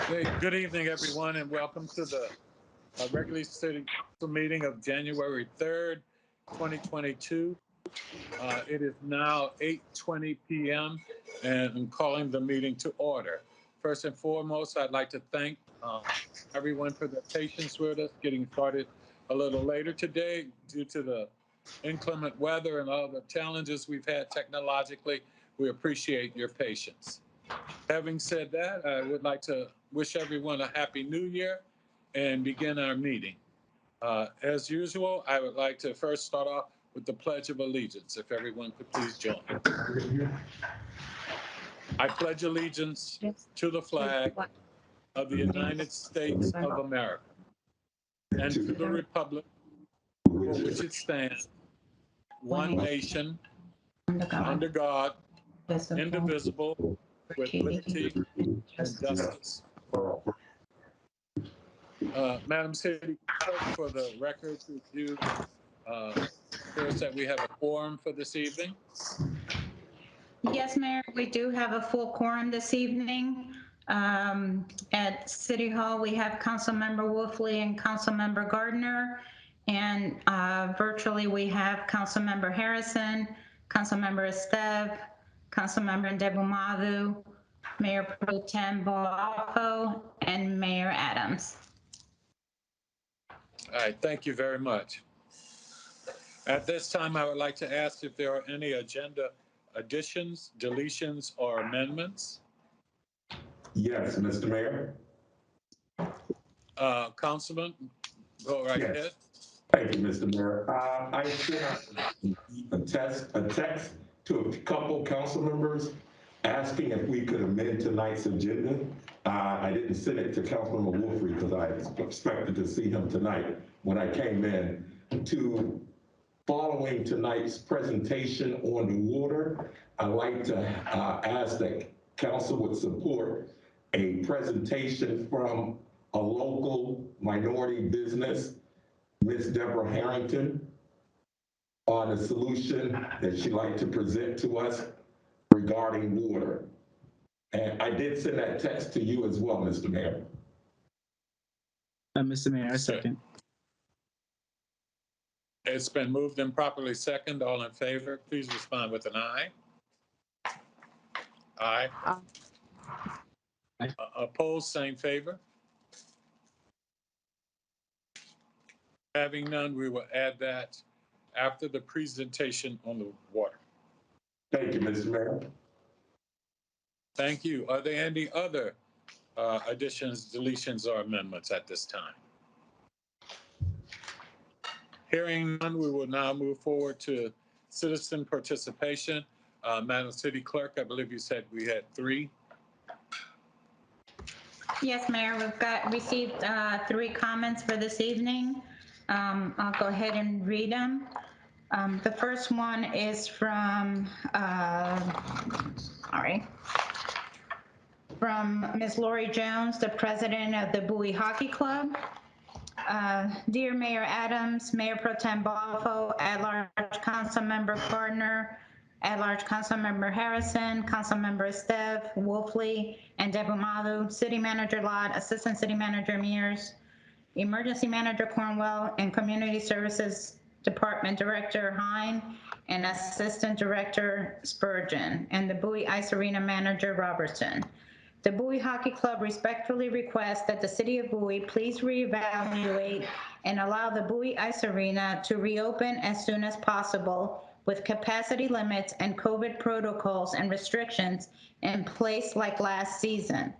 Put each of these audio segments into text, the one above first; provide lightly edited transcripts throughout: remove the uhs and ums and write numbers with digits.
Good evening, everyone, and welcome to the regular city council meeting of January 3rd, 2022. It is now 8:20 p.m. and I'm calling the meeting to order. First and foremost, I'd like to thank everyone for their patience with us getting started a little later today due to the inclement weather and all the challenges we've had technologically. We appreciate your patience. Having said that, I would like to wish everyone a happy new year and begin our meeting. As usual, I would like to first start off with the Pledge of Allegiance, if everyone could please join. I pledge allegiance to the flag of the United States of America and to the republic for which it stands, one nation, under God, indivisible, with liberty and justice for all. Madam City Clerk, for the record review, appears that we have a quorum for this evening. Yes, Mayor, we do have a full quorum this evening. At City Hall, we have Councilmember Wolfley and Councilmember Gardner, and virtually we have Councilmember Harrison, Councilmember Esteve, Councilmember Ndebumadu, Mayor Pro Tem Boafo, and Mayor Adams. All right, thank you very much. At this time, I would like to ask if there are any agenda additions, deletions, or amendments. Yes, Mr. Mayor. Councilman, go right ahead. Thank you, Mr. Mayor. I sent a text to a couple council members asking if we could amend tonight's agenda. I didn't send it to Councilmember Wolfrey because I expected to see him tonight when I came in. To following tonight's presentation on the water, I'd like to ask that council would support a presentation from a local minority business, Ms. Deborah Harrington, on a solution that she'd like to present to us regarding water. And I did send that text to you as well, Mr. Mayor. Mr. Mayor, I second. It's been moved and properly second. All in favor, please respond with an aye. Aye. Aye. Opposed, same favor. Having none, we will add that after the presentation on the water. Thank you, Mr. Mayor. Thank you. Are there any other additions, deletions, or amendments at this time? Hearing none, we will now move forward to citizen participation. Madam City Clerk, I believe you said we had 3. Yes, Mayor, we've received 3 comments for this evening. I'll go ahead and read them. The first one is from Ms. Lori Jones, the president of the Bowie Hockey Club. Dear Mayor Adams, Mayor Pro Tem Boafo, at-large Councilmember Gardner, at-large Councilmember Harrison, Councilmember Esteve, Wolfley, and Ndebumadu, City Manager Lott, Assistant City Manager Mears, Emergency Manager Cornwell, and Community Services Department Director Hine, and Assistant Director Spurgeon, and the Bowie Ice Arena Manager Robertson. The Bowie Hockey Club respectfully requests that the City of Bowie please reevaluate and allow the Bowie Ice Arena to reopen as soon as possible with capacity limits and COVID protocols and restrictions in place like last season.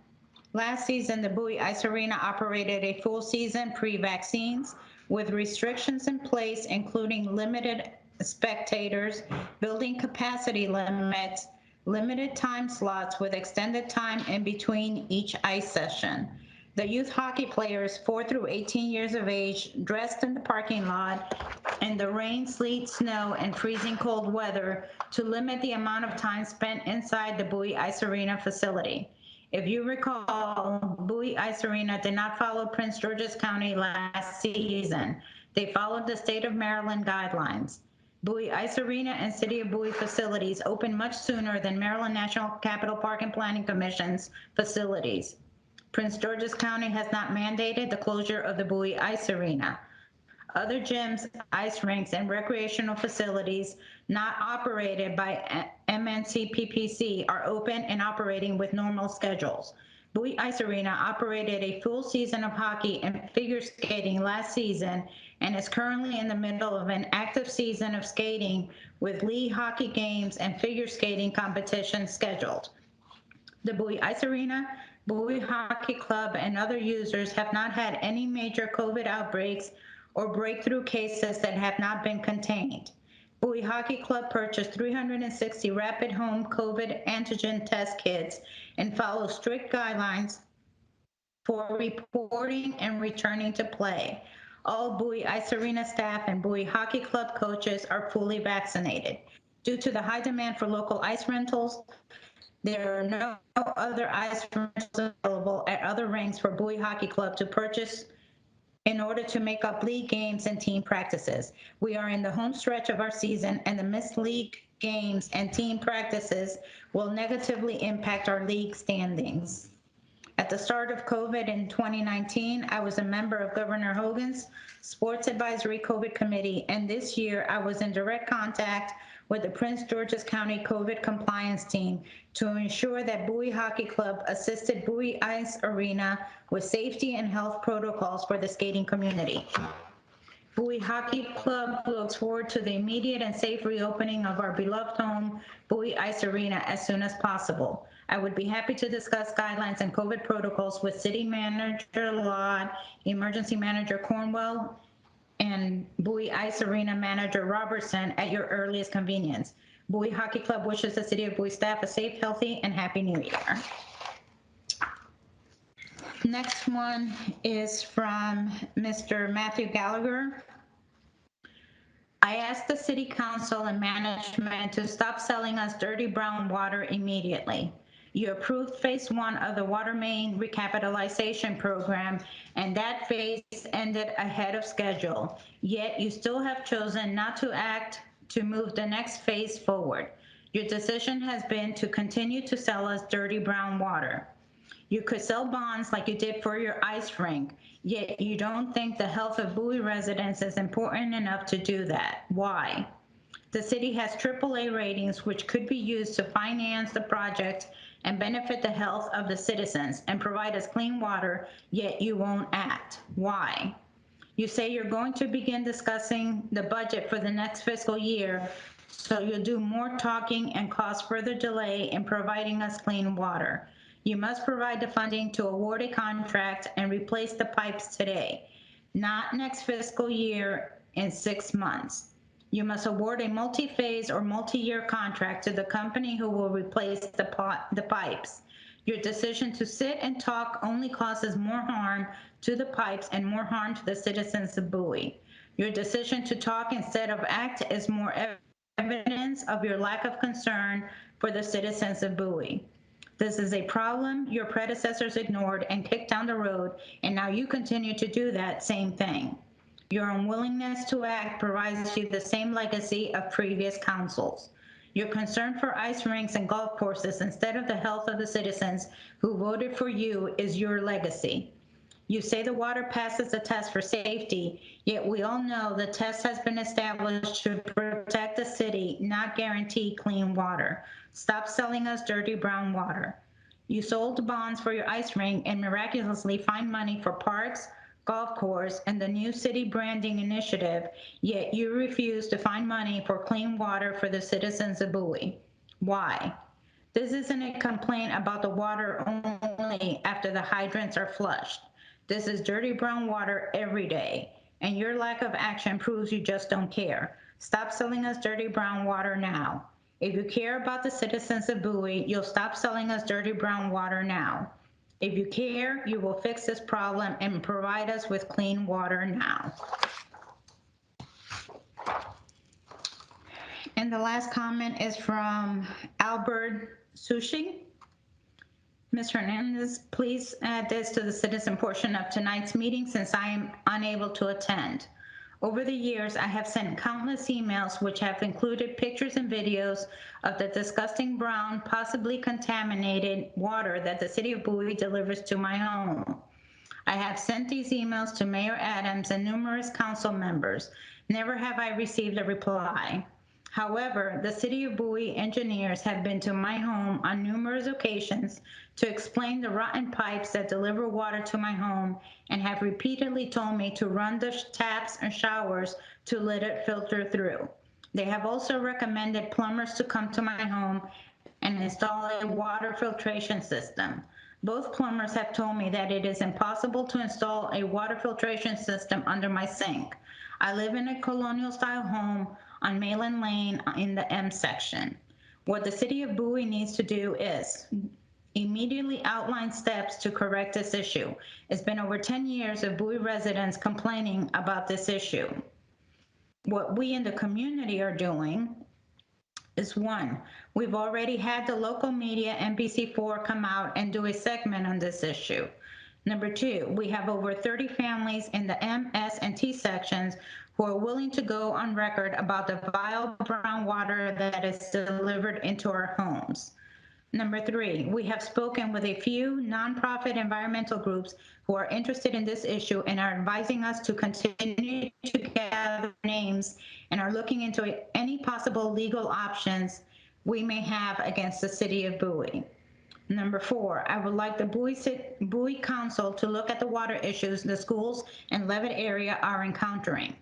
Last season, the Bowie Ice Arena operated a full season pre-vaccines with restrictions in place, including limited spectators, building capacity limits, limited time slots with extended time in between each ice session. The youth hockey players 4 through 18 years of age dressed in the parking lot in the rain, sleet, snow, and freezing cold weather to limit the amount of time spent inside the Bowie Ice Arena facility. If you recall, Bowie Ice Arena did not follow Prince George's County last season. They followed the state of Maryland guidelines. Bowie Ice Arena and City of Bowie facilities opened much sooner than Maryland National Capital Park and Planning Commission's facilities. Prince George's County has not mandated the closure of the Bowie Ice Arena. Other gyms, ice rinks, and recreational facilities not operated by MNC PPC are open and operating with normal schedules. Bowie Ice Arena operated a full season of hockey and figure skating last season and is currently in the middle of an active season of skating with league hockey games and figure skating competitions scheduled. The Bowie Ice Arena, Bowie Hockey Club, and other users have not had any major COVID outbreaks or breakthrough cases that have not been contained. Bowie Hockey Club purchased 360 rapid home COVID antigen test kits and follows strict guidelines for reporting and returning to play. All Bowie Ice Arena staff and Bowie Hockey Club coaches are fully vaccinated. Due to the high demand for local ice rentals, there are no other ice rentals available at other rinks for Bowie Hockey Club to purchase in order to make up league games and team practices. We are in the home stretch of our season, and the missed league games and team practices will negatively impact our league standings. At the start of COVID in 2019, I was a member of Governor Hogan's Sports Advisory COVID Committee, and this year I was in direct contact with the Prince George's County COVID compliance team to ensure that Bowie Hockey Club assisted Bowie Ice Arena with safety and health protocols for the skating community. Bowie Hockey Club looks forward to the immediate and safe reopening of our beloved home, Bowie Ice Arena, as soon as possible. I would be happy to discuss guidelines and COVID protocols with City Manager Lott, Emergency Manager Cornwell, and Bowie Ice Arena Manager Robertson at your earliest convenience. Bowie Hockey Club wishes the City of Bowie staff a safe, healthy, and happy New Year. Next one is from Mr. Matthew Gallagher. I asked the City Council and management to stop selling us dirty brown water immediately. You approved phase 1 of the water main recapitalization program, and that phase ended ahead of schedule. Yet you still have chosen not to act to move the next phase forward. Your decision has been to continue to sell us dirty brown water. You could sell bonds like you did for your ice rink, yet you don't think the health of Bowie residents is important enough to do that. Why? The city has AAA ratings, which could be used to finance the project and benefit the health of the citizens and provide us clean water, yet you won't act. Why? You say you're going to begin discussing the budget for the next fiscal year, so you'll do more talking and cause further delay in providing us clean water. You must provide the funding to award a contract and replace the pipes today, not next fiscal year in 6 months. You must award a multi-phase or multi-year contract to the company who will replace the pipes. Your decision to sit and talk only causes more harm to the pipes and more harm to the citizens of Bowie. Your decision to talk instead of act is more evidence of your lack of concern for the citizens of Bowie. This is a problem your predecessors ignored and kicked down the road, and now you continue to do that same thing. Your unwillingness to act provides you the same legacy of previous councils. Your concern for ice rinks and golf courses instead of the health of the citizens who voted for you is your legacy. You say the water passes the test for safety, yet we all know the test has been established to protect the city, not guarantee clean water. Stop selling us dirty brown water. You sold bonds for your ice rink and miraculously find money for parks, golf course, and the new city branding initiative, yet you refuse to find money for clean water for the citizens of Bowie. Why? This isn't a complaint about the water only after the hydrants are flushed. This is dirty brown water every day, and your lack of action proves you just don't care. Stop selling us dirty brown water now. If you care about the citizens of Bowie, you'll stop selling us dirty brown water now. If you care, you will fix this problem and provide us with clean water now. And the last comment is from Albert Sushi. Ms. Hernandez, please add this to the citizen portion of tonight's meeting since I am unable to attend. Over the years, I have sent countless emails which have included pictures and videos of the disgusting brown, possibly contaminated water that the city of Bowie delivers to my home. I have sent these emails to Mayor Adams and numerous council members. Never have I received a reply. However, the City of Bowie engineers have been to my home on numerous occasions to explain the rotten pipes that deliver water to my home and have repeatedly told me to run the taps and showers to let it filter through. They have also recommended plumbers to come to my home and install a water filtration system. Both plumbers have told me that it is impossible to install a water filtration system under my sink. I live in a colonial-style home on Malin Lane in the M section. What the city of Bowie needs to do is immediately outline steps to correct this issue. It's been over 10 years of Bowie residents complaining about this issue. What we in the community are doing is one, we've already had the local media, NBC4, come out and do a segment on this issue. Number two, we have over 30 families in the M, S, and T sections who are willing to go on record about the vile brown water that is delivered into our homes. Number three, we have spoken with a few nonprofit environmental groups who are interested in this issue and are advising us to continue to gather names and are looking into any possible legal options we may have against the city of Bowie. Number four, I would like the Bowie Council to look at the water issues the schools in Levitt area are encountering.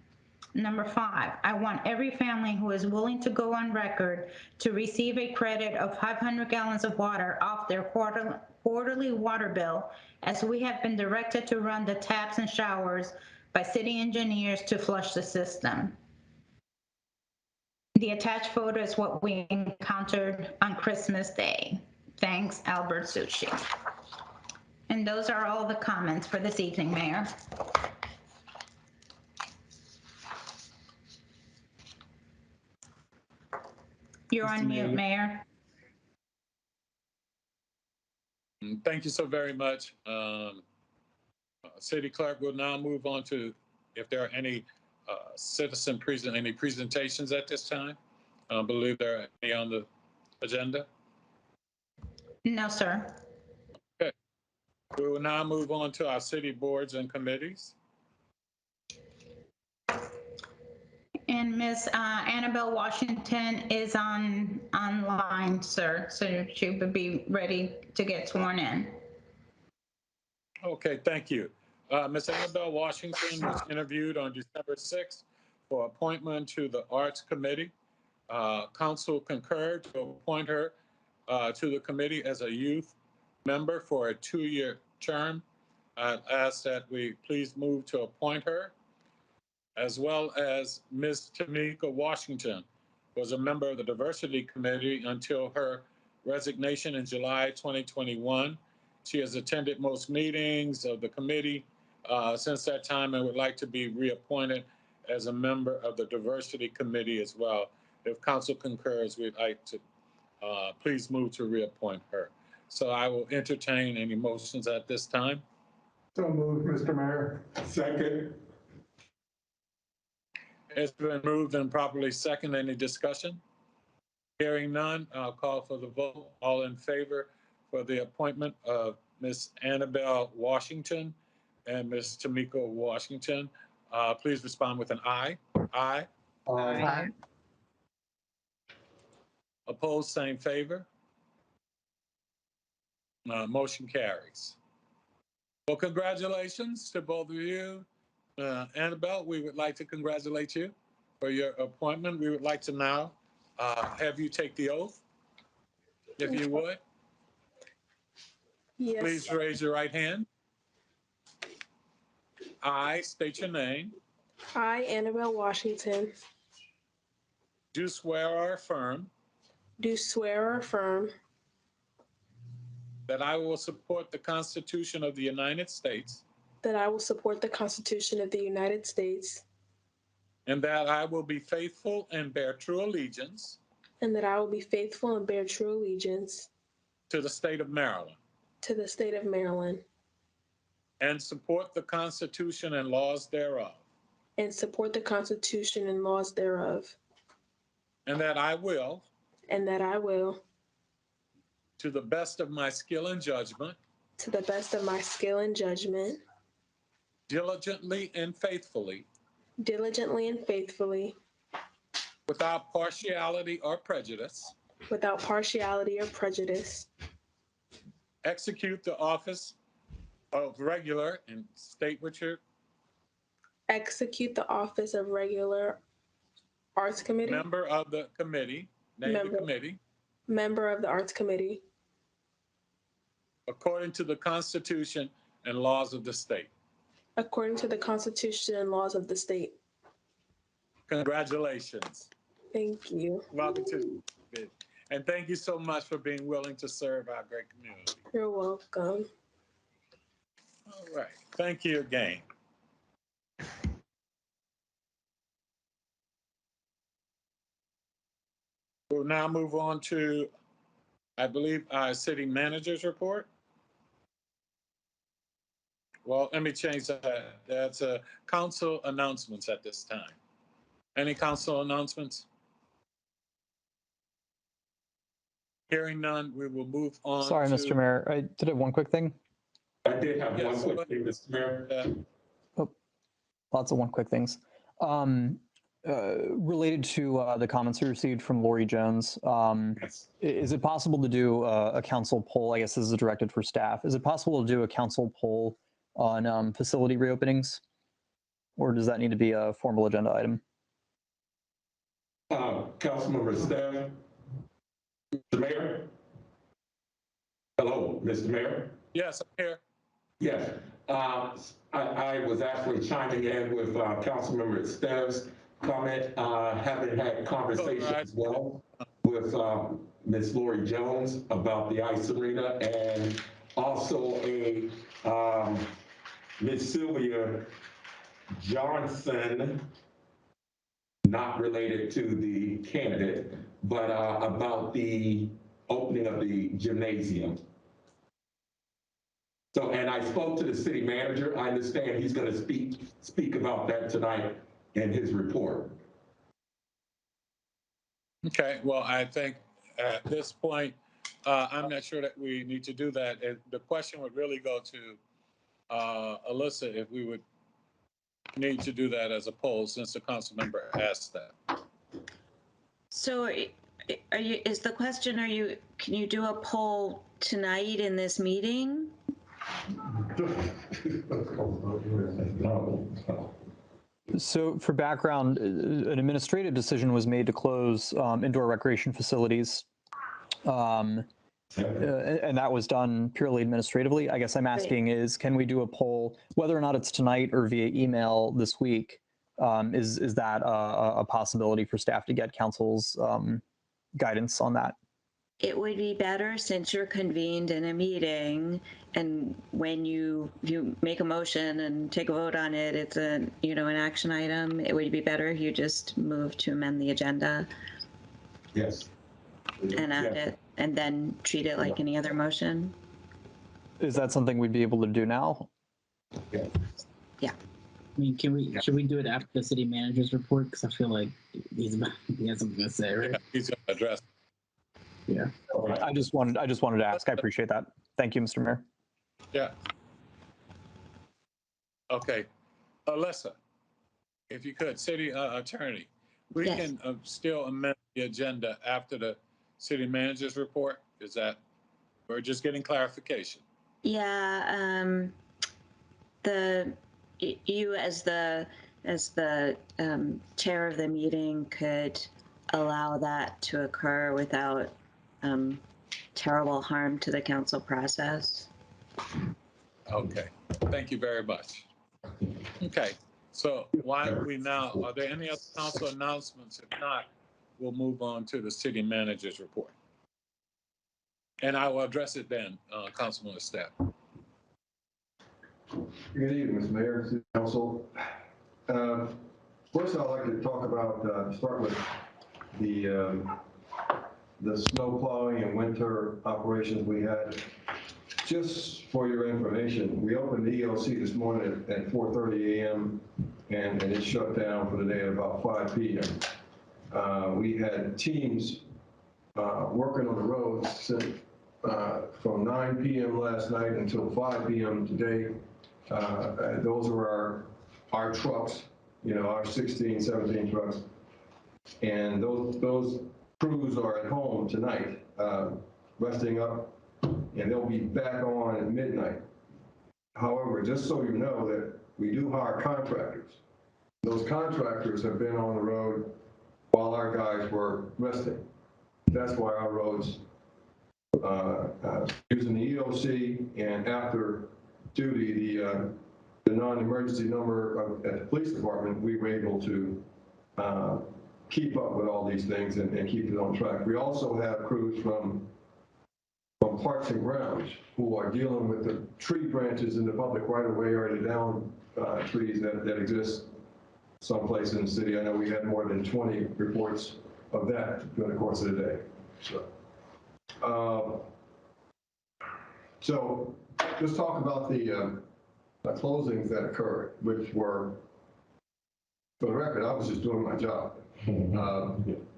Number five, I want every family who is willing to go on record to receive a credit of 500 gallons of water off their quarterly water bill, as we have been directed to run the taps and showers by city engineers to flush the system. The attached photo is what we encountered on Christmas Day. Thanks, Albert Sushi. And those are all the comments for this evening, Mayor. You're on mute, Mayor. Thank you so very much. City Clerk will now move on to if there are any any presentations at this time. I believe there are any on the agenda. No, sir. Okay. We will now move on to our city boards and committees. And Miss Annabelle Washington is online, sir, so she would be ready to get sworn in. Okay, thank you. Ms. Annabelle Washington was interviewed on December 6th for appointment to the Arts Committee. Council concurred to appoint her to the committee as a youth member for a 2-year term. I ask that we please move to appoint her, as well as Ms. Tamika Washington was a member of the Diversity Committee until her resignation in July 2021. She has attended most meetings of the committee since that time and would like to be reappointed as a member of the Diversity Committee as well. If council concurs, we'd like to please move to reappoint her. So I will entertain any motions at this time. So moved, Mr. Mayor. Second. It's been moved and properly second. Any discussion? Hearing none, I'll call for the vote. All in favor for the appointment of Ms. Annabelle Washington and Ms. Tamika Washington, please respond with an aye. Aye. Aye. Opposed, same favor. Motion carries. Well, congratulations to both of you. Annabelle, we would like to congratulate you for your appointment. We would like to now have you take the oath, if you would. Yes. Please raise your right hand. I state your name. I, Annabelle Washington, Do swear or affirm do swear or affirm that I will support the Constitution of the United States that I will support the Constitution of the United States and that I will be faithful and bear true allegiance and that I will be faithful and bear true allegiance to the state of Maryland to the state of Maryland and support the Constitution and laws thereof, and support the Constitution and laws thereof, and that I will, and that I will, to the best of my skill and judgment, to the best of my skill and judgment, diligently and faithfully, diligently and faithfully, without partiality or prejudice, without partiality or prejudice, execute the office of regular, and state what you're, execute the office of regular Arts Committee, member of the committee, name the Member. committee, member of the Arts Committee, according to the Constitution and laws of the state. according to the Constitution and laws of the state. Congratulations. Thank you. Welcome to it. And thank you so much for being willing to serve our great community. You're welcome. All right. Thank you again. We'll now move on to, I believe, our city manager's report. Well, let me change that. That's council announcements at this time. Any council announcements? Hearing none, we will move on. Sorry, Mr. Mayor, I did have one quick thing. I did have Yes, one quick thing, Mr. Mayor. Lots of one quick things. Related to the comments we received from Lori Jones, Yes. is it possible to do a council poll? I guess this is directed for staff. Is it possible to do a council poll on facility reopenings? Or does that need to be a formal agenda item? Councilmember Steph. Mr. Mayor? Hello, Mr. Mayor? Yes, I'm here. Yes. I was actually chiming in with Councilmember Steph's comment, having had conversations as well with Ms. Lori Jones about the ice arena, and also a Ms. Sylvia Johnson, not related to the candidate, but about the opening of the gymnasium. So, and I spoke to the city manager. I understand he's going to speak about that tonight in his report. Okay, well, I think at this point, I'm not sure that we need to do that. The question would really go to Alyssa if we would need to do that as a poll, since the council member asked that. So is the question, can you do a poll tonight in this meeting? No. So for background, an administrative decision was made to close indoor recreation facilities. And that was done purely administratively. I guess I'm asking is, can we do a poll, whether or not it's tonight or via email this week? Is that a possibility for staff to get council's guidance on that? It would be better, since you're convened in a meeting, and when you make a motion and take a vote on it, it's an action item. It would be better if you just move to amend the agenda. Yes. And add it, and then treat it like any other motion. Is that something we'd be able to do now? Yeah. Yeah. I mean, should we do it after the city manager's report? Because I feel like he has something to say, right? Yeah, he's going to address. Yeah. I just wanted to ask. I appreciate that. Thank you, Mr. Mayor. Yeah. Okay. Alyssa, if you could, city attorney, we Yes. can still amend the agenda after the city manager's report. Is that, we're just getting clarification? Yeah. You as the chair of the meeting could allow that to occur without terrible harm to the council process. Okay. Thank you very much. Okay. So why don't we now, are there any other council announcements? If not, we'll move on to the city manager's report. And I will address it then, Councilman Staff. Good evening, Mr. Mayor, City Council. First, I'd like to talk about, start with the snow plowing and winter operations we had just for your information, we opened the ELC this morning at 4:30 a.m. and it shut down for the day at about 5 p.m. We had teams working on the roads since, from 9 p.m. last night until 5 p.m. today. Those were our trucks, you know, our 16, 17 trucks. And those crews are at home tonight, resting up, and they'll be back on at midnight. However, just so you know that we do hire contractors. Those contractors have been on the road while our guys were resting. That's why our roads, using the EOC and after duty, the non-emergency number at the police department, we were able to keep up with all these things and keep it on track. We also have crews from Parks and Grounds who are dealing with the tree branches in the public right-of-way or the down trees that exist someplace in the city. I know we had more than 20 reports of that during the course of the day. So let's talk about the closings that occurred, which were, for the record, I was just doing my job.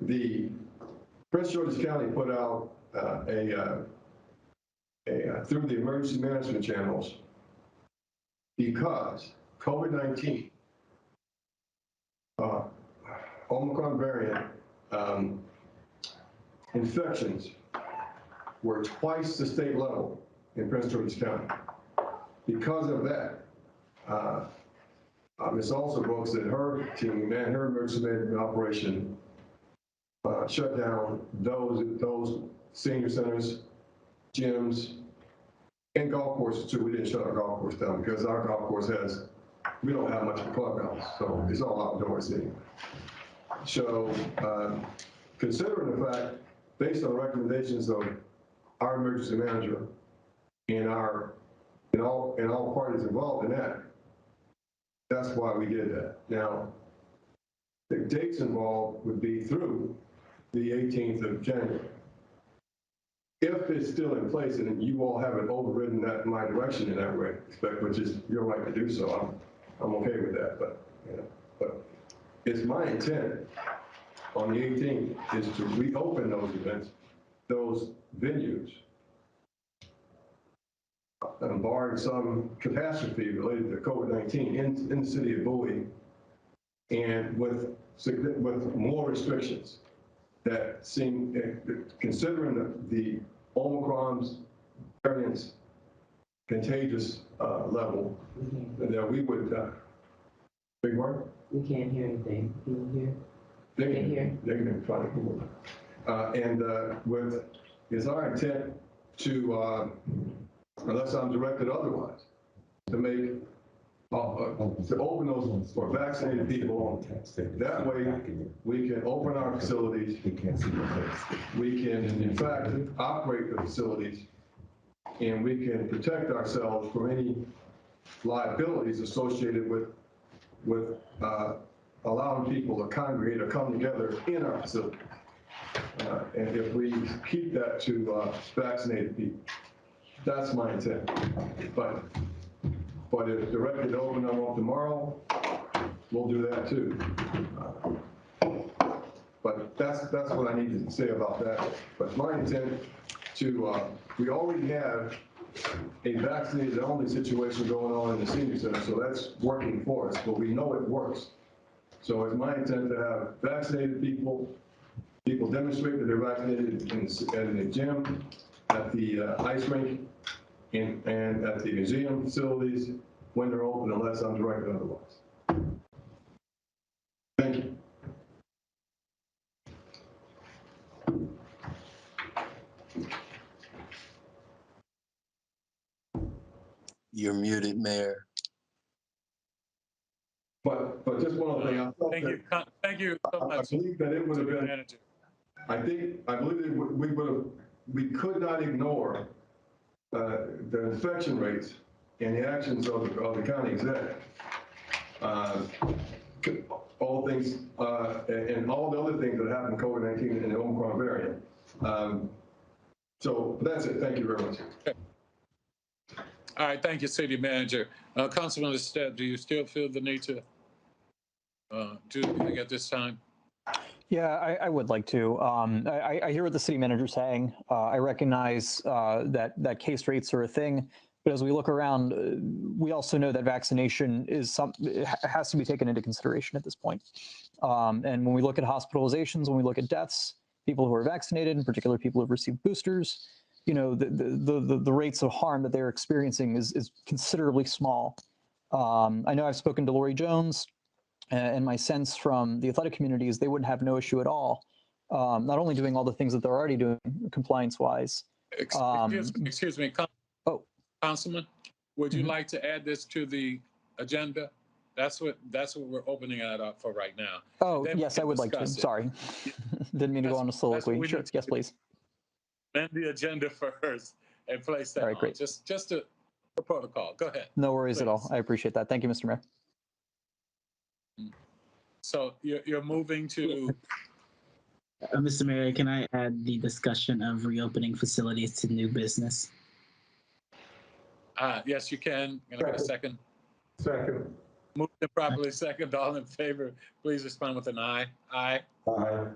The Prince George's County put out through the emergency management channels, because COVID-19, Omicron variant infections were twice the state level in Prince George's County. Because of that, Ms. Alsabrook said her team and her emergency management operation shut down those senior centers, gyms, and golf courses too. We didn't shut our golf course down because our golf course we don't have much of a clubhouse, so it's all outdoors anyway. So considering the fact, based on recommendations of our emergency manager and all parties involved in that, that's why we did that. Now, the dates involved would be through the 18th of January. If it's still in place and you all haven't overridden that in my direction in that way, which is your right to do so, I'm okay with that. But it's my intent on the 18th is to reopen those events, those venues, barring some catastrophe related to COVID-19 in the city of Bowie, and with more restrictions that seem, considering the Omicron's variance contagious level, that we would, big word? We can't hear anything. Can you hear? They can hear. They can try to hear. And it's our intent to, unless I'm directed otherwise, to make, to open those for vaccinated people. That way, we can open our facilities. We can, in fact, operate the facilities, and we can protect ourselves from any liabilities associated with allowing people to congregate or come together in our facilities. And if we keep that to vaccinated people, that's my intent. But if directed to open them up tomorrow, we'll do that too. But that's what I need to say about that. But my intent to, we already have a vaccinated only situation going on in the senior center, so that's working for us, but we know it works. So it's my intent to have vaccinated people demonstrate that they're vaccinated in the gym, at the ice rink, and at the museum facilities when they're open, unless I'm directed otherwise. Thank you. You're muted, Mayor. But just one other thing. Thank you so much. I believe that it would have been. Manager. I believe that we could not ignore the infection rates and the actions of the county exec. All things and all the other things that happened, COVID-19 and the Omicron variant. So that's it. Thank you very much. All right, thank you, City Manager. Councilman Stepp, do you still feel the need to do anything at this time? Yeah, I would like to. I hear what the city manager's saying. I recognize that case rates are a thing, but as we look around, we also know that vaccination has to be taken into consideration at this point. And when we look at hospitalizations, when we look at deaths, people who are vaccinated, in particular people who've received boosters, you know, the rates of harm that they're experiencing is considerably small. I know I've spoken to Lori Jones. And my sense from the athletic community is they wouldn't have no issue at all, not only doing all the things that they're already doing compliance-wise. Excuse me, Councilman, would you like to add this to the agenda? That's what we're opening it up for right now. Oh, yes, I would like to. Sorry. Didn't mean to go on a soliloquy. Sure. Yes, please. Amend the agenda first and place that all right, on. great. Just for protocol. Go ahead. No worries at all. I appreciate that. Thank you, Mr. Mayor. So you're moving to... Mr. Mayor, can I add the discussion of reopening facilities to new business? Yes, you can. Can I get a second? Second. Moved and properly second. All in favor, please respond with an aye. Aye. Aye.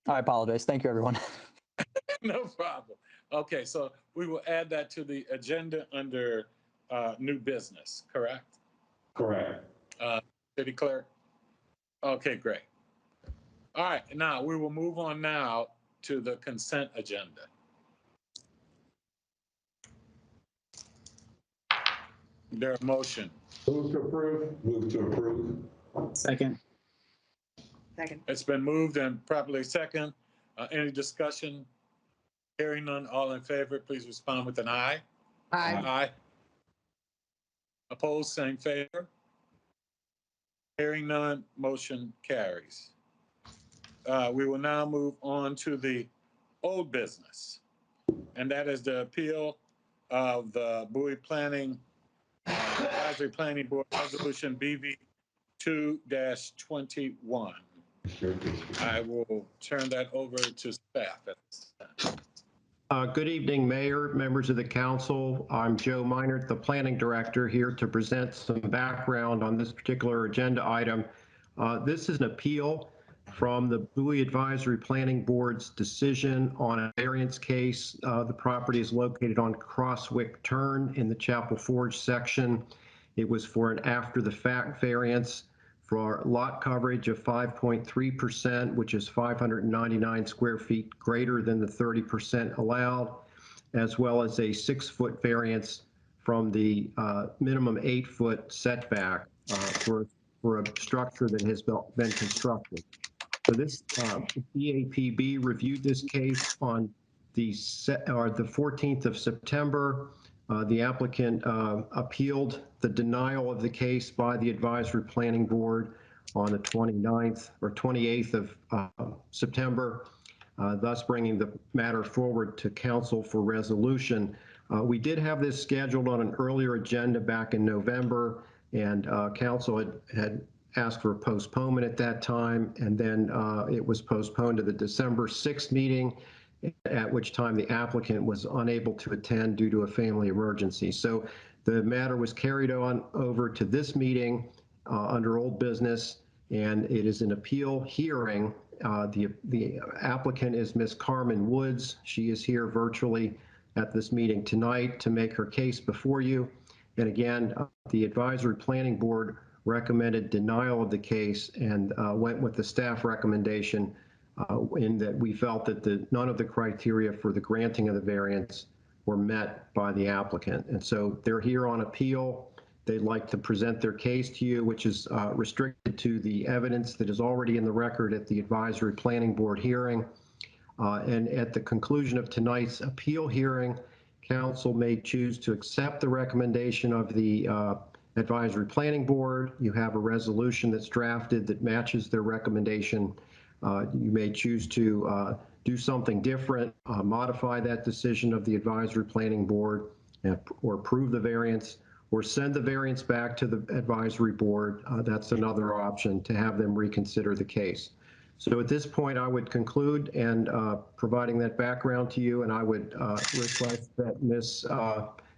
I apologize. Thank you, everyone. No problem. Okay, so we will add that to the agenda under new business, correct? Correct. City Clerk? Okay, great. All right, now we will move on now to the consent agenda. There a motion? Move to approve. Move to approve. Second. Second. It's been moved and properly second. Any discussion? Hearing none, all in favor, please respond with an aye. Aye. Aye. Opposed, same favor. Hearing none, motion carries. We will now move on to the old business, and that is the appeal of the Bowie Advisory Planning Board Resolution BV 2-21. I will turn that over to staff at this time. Good evening, Mayor, members of the council. I'm Joe Meinert, the Planning Director, here to present some background on this particular agenda item. This is an appeal from the Bowie Advisory Planning Board's decision on a variance case. The property is located on Crosswick Turn in the Chapel Forge section. It was for an after-the-fact variance for lot coverage of 5.3%, which is 599 square feet greater than the 30% allowed, as well as a 6-foot variance from the minimum 8-foot setback for a structure that has been constructed. So this BAPB reviewed this case on the 14th of September. The applicant appealed the denial of the case by the Advisory Planning Board on the 29th or 28th of September, thus bringing the matter forward to council for resolution. We did have this scheduled on an earlier agenda back in November, and council had asked for a postponement at that time, and then it was postponed to the December 6th meeting, at which time the applicant was unable to attend due to a family emergency. So the matter was carried on over to this meeting under old business, and it is an appeal hearing. The applicant is Ms. Carmen Woods. She is here virtually at this meeting tonight to make her case before you. And again, the Advisory Planning Board recommended denial of the case and went with the staff recommendation in that we felt that none of the criteria for the granting of the variance were met by the applicant. And so they're here on appeal. They'd like to present their case to you, which is restricted to the evidence that is already in the record at the Advisory Planning Board hearing. And at the conclusion of tonight's appeal hearing, council may choose to accept the recommendation of the Advisory Planning Board. You have a resolution that's drafted that matches their recommendation. You may choose to do something different, modify that decision of the Advisory Planning Board, or approve the variance, or send the variance back to the Advisory Board. That's another option, to have them reconsider the case. So at this point, I would conclude and providing that background to you, and I would request that Ms.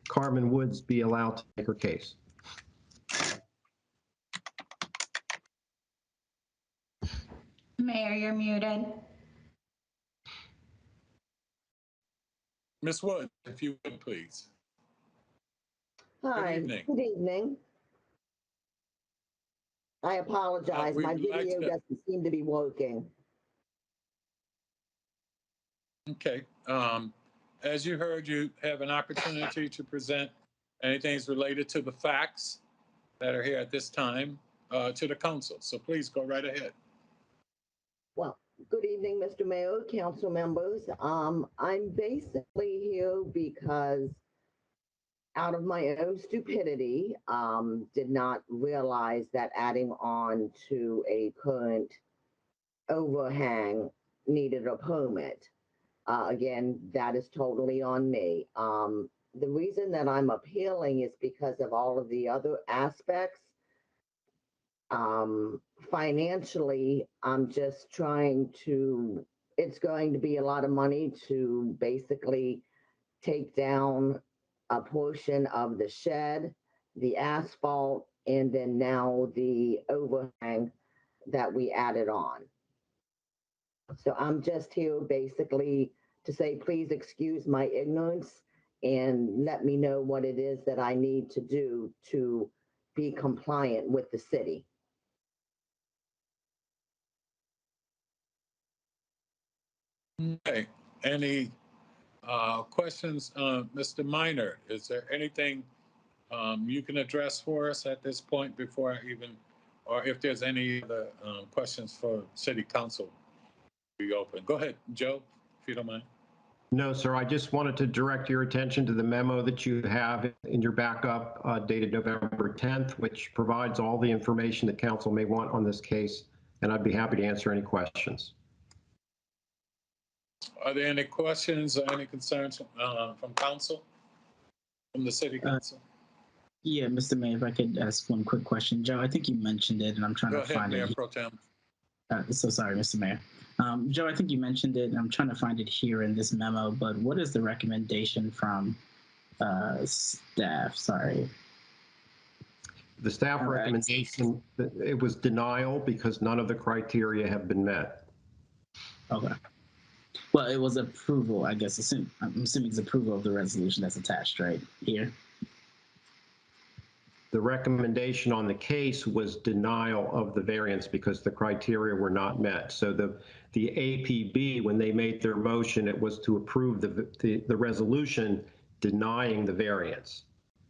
Carmen Woods be allowed to make her case. Mayor, you're muted. Ms. Wood, if you would, please. Hi, Good evening. good evening. I apologize, we'd my like video to- doesn't seem to be working. Okay. As you heard, you have an opportunity to present anything that's related to the facts that are here at this time to the council. So please go right ahead. Well, good evening, Mr. Mayor, council members. I'm basically here because out of my own stupidity, did not realize that adding on to a current overhang needed a permit. Again, that is totally on me. The reason that I'm appealing is because of all of the other aspects. Financially, I'm just trying to, it's going to be a lot of money to basically take down a portion of the shed, the asphalt, and then now the overhang that we added on. So I'm just here basically to say, please excuse my ignorance and let me know what it is that I need to do to be compliant with the city. Okay. Any questions, Mr. Minor? Is there anything you can address for us at this point before I even, or if there's any other questions for City Council? Be open. Go ahead, Joe, if you don't mind. No, sir, I just wanted to direct your attention to the memo that you have in your backup dated November 10th, which provides all the information that council may want on this case, and I'd be happy to answer any questions. Are there any questions or any concerns from council, from the City Council? Yeah, Mr. Mayor, if I could ask one quick question. Joe, I think you mentioned it, and I'm trying Go to ahead, find Mayor it. Pro Tem. So sorry, Mr. Mayor. Joe, I think you mentioned it, and I'm trying to find it here in this memo, but what is the recommendation from staff? Sorry. The staff recommendation, it was denial because none of the criteria have been met. Okay. Well, it was approval, I guess. I'm assuming it's approval of the resolution that's attached right here. The recommendation on the case was denial of the variance because the criteria were not met. So the APB, when they made their motion, it was to approve the resolution denying the variance.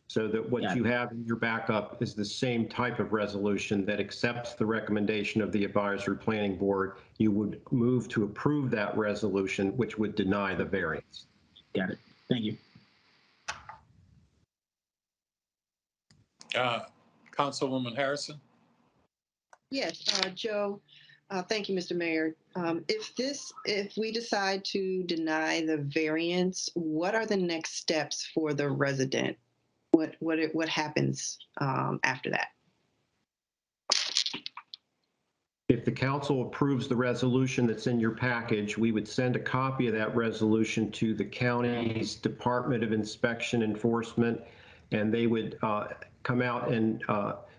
So that what you have in your backup is the same type of resolution that accepts the recommendation of the advisory planning board. You would move to approve that resolution, which would deny the variance. Got it. Thank you. Councilwoman Harrison? Yes, Joe, thank you, Mr. Mayor. If we decide to deny the variance, what are the next steps for the resident? What happens after that? If the council approves the resolution that's in your package, we would send a copy of that resolution to the county's Department of Inspection Enforcement, and they would come out and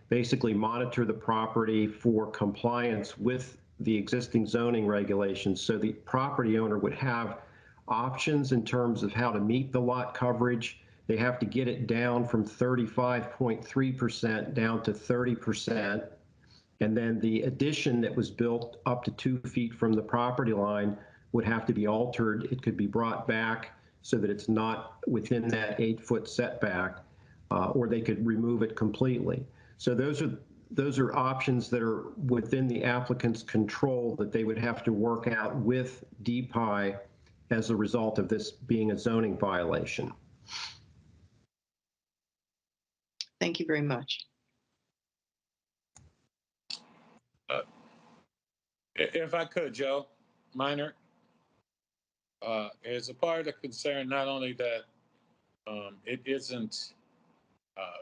basically monitor the property for compliance with the existing zoning regulations. So the property owner would have options in terms of how to meet the lot coverage. They have to get it down from 35.3% down to 30%. And then the addition that was built up to 2 feet from the property line would have to be altered. It could be brought back so that it's not within that 8-foot setback, or they could remove it completely. So those are options that are within the applicant's control that they would have to work out with DPI as a result of this being a zoning violation. Thank you very much. If I could, Joe Minor, is a part of the concern not only that it isn't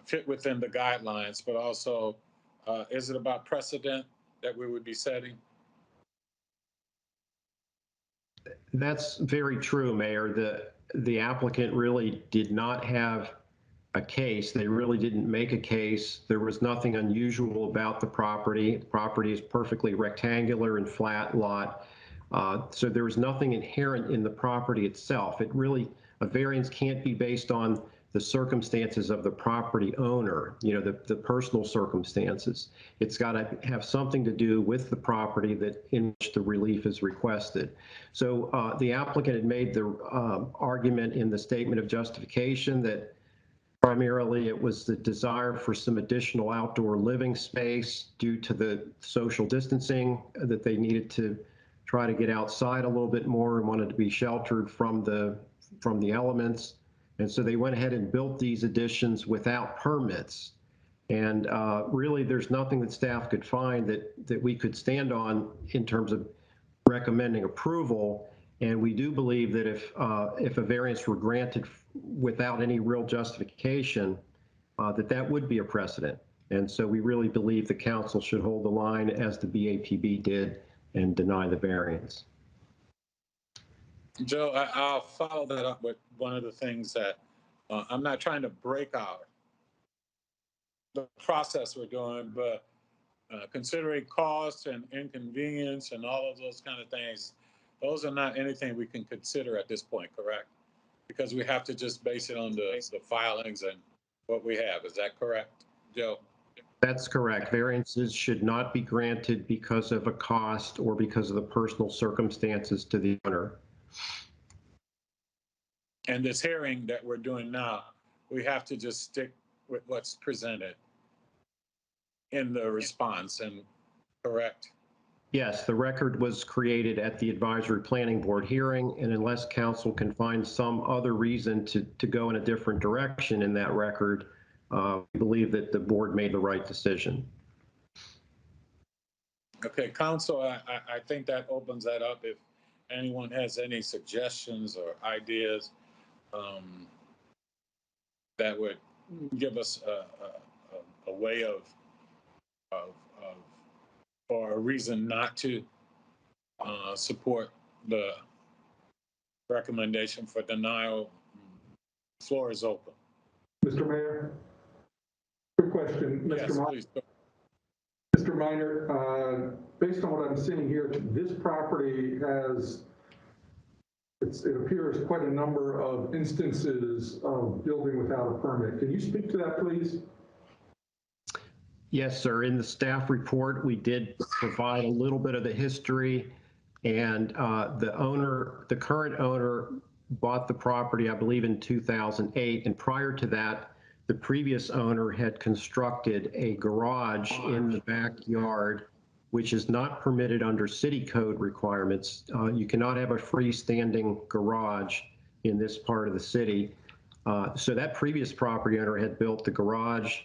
fit within the guidelines, but also is it about precedent that we would be setting? That's very true, Mayor. The applicant really did not have a case. They really didn't make a case. There was nothing unusual about the property. The property is perfectly rectangular and flat lot. So there was nothing inherent in the property itself. A variance can't be based on the circumstances of the property owner, the personal circumstances. It's got to have something to do with the property in which the relief is requested. So the applicant had made the argument in the statement of justification that primarily it was the desire for some additional outdoor living space due to the social distancing, that they needed to try to get outside a little bit more and wanted to be sheltered from the elements. And so they went ahead and built these additions without permits. And really, there's nothing that staff could find that we could stand on in terms of recommending approval. And we do believe that if a variance were granted without any real justification, that would be a precedent. And so we really believe the council should hold the line as the BAPB did and deny the variance. Joe, I'll follow that up with one of the things that I'm not trying to break out the process we're doing, but considering cost and inconvenience and all of those kind of things, those are not anything we can consider at this point, correct? Because we have to just base it on the filings and what we have. Is that correct, Joe? That's correct. Variances should not be granted because of a cost or because of the personal circumstances to the owner. And this hearing that we're doing now, we have to just stick with what's presented in the response, and correct? Yes, the record was created at the advisory planning board hearing, and unless council can find some other reason to go in a different direction in that record, we believe that the board made the right decision. Okay, council, I think that opens that up. If anyone has any suggestions or ideas that would give us a way of or a reason not to support the recommendation for denial, floor is open. Mr. Mayor, quick question. Yes, please. Mr. Minor, based on what I'm seeing here, this property has, it appears, quite a number of instances of building without a permit. Can you speak to that, please? Yes, sir. In the staff report, we did provide a little bit of the history, and the current owner bought the property, I believe, in 2008, and prior to that, the previous owner had constructed a garage in the backyard, which is not permitted under city code requirements. You cannot have a freestanding garage in this part of the city. So that previous property owner had built the garage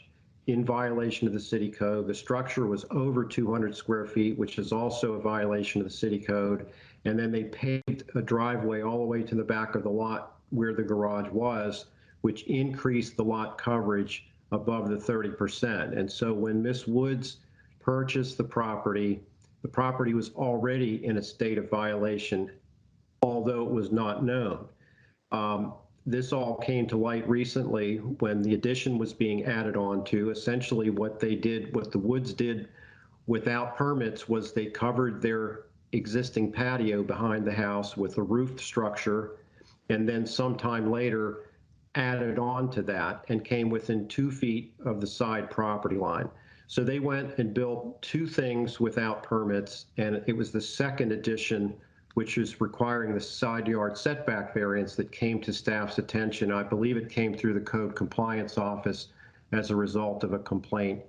in violation of the city code. The structure was over 200 square feet, which is also a violation of the city code. And then they paved a driveway all the way to the back of the lot where the garage was, which increased the lot coverage above the 30%. And so when Ms. Woods purchased the property was already in a state of violation, although it was not known. This all came to light recently when the addition was being added on to. Essentially what the Woods did without permits was they covered their existing patio behind the house with a roofed structure, and then sometime later added on to that and came within 2 feet of the side property line. So they went and built two things without permits, and it was the second addition, which is requiring the side yard setback variance, that came to staff's attention. I believe it came through the code compliance office as a result of a complaint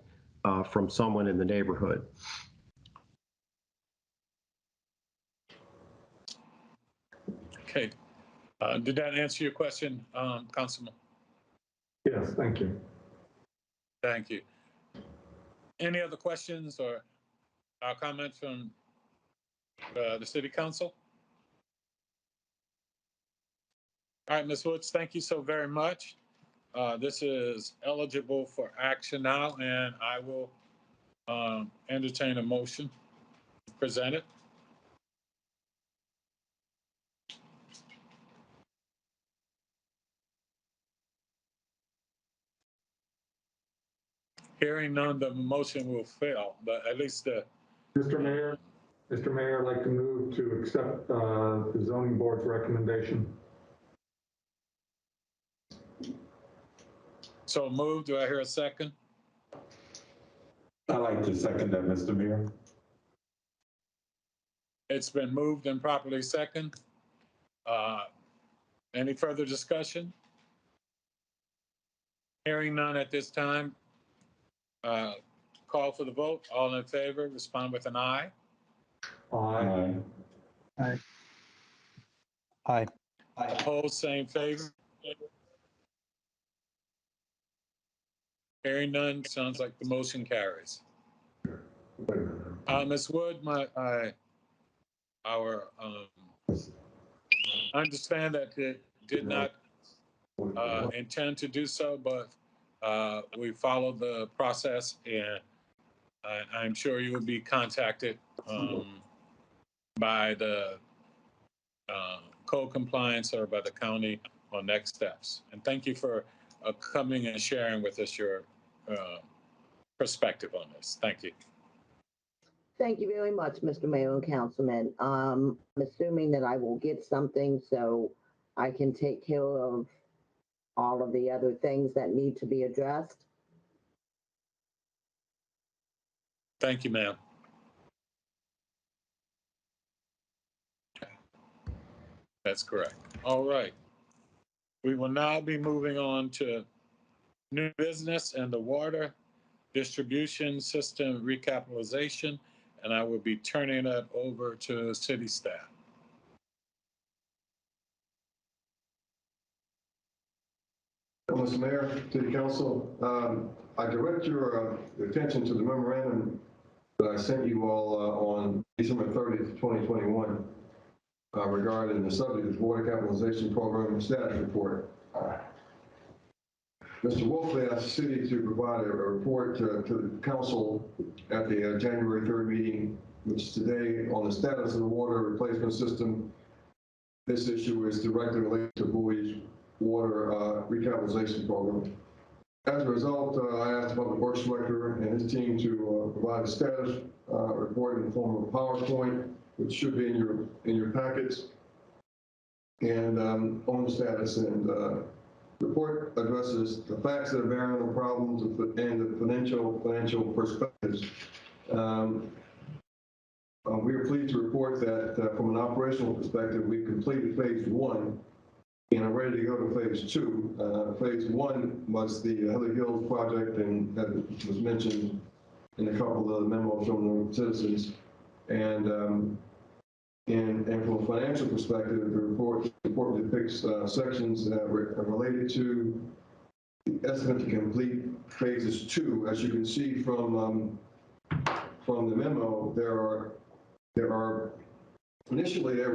from someone in the neighborhood. Okay. Did that answer your question, Councilman? Yes, thank you. Thank you. Any other questions or comments from the City Council? All right, Ms. Woods, thank you so very much. This is eligible for action now, and I will entertain a motion presented. Hearing none, the motion will fail, but at least the. Mr. Mayor, I'd like to move to accept the zoning board's recommendation. So moved. Do I hear a second? I'd like to second that, Mr. Mayor. It's been moved and properly second. Any further discussion? Hearing none at this time. Call for the vote. All in favor, respond with an aye. Aye. Aye. Aye. Opposed, same favor. Hearing none, sounds like the motion carries. Ms. Wood, I understand that it did not intend to do so, but we followed the process, and I'm sure you will be contacted by the code compliance or by the county on next steps. And thank you for coming and sharing with us your perspective on this. Thank you. Thank you very much, Mr. Mayor and Councilman. I'm assuming that I will get something so I can take care of all of the other things that need to be addressed. Thank you, ma'am. That's correct. All right. We will now be moving on to new business and the water distribution system recapitalization, and I will be turning that over to city staff. Mr. Mayor, City Council, I direct your attention to the memorandum that I sent you all on December 30th, 2021, regarding the subject of water capitalization program status report. Mr. Wolfley asked the city to provide a report to the council at the January 3rd meeting, which is today, on the status of the water replacement system. This issue is directly related to Bowie's water recapitalization program. As a result, I asked the Public Works Director and his team to provide a status report in the form of a PowerPoint, which should be in your packets, and on the status. And the report addresses the facts that are bearing on the problems and the financial perspectives. We are pleased to report that from an operational perspective, we've completed phase 1 and are ready to go to phase 2. Phase 1 was the Heather Hills project, and that was mentioned in a couple of the memos from the citizens. And from a financial perspective, the report depicts sections that are related to the estimate to complete phases 2. As you can see from the memo, there are initially there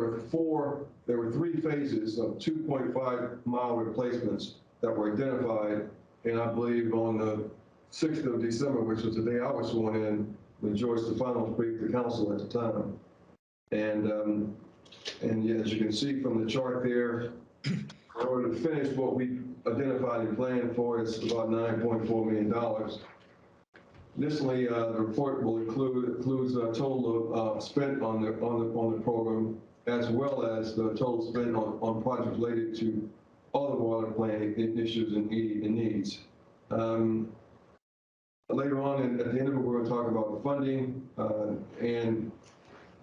were 3 phases of 2.5 mile replacements that were identified, and I believe on the 6th of December, which was the day I was sworn in, when George Stefano briefed the council at the time. And as you can see from the chart there, in order to finish what we identified and planned for, is about $9.4 million. Additionally, the report will includes a total of spent on the program, as well as the total spent on projects related to other water plant issues and needs. Later on, at the end of it, we're going to talk about funding, and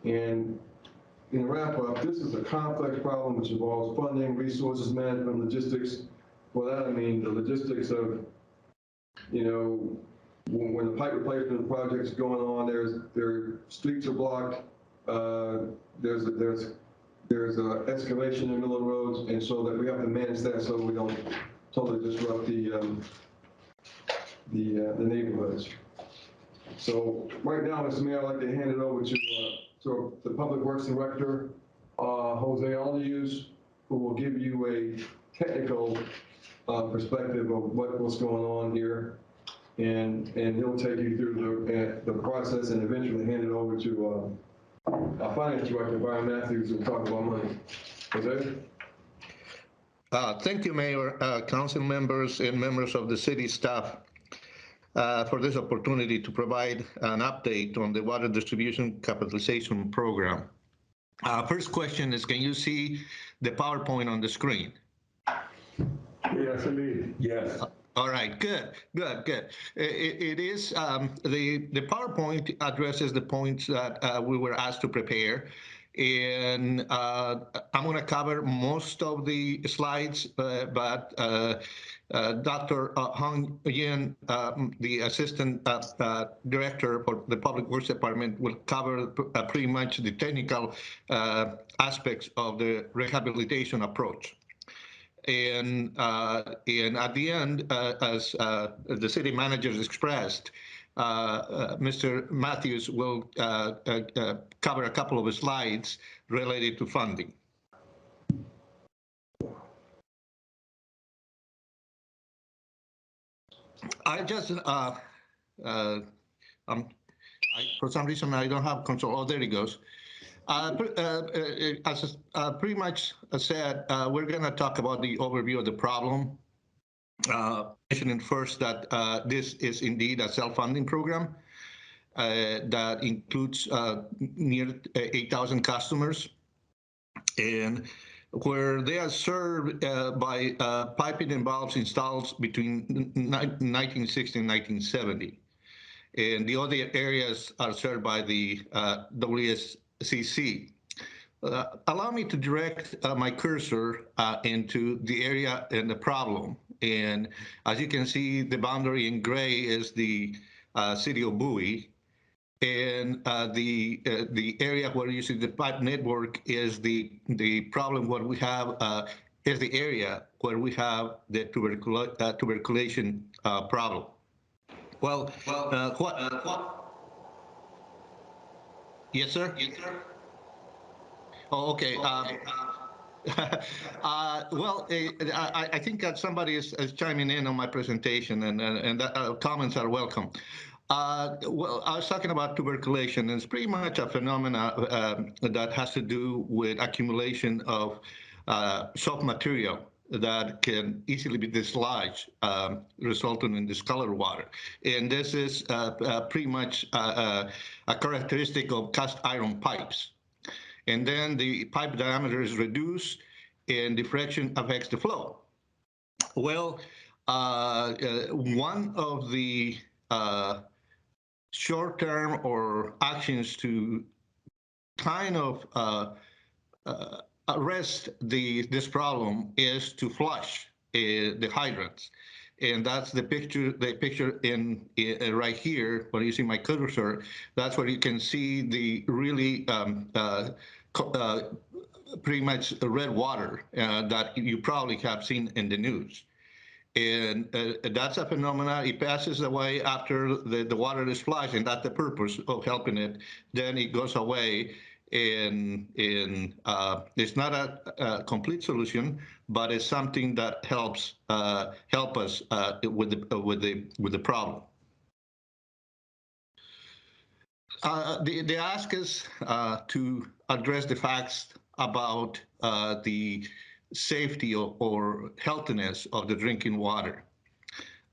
in wrap up, this is a complex problem which involves funding, resources management, logistics. For that, I mean the logistics of, when the pipe replacement project's going on, their streets are blocked. There's excavation in the middle of the roads, and so that we have to manage that so we don't totally disrupt the neighborhoods. So right now, Mr. Mayor, I'd like to hand it over to the Public Works Director, Jose Aldius, who will give you a technical perspective of what's going on here. And he'll take you through the process and eventually hand it over to our Finance Director, Brian Matthews, who will talk about money. Jose? Thank you, Mayor, council members, and members of the city staff. for this opportunity to provide an update on the water distribution capitalization program. First question is, can you see the PowerPoint on the screen? Yes, indeed. Yes. All right, good. It is, the PowerPoint addresses the points that we were asked to prepare. And I'm going to cover most of the slides, but Dr. Hong Yin, the Assistant Director for the Public Works Department, will cover pretty much the technical aspects of the rehabilitation approach. And at the end, as the city managers expressed, Mr. Matthews will cover a couple of slides related to funding. I just, for some reason, I don't have control. Oh, there he goes. As pretty much said, we're going to talk about the overview of the problem. Mentioning first that this is indeed a self-funding program that includes near 8,000 customers, and where they are served by piping and valves installed between 1960 and 1970. And the other areas are served by the WSCC. Allow me to direct my cursor into the area and the problem. And as you can see, the boundary in gray is the city of Bowie. And the area where you see the pipe network is the problem. What we have is the area where we have the tuberculation problem. Well, Yes, sir? Yes, sir. Oh, okay. Well, I think that somebody is chiming in on my presentation, and that, comments are welcome. Well, I was talking about tuberculation, and it's pretty much a phenomena that has to do with accumulation of soft material that can easily be dislodged, resulting in discolored water. And this is pretty much a characteristic of cast iron pipes. And then the pipe diameter is reduced and the friction affects the flow. Well, one of the short-term or actions to kind of arrest this problem is to flush the hydrants. And that's the picture in right here, where you see my cursor. That's where you can see the really pretty much red water that you probably have seen in the news. And that's a phenomena. It passes away after the water is flushed, and that's the purpose of helping it. Then it goes away, and it's not a complete solution, but it's something that helps help us with the problem. They ask us to address the facts about the safety or healthiness of the drinking water.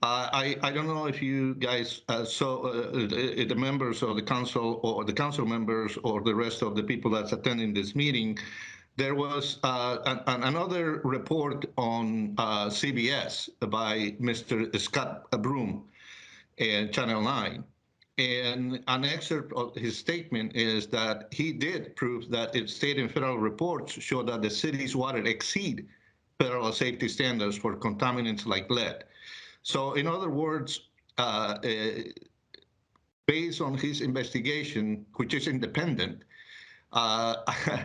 I don't know if you guys saw the members of the council or the council members or the rest of the people that's attending this meeting. There was another report on CBS by Mr. Scott Broom and Channel 9. And an excerpt of his statement is that he did prove that its state and federal reports show that the city's water exceed federal safety standards for contaminants like lead. So in other words, based on his investigation, which is independent, I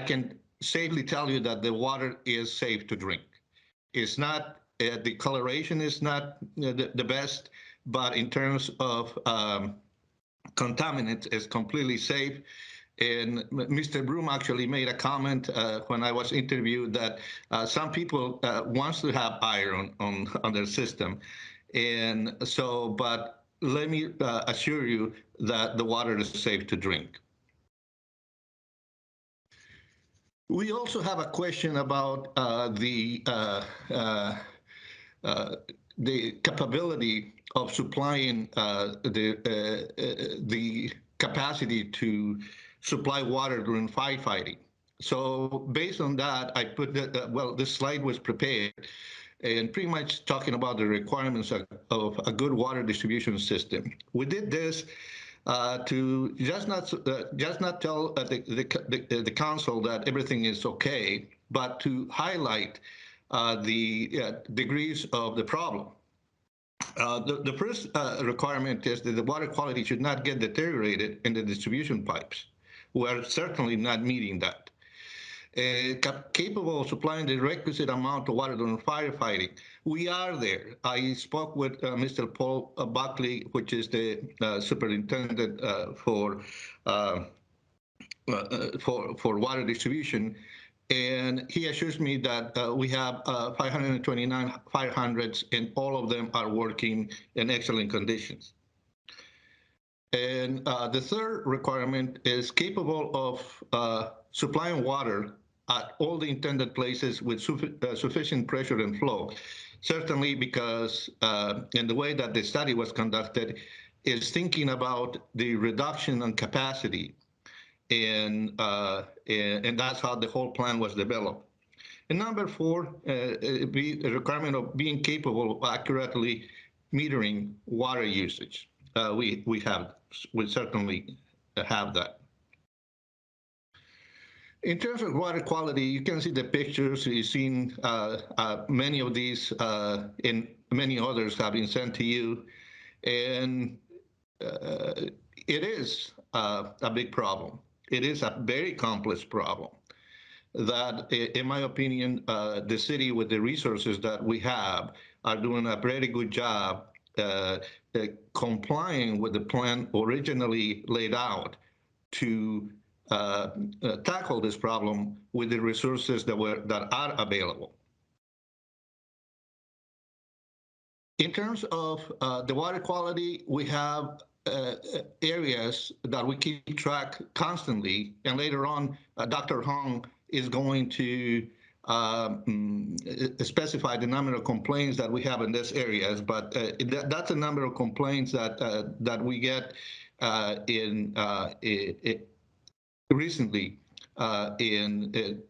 can safely tell you that the water is safe to drink. It's not, the coloration is not the best, but in terms of contaminants, it's completely safe. And Mr. Broom actually made a comment when I was interviewed that some people wants to have iron on their system. And so, but let me assure you that the water is safe to drink. We also have a question about the the capability of supplying the capacity to supply water during firefighting. So based on that, I put that, well, this slide was prepared and pretty much talking about the requirements of a good water distribution system. We did this to just not tell the council that everything is okay, but to highlight the degrees of the problem. The first requirement is that the water quality should not get deteriorated in the distribution pipes. We're certainly not meeting that. Capable of supplying the requisite amount of water during firefighting. We are there. I spoke with Mr. Paul Buckley, which is the superintendent for water distribution, and he assures me that we have 529 fire hydrants, and all of them are working in excellent conditions. And the third requirement is capable of supplying water at all the intended places with sufficient pressure and flow. Certainly because in the way that the study was conducted is thinking about the reduction in capacity, and that's how the whole plan was developed. And number four, the requirement of being capable of accurately metering water usage. We certainly have that. In terms of water quality, you can see the pictures. You've seen many of these, and many others have been sent to you. And it is a big problem. It is a very complex problem that, in my opinion, the city, with the resources that we have, are doing a very good job complying with the plan originally laid out to tackle this problem with the resources that are available. In terms of the water quality, we have areas that we keep track constantly, and later on, Dr. Hong is going to specify the number of complaints that we have in these areas, but that's a number of complaints that we get recently.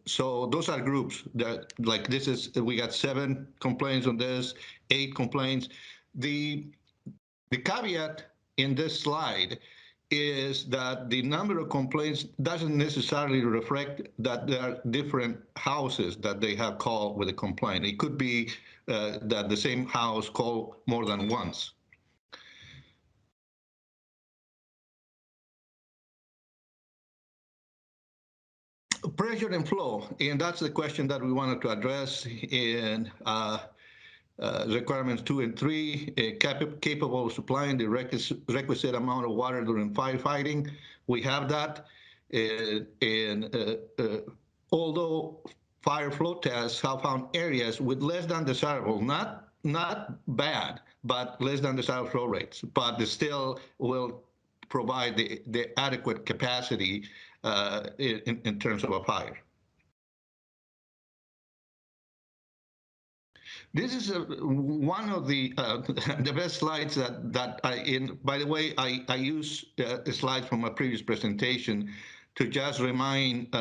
So those are groups that, like, this is, we got 7 complaints on this, 8 complaints. The caveat in this slide is that the number of complaints doesn't necessarily reflect that there are different houses that they have called with a complaint. It could be that the same house called more than once. Pressure and flow, and that's the question that we wanted to address in requirements 2 and 3, capable of supplying the requisite amount of water during firefighting. We have that, and although fire flow tests have found areas with less than desirable, not bad, but less than desirable flow rates, but they still will provide the adequate capacity in terms of a fire. This is one of the best slides that by the way, I use the slides from a previous presentation to just remind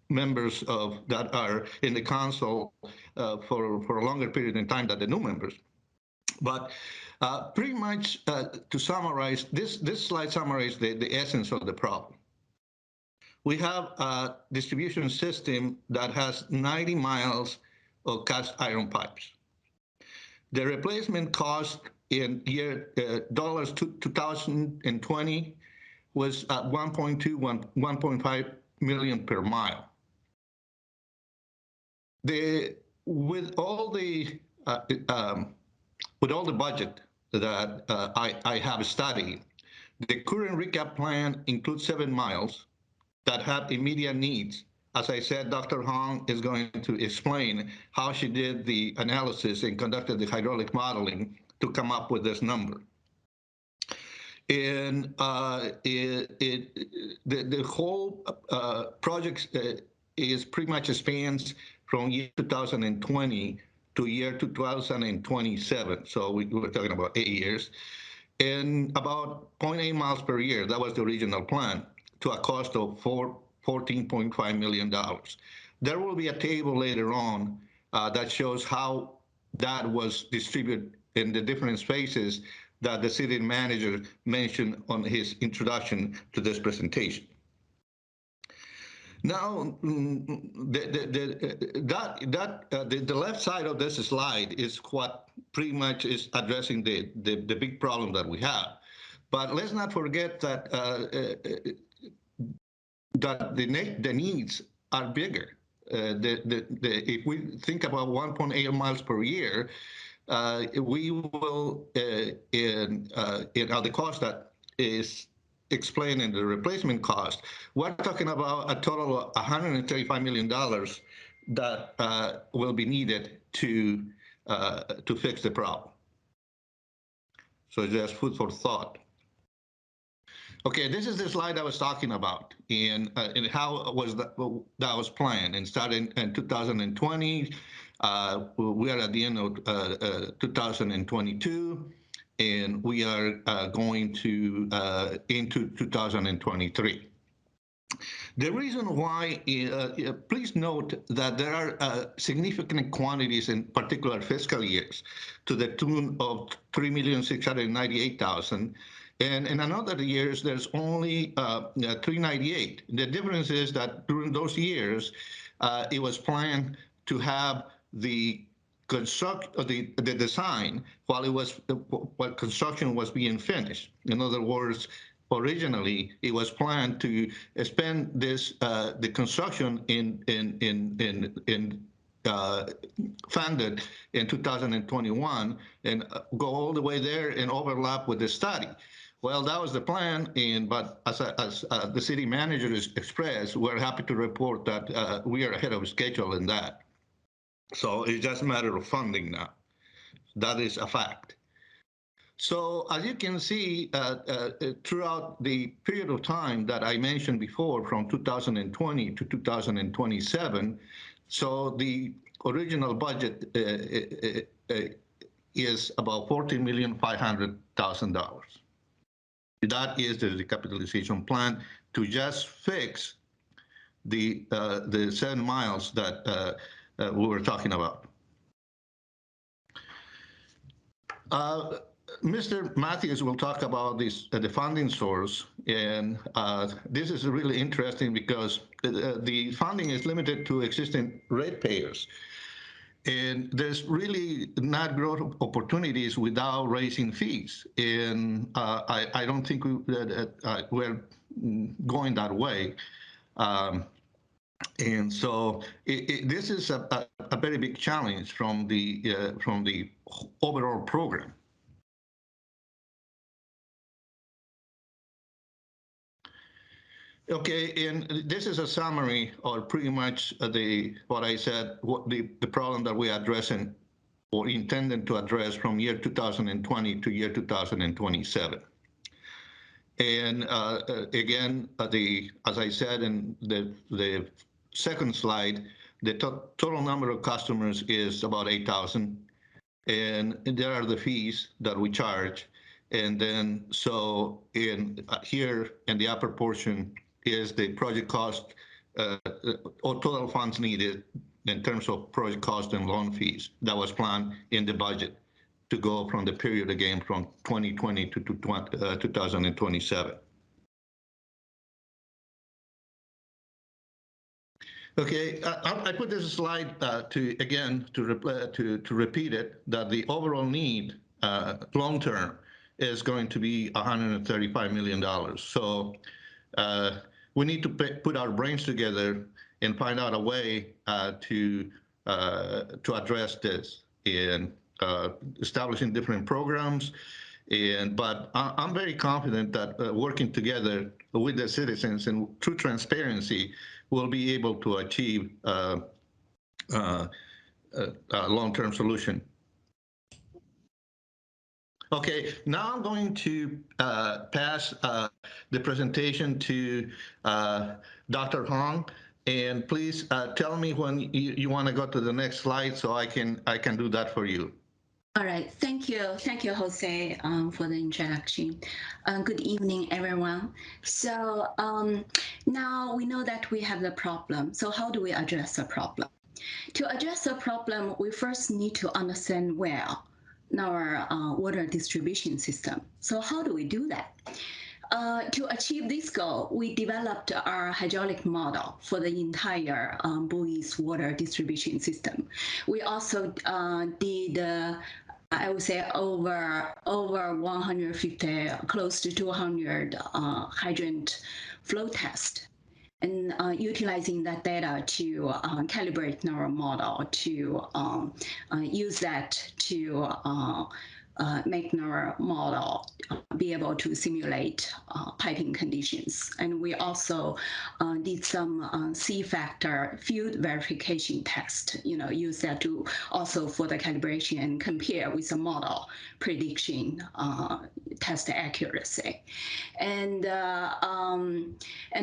members that are in the council for a longer period in time than the new members. But pretty much to summarize, this slide summarizes the essence of the problem. We have a distribution system that has 90 miles of cast iron pipes. The replacement cost in year 2020 was 1.5 million per mile. With all the budget that I have studied, the current recap plan includes 7 miles that have immediate needs. As I said, Dr. Hong is going to explain how she did the analysis and conducted the hydraulic modeling to come up with this number. And the whole project is pretty much spans from year 2020 to year 2027. So we were talking about 8 years, and about 0.8 miles per year. That was the original plan, to a cost of $14.5 million. There will be a table later on that shows how that was distributed in the different spaces that the city manager mentioned on his introduction to this presentation. Now, the left side of this slide is what pretty much is addressing the big problem that we have. But let's not forget that that the needs are bigger. If we think about 1.8 miles per year, we will, the cost that is explained in the replacement cost, we're talking about a total of $135 million that will be needed to fix the problem. So just food for thought. Okay, this is the slide I was talking about, and how was that was planned, and starting in 2020. We are at the end of 2022, and we are going to into 2023. The reason why, please note that there are significant quantities in particular fiscal years to the tune of 3,698,000. And in another years, there's only 398. The difference is that during those years, it was planned to have the the design while construction was being finished. In other words, originally it was planned to spend this the construction funded in 2021 and go all the way there and overlap with the study. Well, that was the plan, but as the city manager has expressed, we're happy to report that we are ahead of schedule in that. So it's just a matter of funding now. That is a fact. So as you can see, throughout the period of time that I mentioned before, from 2020 to 2027, so the original budget is about $14,500,000. That is the recapitalization plan to just fix the 7 miles that we were talking about. Mr. Matthews will talk about this, the funding source, and this is really interesting because the funding is limited to existing ratepayers. And there's really not growth opportunities without raising fees. And I don't think we're going that way. And so this is a very big challenge from the overall program. Okay, and this is a summary, or pretty much what I said, the problem that we are addressing or intended to address from year 2020 to year 2027. And again, as I said in the second slide, the total number of customers is about 8,000, and there are the fees that we charge. And then so here in the upper portion is the project cost or total funds needed in terms of project cost and loan fees that was planned in the budget to go from the period again from 2020 to 2027. Okay, I put this slide to repeat it, that the overall need long term is going to be $135 million. So we need to put our brains together and find out a way to address this in establishing different programs. But I'm very confident that working together with the citizens and through transparency, we'll be able to achieve a long-term solution. Okay, now I'm going to pass the presentation to Dr. Hong. And please tell me when you want to go to the next slide so I can do that for you. All right, thank you, Jose, for the introduction. Good evening, everyone. So now we know that we have the problem. So how do we address the problem? To address the problem, we first need to understand well our water distribution system. So how do we do that? To achieve this goal, we developed our hydraulic model for the entire Bowie's water distribution system. We also did I would say over 150, close to 200 hydrant flow tests, and utilizing that data to calibrate our model, to use that to make our model be able to simulate piping conditions. And we also did some C-factor field verification test, use that to also for the calibration and compare with the model prediction test accuracy. And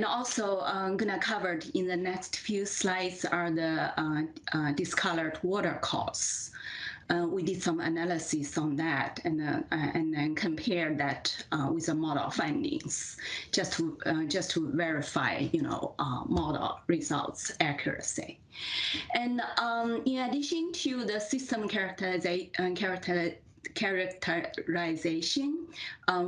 also I'm gonna cover in the next few slides are the discolored water costs. We did some analysis on that and then compare that with the model findings, just to verify, model results accuracy. And in addition to the system characterization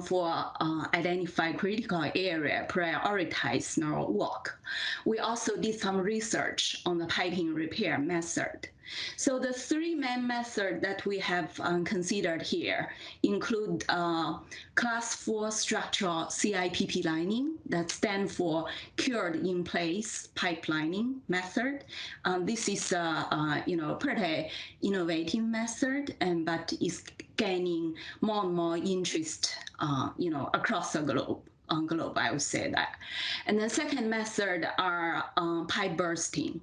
for identify critical area, prioritize our work, we also did some research on the piping repair method. So the three main methods that we have considered here include class 4 structural CIPP lining, that stands for cured in place pipe lining method. This is a pretty innovative method, but is gaining more and more interest across the globe. I would say that. And the second method are pipe bursting.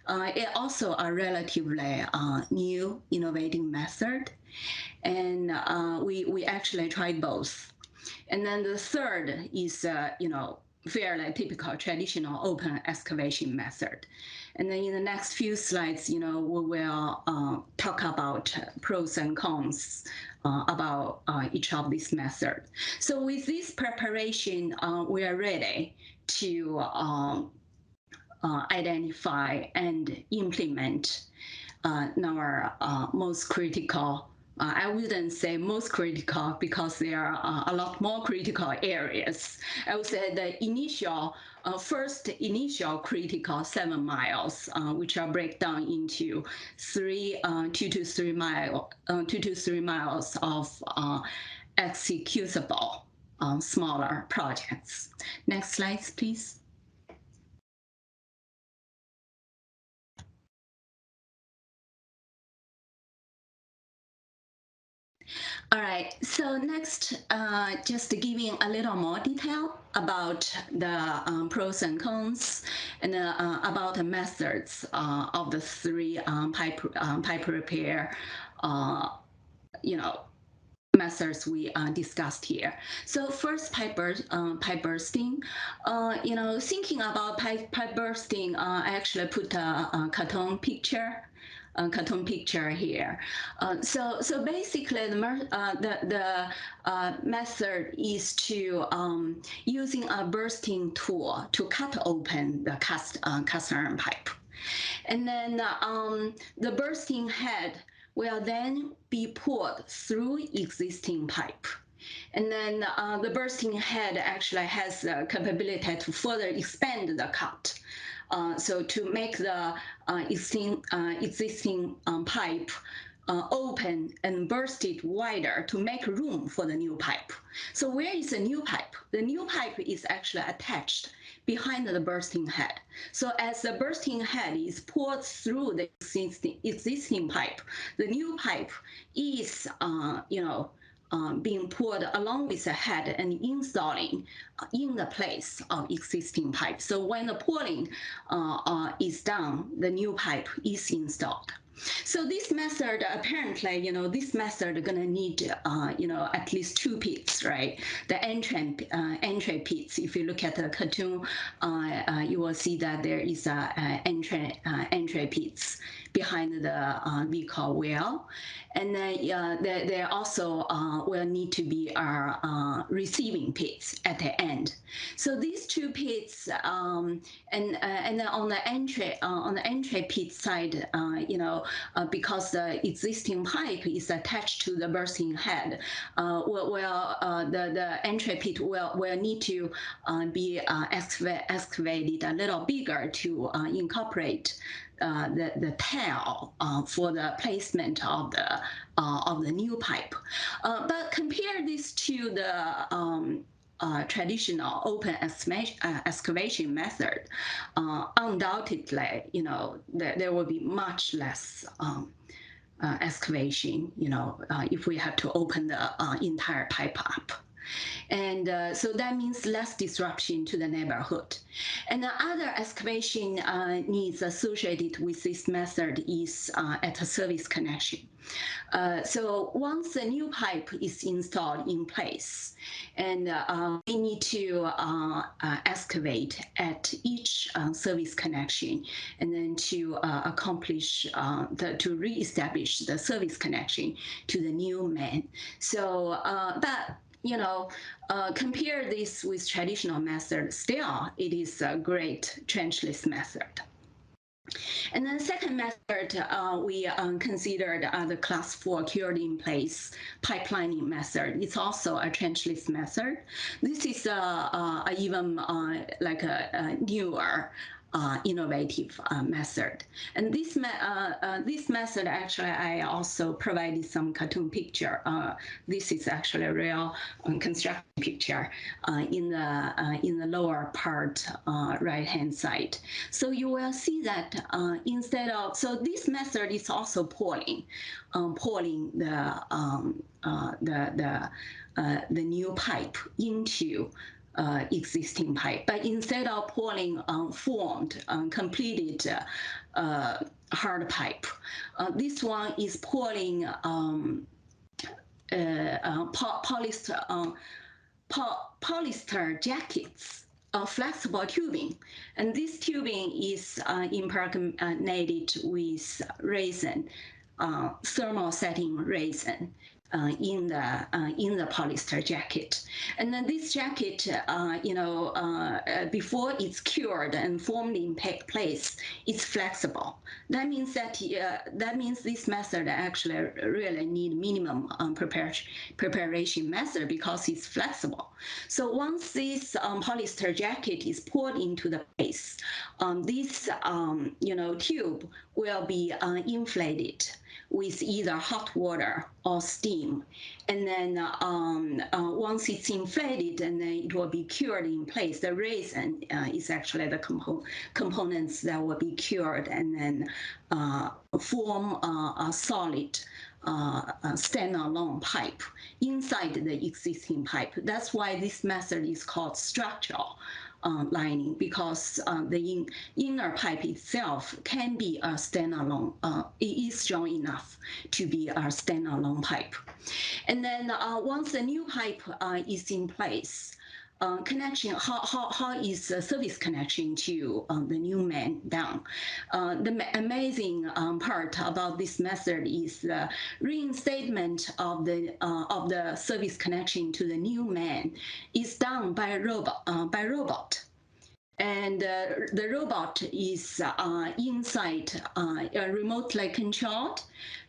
It also a relatively new, innovative method, and we actually tried both. And then the third is fairly typical traditional open excavation method. And then in the next few slides, we will talk about pros and cons about each of these methods. So with this preparation, we are ready to identify and implement our most critical. I wouldn't say most critical because there are a lot more critical areas. I would say the first initial critical 7 miles, which are break down into 2 to 3 miles of executable smaller projects. Next slide, please. All right, so next, just giving a little more detail about the pros and cons, and about the methods of the three pipe repair, methods we discussed here. So first, pipe bursting. Thinking about pipe bursting, I actually put a cartoon picture here. So basically, the method is to using a bursting tool to cut open the cast iron pipe, and then the bursting head will then be poured through existing pipe. And then the bursting head actually has the capability to further expand the cut. So to make the existing pipe open and burst it wider to make room for the new pipe. So where is the new pipe? The new pipe is actually attached behind the bursting head. So as the bursting head is poured through the existing pipe, the new pipe is, being poured along with the head and installing in the place of existing pipe. So when the pouring is done, the new pipe is installed. So this method, apparently, this method gonna need, at least 2 pits, right? The entry pits. If you look at the cartoon, you will see that there is a entry pits behind the vehicle wheel, and then there also will need to be receiving pits at the end. So these 2 pits, and then on the entry pit side, because the existing pipe is attached to the bursting head, the entry pit will need to be excavated a little bigger to incorporate the tail for the placement of the new pipe. But compare this to the traditional open excavation method, undoubtedly, there will be much less excavation, if we have to open the entire pipe up. And so that means less disruption to the neighborhood. And the other excavation needs associated with this method is at a service connection. So once the new pipe is installed in place, and we need to excavate at each service connection, and then to accomplish, to reestablish the service connection to the new main. So but compare this with traditional method, still it is a great trenchless method. And then second method, we considered the class 4 cured in place pipelining method. It's also a trenchless method. This is even like a newer innovative method. And this method, actually, I also provided some cartoon picture. This is actually a real construction picture in the lower part, right-hand side. So you will see that instead of, so this method is also pouring the new pipe into existing pipe, but instead of pouring formed, completed hard pipe, this one is pouring polyester jackets, flexible tubing, and this tubing is impregnated with resin, thermal setting resin. In the polyester jacket, and then this jacket, before it's cured and formed in place, it's flexible. That means that this method actually really need minimum preparation method because it's flexible. So once this polyester jacket is poured into the place, this tube will be inflated with either hot water or steam. And then once it's inflated, and then it will be cured in place. The resin is actually the components that will be cured and then form a solid standalone pipe inside the existing pipe. That's why this method is called structural lining, because the inner pipe itself can be a standalone, it is strong enough to be a standalone pipe. And then once the new pipe is in place, connection, how is the service connection to the new main done? The amazing part about this method is the reinstatement of the service connection to the new main is done by a robot. And the robot is inside, remotely controlled,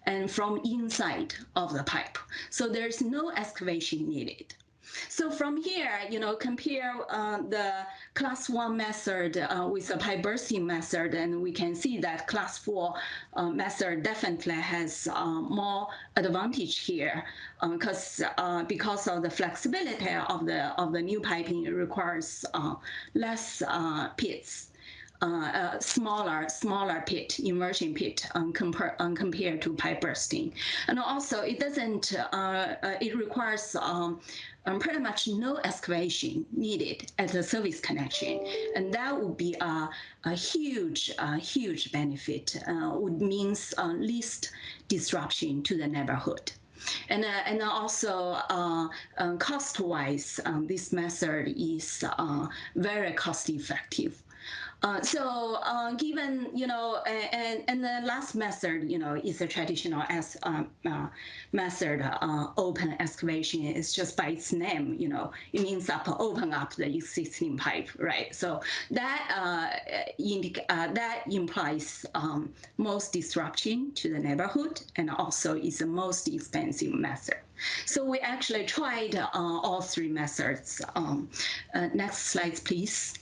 and from inside of the pipe. So there's no excavation needed. So from here, compare the class 1 method with the pipe bursting method, and we can see that class 4 method definitely has more advantage here, because of the flexibility of the new piping, it requires less pits. smaller pit, immersion pit, compared to pipe bursting. And also it doesn't, it requires pretty much no excavation needed at the service connection. And that would be a huge benefit, would means least disruption to the neighborhood. And also cost-wise, this method is very cost-effective. Given, and the last method, is a traditional method, open excavation. Is just by its name, it means open up the existing pipe, right? So that that implies most disruption to the neighborhood, and also is the most expensive method. So we actually tried all three methods. Next slide, please.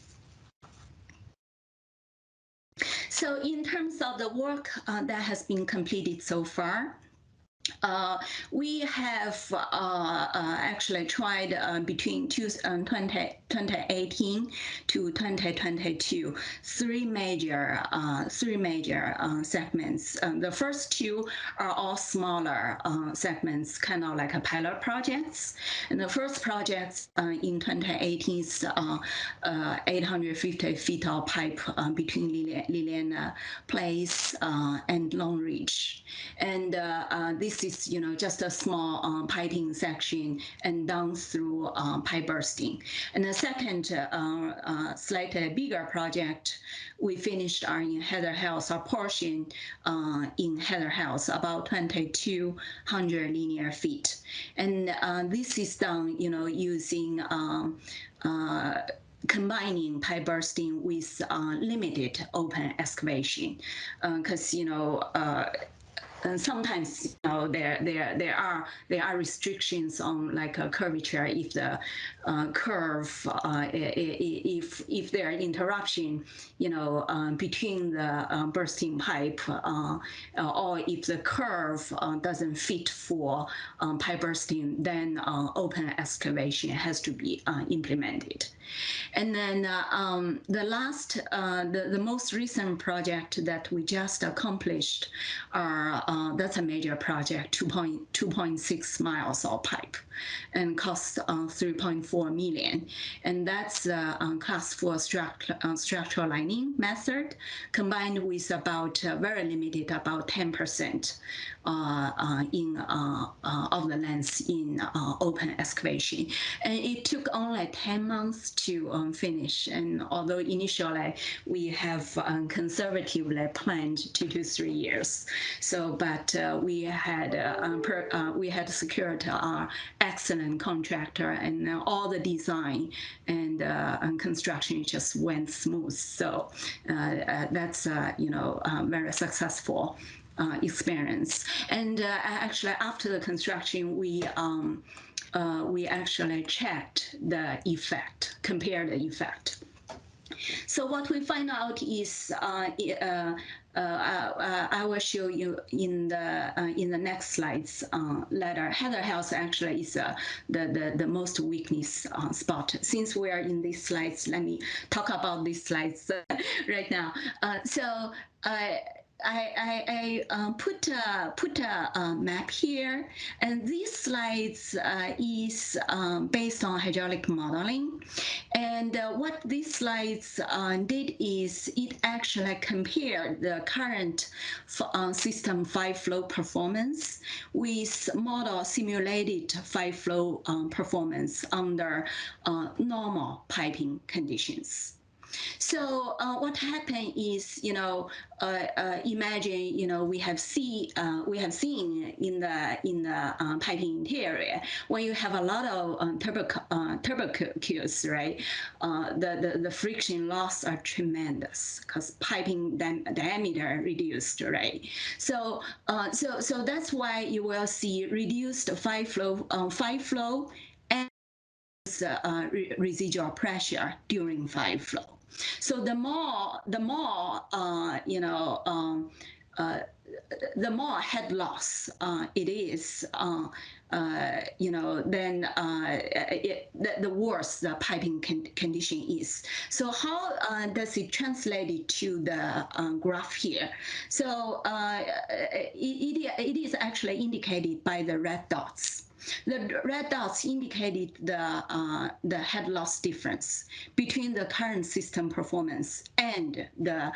So in terms of the work that has been completed so far, we have actually tried between 2018 to 2022 three major segments. The first two are all smaller segments, kind of like a pilot projects. And the first project in 2018 is 850 feet of pipe between Liliana Place and Long Ridge. And this is, just a small piping section and down through pipe bursting. And the second, slightly bigger project, we finished in Heather Hills, a portion in Heather Hills, about 2,200 linear feet. And this is done, using combining pipe bursting with limited open excavation, because and sometimes there are restrictions on like a curvature if the curve if there are interruption between the bursting pipe or if the curve doesn't fit for pipe bursting, then open excavation has to be implemented. And then the last, the most recent project that we just accomplished are, that's a major project, 2.6 miles of pipe and costs 3.4 million. And that's class 4 structural lining method combined with about very limited, about 10% of the length in open excavation. And it took only 10 months to finish. And although initially we have conservatively planned 2 to 3 years, so but we had secured our excellent contractor, and all the design and construction just went smooth. So that's very successful experience. And actually after the construction, we actually checked the effect, compared the effect. So what we find out is, I will show you in the next slides later. Heather Hills actually is the most weakness spot. Since we are in these slides, let me talk about these slides right now. So I put a map here, and these slides is based on hydraulic modeling. And what these slides did is it actually compared the current system 5-flow performance with model simulated 5-flow performance under normal piping conditions. So what happened is, imagine, we have seen in the piping interior, when you have a lot of tubercles, right? The friction loss are tremendous because piping diameter reduced, right? So so that's why you will see reduced 5-flow and residual pressure during 5-flow. So the more the more head loss it is, then the worse the piping condition is. So how does it translate it to the graph here? So it is actually indicated by the red dots. The red dots indicated the head loss difference between the current system performance and the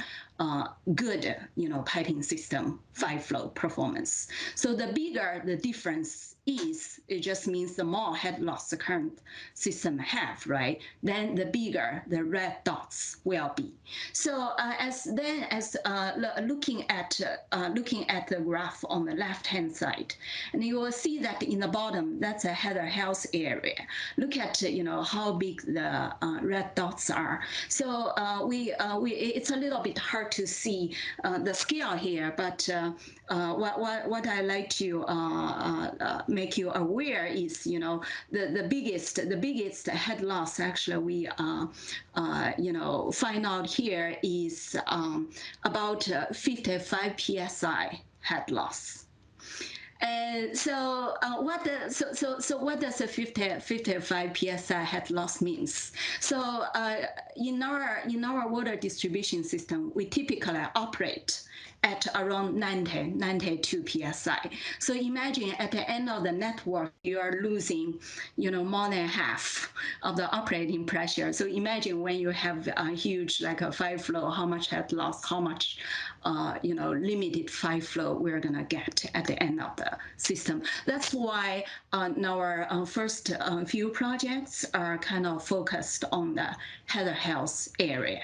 good, piping system 5-flow performance. So the bigger the difference is, it just means the more head loss the current system have, right? Then the bigger the red dots will be. So looking at the graph on the left-hand side, and you will see that in the bottom, that's a header house area. Look at how big the red dots are. So it's a little bit hard to see the scale here, but what I like to make you aware is, the biggest head loss actually we find out here is about 55 psi head loss. And so, what does a 55 psi head loss means? So, in our water distribution system, we typically operate at around 92 psi. So imagine at the end of the network, you are losing, more than half of the operating pressure. So imagine when you have a huge, like a 5-flow, how much head loss, how much, limited 5-flow we're gonna get at the end of the system. That's why our first few projects are kind of focused on the header health area.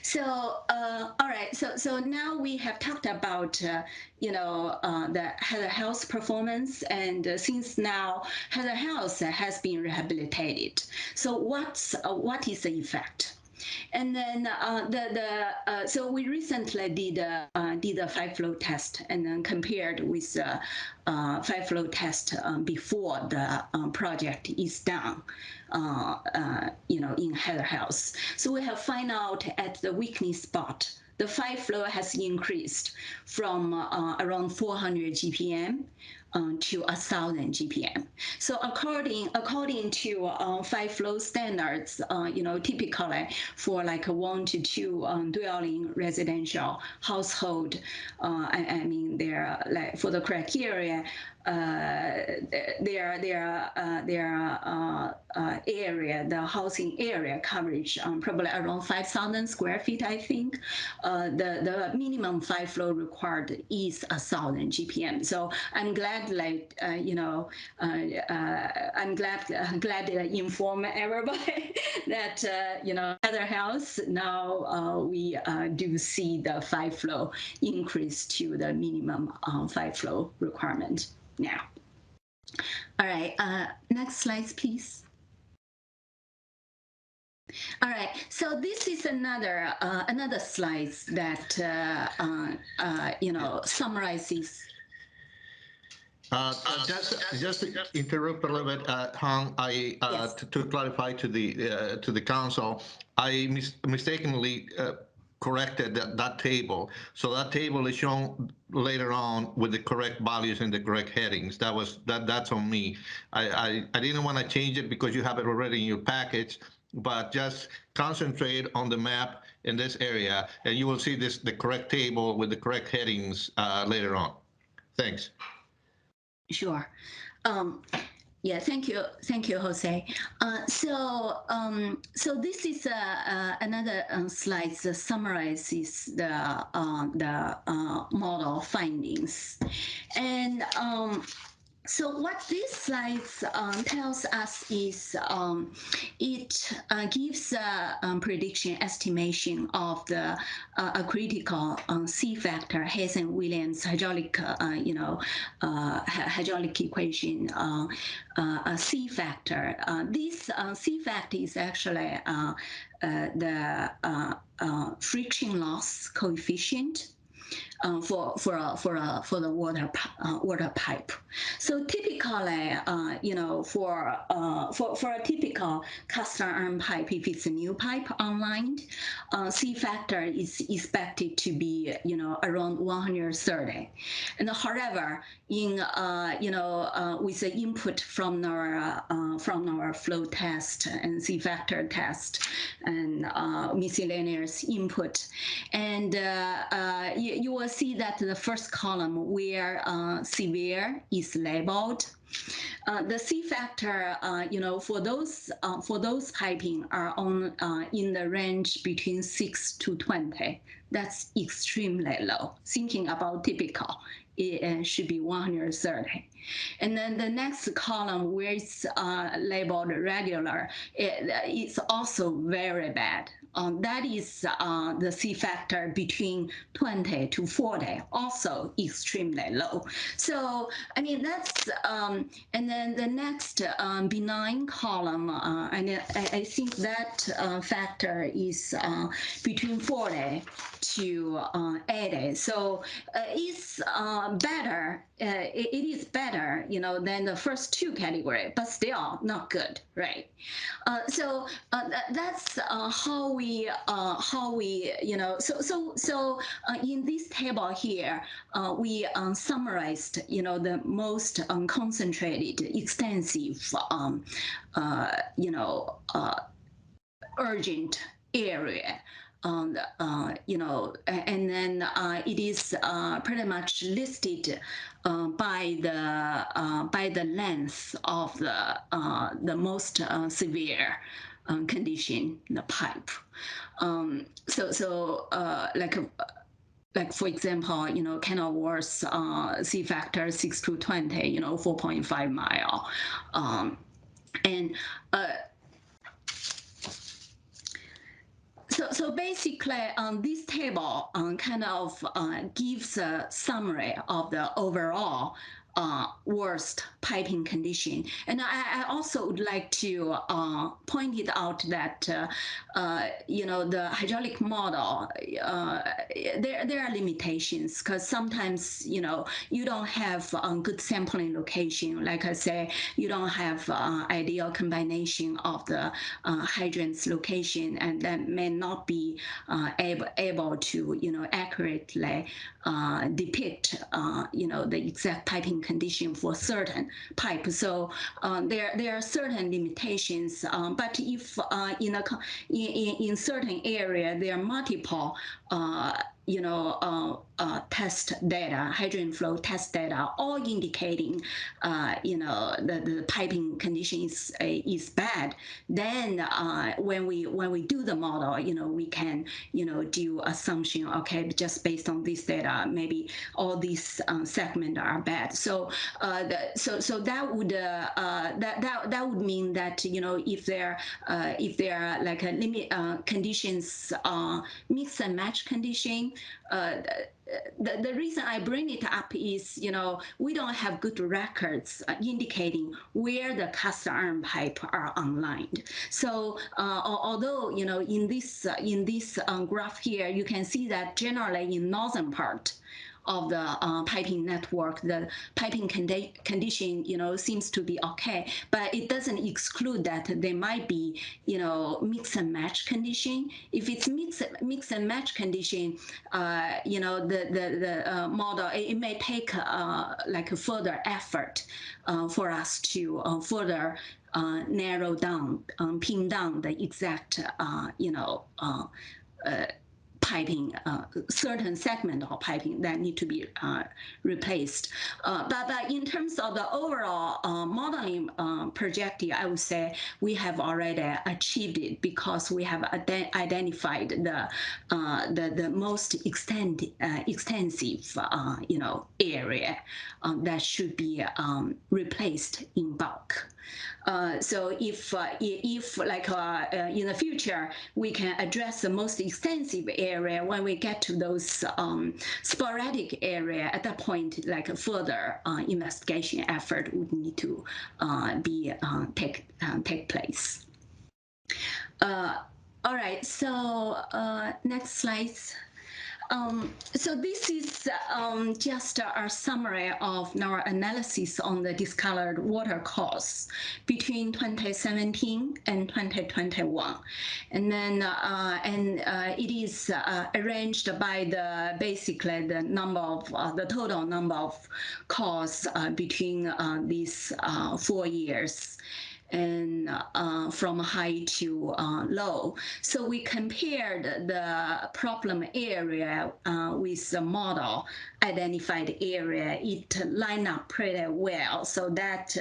So, all right. So now we have talked about, the header health performance, and since now header health has been rehabilitated. So what is the effect? And then so we recently did a 5-flow test and then compared with 5-flow test before the project is done, in header health. So we have found out at the weakness spot, the 5-flow has increased from around 400 GPM to 1,000 GPM. So according to 5-flow standards, typically for like a 1 to 2 dwelling residential household, I mean, they're like for the criteria, their area, the housing area coverage, probably around 5,000 square feet, I think. The minimum 5-flow required is 1,000 GPM. So I'm glad, I'm glad to inform everybody that header house now we do see the 5-flow increase to the minimum 5-flow requirement now. All right, next slide, please. All right, so this is another slide that summarizes. Just to interrupt a little bit, Hong, yes. To clarify to the council, I mistakenly corrected that table. So that table is shown later on with the correct values and the correct headings. That's on me. I didn't want to change it because you have it already in your package, but just concentrate on the map in this area, and you will see the correct table with the correct headings later on. Thanks. Sure. Yeah, thank you, Jose. So this is another slide that summarizes the model findings, and so what this slide tells us is it gives a prediction estimation of the a critical C factor, Hazen-Williams hydraulic hydraulic equation a C factor. This C factor is actually the friction loss coefficient for the water pipe. So typically, for a typical cast iron pipe, if it's a new pipe online, C factor is expected to be around 130. And however, in with the input from our flow test and C factor test and miscellaneous input, and you will see that the first column where severe is labeled. The C factor, for those piping are on in the range between 6 to 20. That's extremely low. Thinking about typical, it should be 130. And then the next column where it's labeled regular, it's also very bad. That is the C factor between 20 to 40, also extremely low. So, I mean, that's, and then the next benign column, and I think that factor is between 40 to 80. So it's better, it is better, than the first two categories, but still not good, right? So that's how we in this table here, we summarized, the most concentrated, extensive, urgent area. And then it is pretty much listed by the length of the most severe condition in the pipe. Like for example, canal walls C factor 6 to 20, 4.5 mile, and So basically, this table kind of gives a summary of the overall worst piping condition. And I also would like to point it out that, the hydraulic model, there are limitations because sometimes, you don't have good sampling location. Like I say, you don't have ideal combination of the hydrants location, and that may not be able to, accurately depict, the exact piping condition for certain pipe. So there are certain limitations, but if in certain area there are multiple test data, hydrant flow test data, all indicating, the piping condition is bad. Then when we do the model, we can, do assumption. Okay, just based on this data, maybe all these segments are bad. So so that would that would mean that, if there are like a limit conditions, mix and match condition. The reason I bring it up is, we don't have good records indicating where the cast iron pipe are unlined. So although, in this graph here, you can see that generally in northern part of the piping network, the piping condition, seems to be okay, but it doesn't exclude that there might be, mix and match condition. If it's mix and match condition, the model, it may take like a further effort for us to further narrow down, pin down the exact, piping, certain segment of piping that need to be replaced. But in terms of the overall modeling projected, I would say we have already achieved it because we have identified the most extensive, area that should be replaced in bulk. So if like in the future we can address the most extensive area when we get to those sporadic area, at that point, like a further investigation effort would need to take place. All right, so next slide. So this is just a summary of our analysis on the discolored water costs between 2017 and 2021. And then it is arranged by basically the number of, the total number of costs between these 4 years, and from high to low. So we compared the problem area with the model identified area. It lined up pretty well. So that,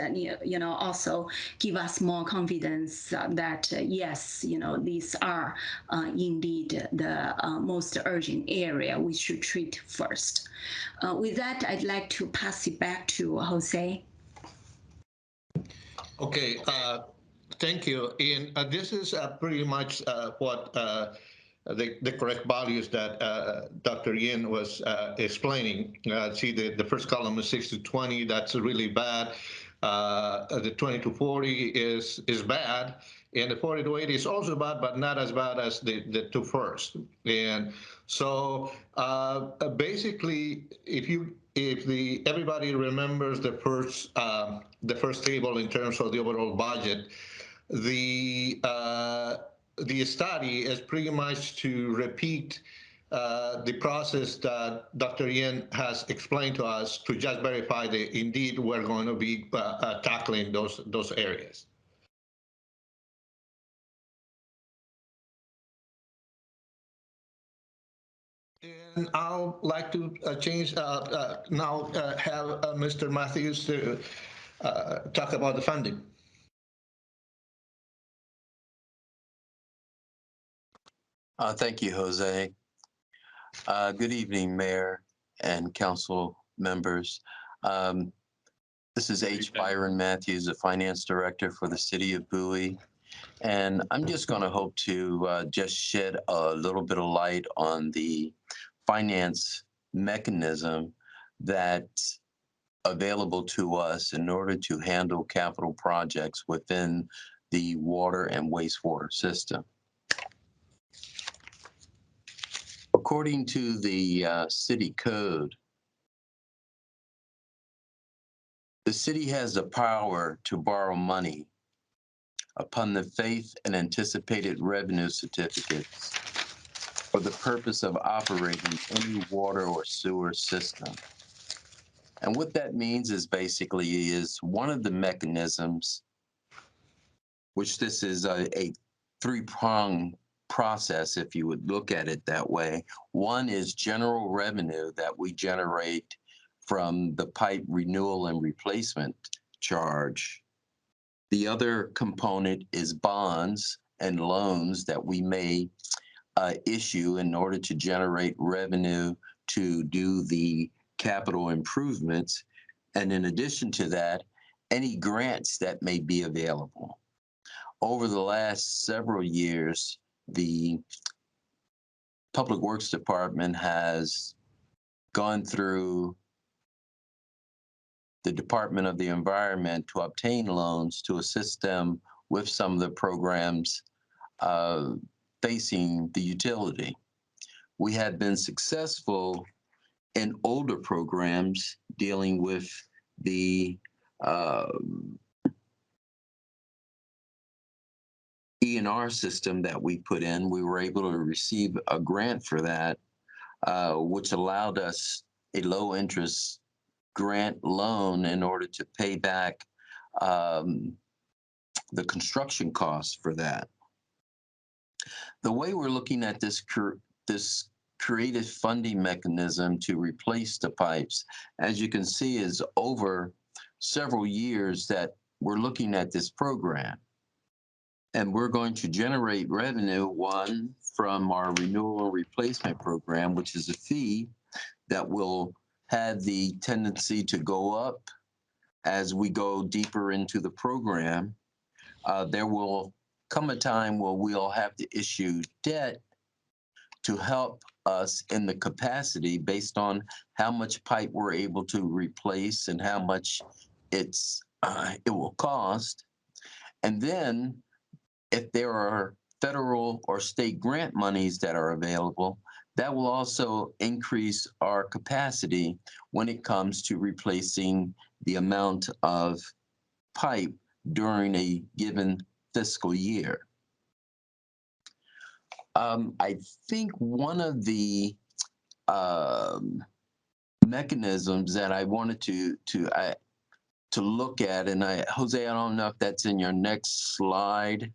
also give us more confidence that yes, these are indeed the most urgent area we should treat first. With that, I'd like to pass it back to Jose. Okay, thank you. And this is pretty much what the correct values that Dr. Yin was explaining. See, the first column is 6 to 20. That's really bad. The 20 to 40 is bad. And the 40 to 80 is also bad, but not as bad as the two first. And so basically, if everybody remembers the first table in terms of the overall budget, the study is pretty much to repeat the process that Dr. Yin has explained to us to just verify that indeed we're going to be tackling those areas. And I'll like to change now have Mr. Matthews to talk about the funding. Thank you, Jose. Good evening, Mayor and Council members. This is H. Byron Matthews, the Finance Director for the City of Bowie. And I'm just going to hope to just shed a little bit of light on the finance mechanism that's available to us in order to handle capital projects within the water and wastewater system. According to the city code, the city has the power to borrow money upon the faith and anticipated revenue certificates for the purpose of operating any water or sewer system. And what that means is basically is one of the mechanisms, which this is a three-pronged process, if you would look at it that way. One is general revenue that we generate from the pipe renewal and replacement charge. The other component is bonds and loans that we may issue in order to generate revenue to do the capital improvements. And in addition to that, any grants that may be available. Over the last several years, the Public Works Department has gone through the Department of the Environment to obtain loans to assist them with some of the programs facing the utility. We had been successful in older programs dealing with the E&R system that we put in. We were able to receive a grant for that, which allowed us a low interest grant loan in order to pay back the construction costs for that. The way we're looking at this creative funding mechanism to replace the pipes, as you can see, is over several years that we're looking at this program. And we're going to generate revenue, one, from our renewal and replacement program, which is a fee that will have the tendency to go up as we go deeper into the program. There will come a time where we'll have to issue debt to help us in the capacity based on how much pipe we're able to replace and how much it will cost. And then if there are federal or state grant monies that are available, that will also increase our capacity when it comes to replacing the amount of pipe during a given fiscal year. I think one of the mechanisms that I wanted to look at, and Jose, I don't know if that's in your next slide.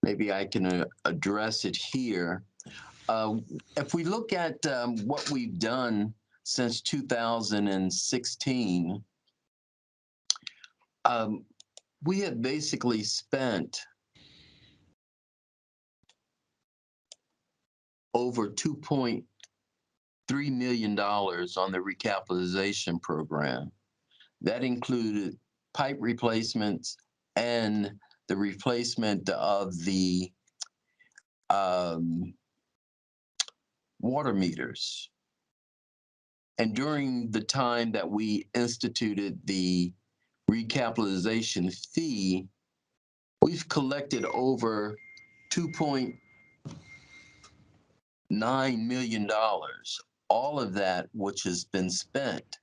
Maybe I can address it here. If we look at what we've done since 2016, we have basically spent over $2.3 million on the recapitalization program. That included pipe replacements and the replacement of the water meters. And during the time that we instituted the recapitalization fee, we've collected over $2.9 million, all of that which has been spent.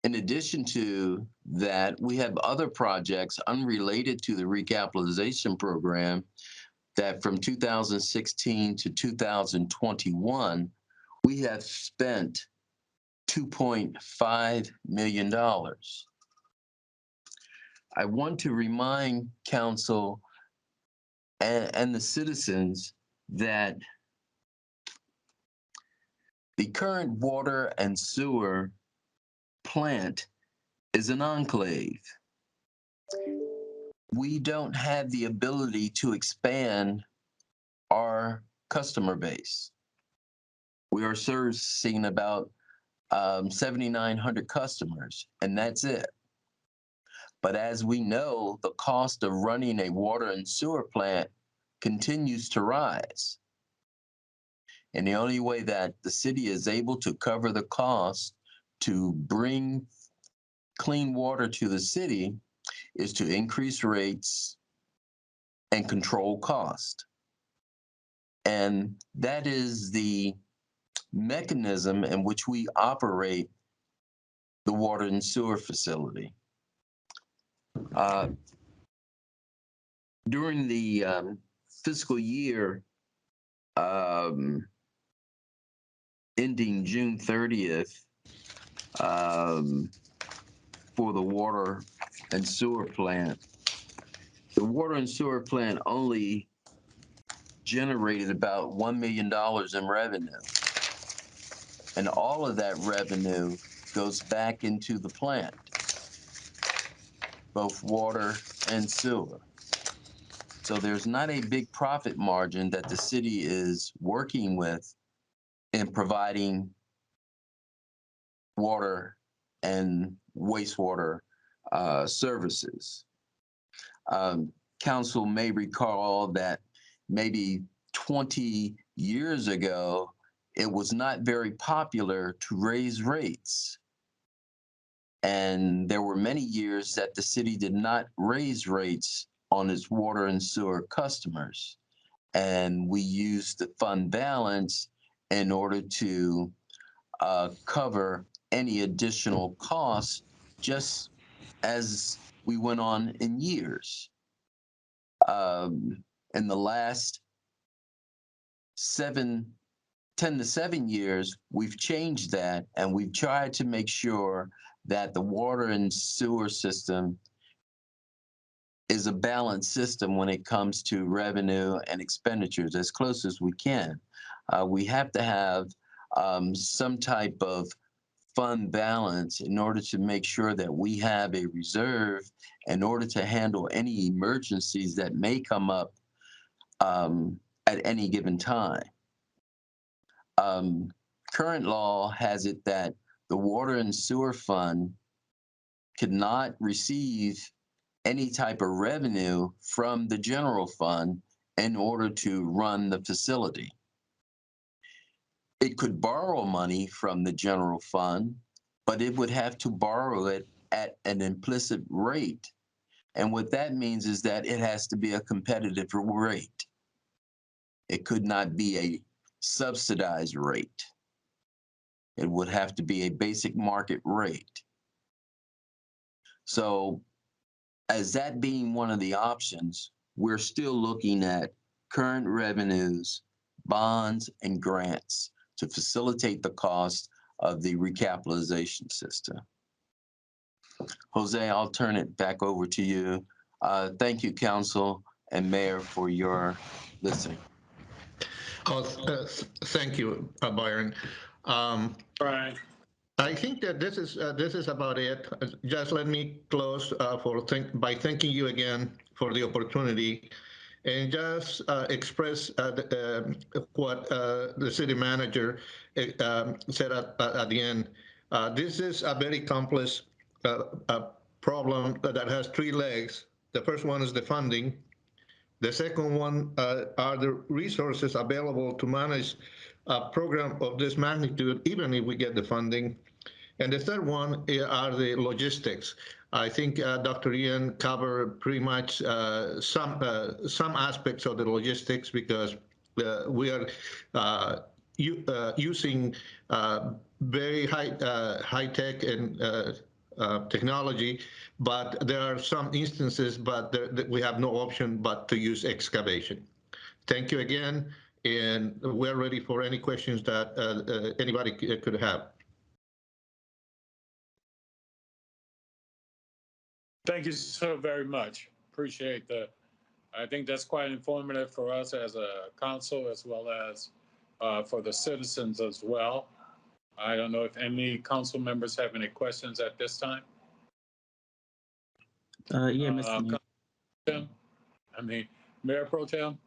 In addition to that, we have other projects unrelated to the recapitalization program that from 2016 to 2021, we have spent $2.5 million. I want to remind council and the citizens that the current water and sewer plant is an enclave. We don't have the ability to expand our customer base. We are servicing about 7,900 customers, and that's it. But as we know, the cost of running a water and sewer plant continues to rise. And the only way that the city is able to cover the cost to bring clean water to the city is to increase rates and control cost. And that is the mechanism in which we operate the water and sewer facility. During the fiscal year ending June 30th, for the water and sewer plant, the water and sewer plant only generated about $1 million in revenue. And all of that revenue goes back into the plant, both water and sewer. So there's not a big profit margin that the city is working with in providing water and wastewater services. Council may recall that maybe 20 years ago, it was not very popular to raise rates. And there were many years that the city did not raise rates on its water and sewer customers. And we used the fund balance in order to cover any additional costs just as we went on in years. In the last 10 to 7 years, we've changed that, and we've tried to make sure that the water and sewer system is a balanced system when it comes to revenue and expenditures as close as we can. We have to have some type of fund balance in order to make sure that we have a reserve in order to handle any emergencies that may come up at any given time. Current law has it that the water and sewer fund cannot receive any type of revenue from the general fund in order to run the facility. It could borrow money from the general fund, but it would have to borrow it at an implicit rate And what that means is that it has to be a competitive rate. It could not be a subsidized rate. It would have to be a basic market rate. So as that being one of the options, we're still looking at current revenues, bonds, and grants to facilitate the cost of the recapitalization system. Jose, I'll turn it back over to you. Thank you, Council and Mayor, for your listening. Thank you, Byron. Right. I think that this is about it. Just let me close by thanking you again for the opportunity, and just express what the city manager said at the end. This is a very complex problem that has three legs. The first one is the funding. The second one are the resources available to manage a program of this magnitude, even if we get the funding. And the third one are the logistics. I think Dr. Ian covered pretty much some aspects of the logistics, because we are using very high tech and technology, but there are some instances that we have no option but to use excavation. Thank you again, and we're ready for any questions that anybody could have. Thank you so very much. Appreciate I think that's quite informative for us as a council, as well as for the citizens as well. I don't know if any council members have any questions at this time. Yeah, Mr. Mayor. Mayor Pro Tem.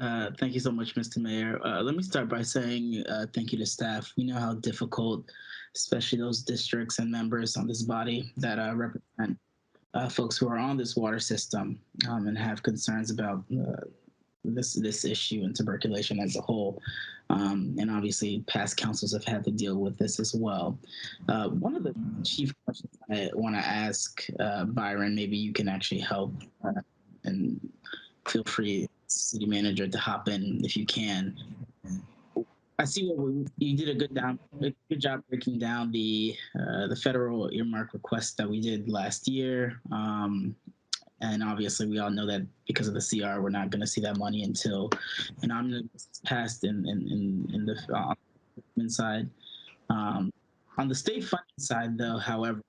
Thank you so much, Mr. Mayor. Let me start by saying thank you to staff. We know how difficult, especially those districts and members on this body that represent folks who are on this water system and have concerns about this issue and tuberculation as a whole. And obviously, past councils have had to deal with this as well. One of the chief questions I want to ask Byron, maybe you can actually help, and feel free, city manager, to hop in if you can. I see you did a good job breaking down the federal earmark request that we did last year. And obviously, we all know that because of the CR, we're not going to see that money until an omnibus is passed in the side. On the state funding side, though, however,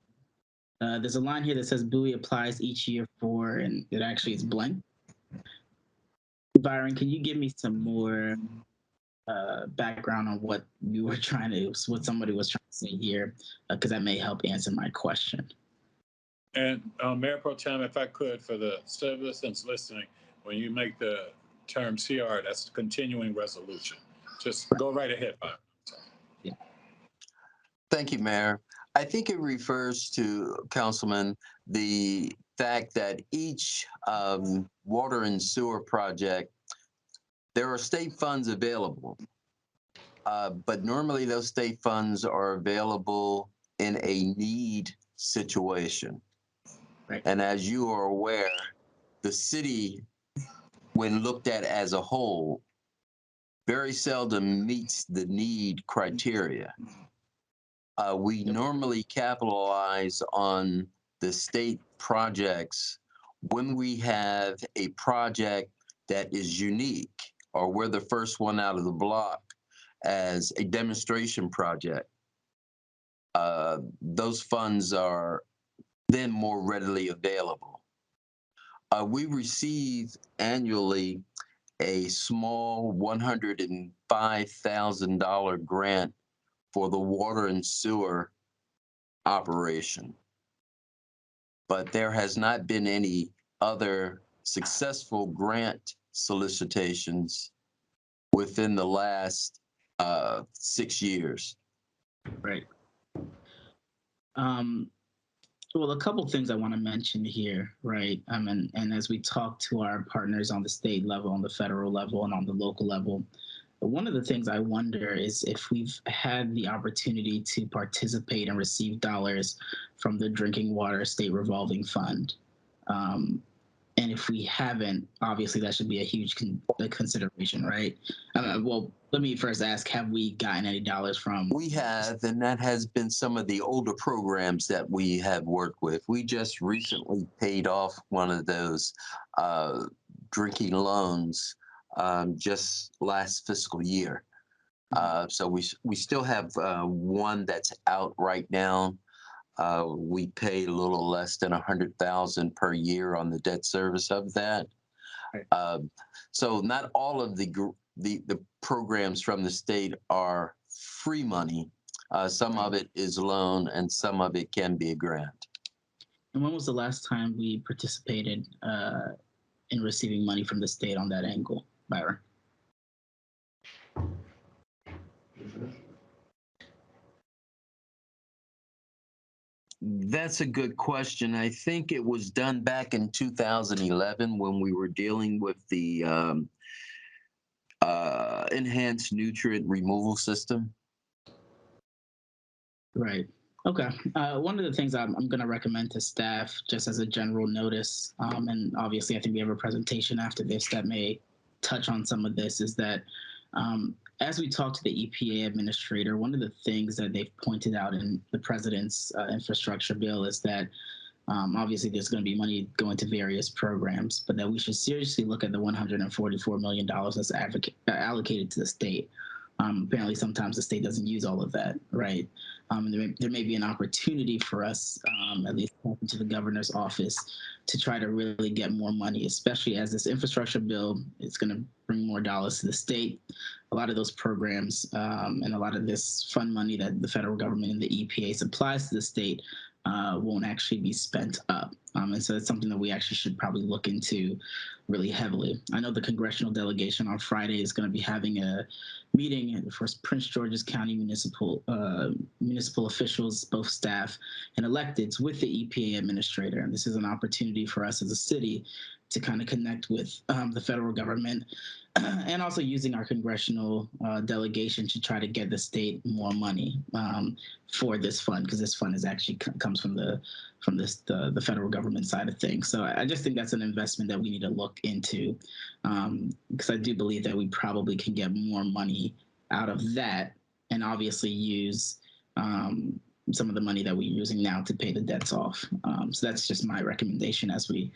there's a line here that says Bowie applies each year for, and it actually is blank. Byron, can you give me some more background on what somebody was trying to say here? Because that may help answer my question. And Mayor Pro Tem, if I could, for the citizens listening, when you make the term CR, that's the continuing resolution. Just go right ahead, Byron. Yeah. Thank you, Mayor. I think it refers to, Councilman, the fact that each water and sewer project, there are state funds available, but normally those state funds are available in a need situation. Right. And as you are aware, the city, when looked at as a whole, very seldom meets the need criteria. We normally capitalize on the state projects when we have a project that is unique, or we're the first one out of the block as a demonstration project. Those funds are then more readily available. We receive annually a small $105,000 grant for the water and sewer operation. But there has not been any other successful grant solicitations within the last 6 years. Right. Well, a couple things I want to mention here, right? And as we talk to our partners on the state level, on the federal level, and on the local level, one of the things I wonder is if we've had the opportunity to participate and receive dollars from the Drinking Water State Revolving Fund. And if we haven't, obviously that should be a huge consideration, right? Well, let me first ask, have we gotten any dollars from? We have, and that has been some of the older programs that we have worked with. We just recently paid off one of those drinking loans just last fiscal year. So we still have one that's out right now. We pay a little less than $100,000 per year on the debt service of that. Right. So not all of the programs from the state are free money. Some of it is loan, and some of it can be a grant. And when was the last time we participated in receiving money from the state on that angle, Byron? That's a good question. I think it was done back in 2011 when we were dealing with the enhanced nutrient removal system. Right. Okay. One of the things I'm going to recommend to staff, just as a general notice, and obviously I think we have a presentation after this that may touch on some of this, is that as we talk to the EPA administrator, one of the things that they've pointed out in the president's infrastructure bill is that obviously there's going to be money going to various programs, but that we should seriously look at the $144 million that's allocated to the state. Apparently sometimes the state doesn't use all of that, right? There may be an opportunity for us, at least talking to the governor's office, to try to really get more money, especially as this infrastructure bill is going to bring more dollars to the state. A lot of those programs and a lot of this fund money that the federal government and the EPA supplies to the state won't actually be spent up. And so it's something that we actually should probably look into really heavily. I know the congressional delegation on Friday is going to be having a meeting for Prince George's County municipal officials, both staff and electeds, with the EPA administrator. And this is an opportunity for us as a city to kind of connect with the federal government and also using our congressional delegation to try to get the state more money for this fund, because this fund is actually comes from the federal government side of things. So I just think that's an investment that we need to look into, because I do believe that we probably can get more money out of that and obviously use some of the money that we're using now to pay the debts off. So that's just my recommendation as we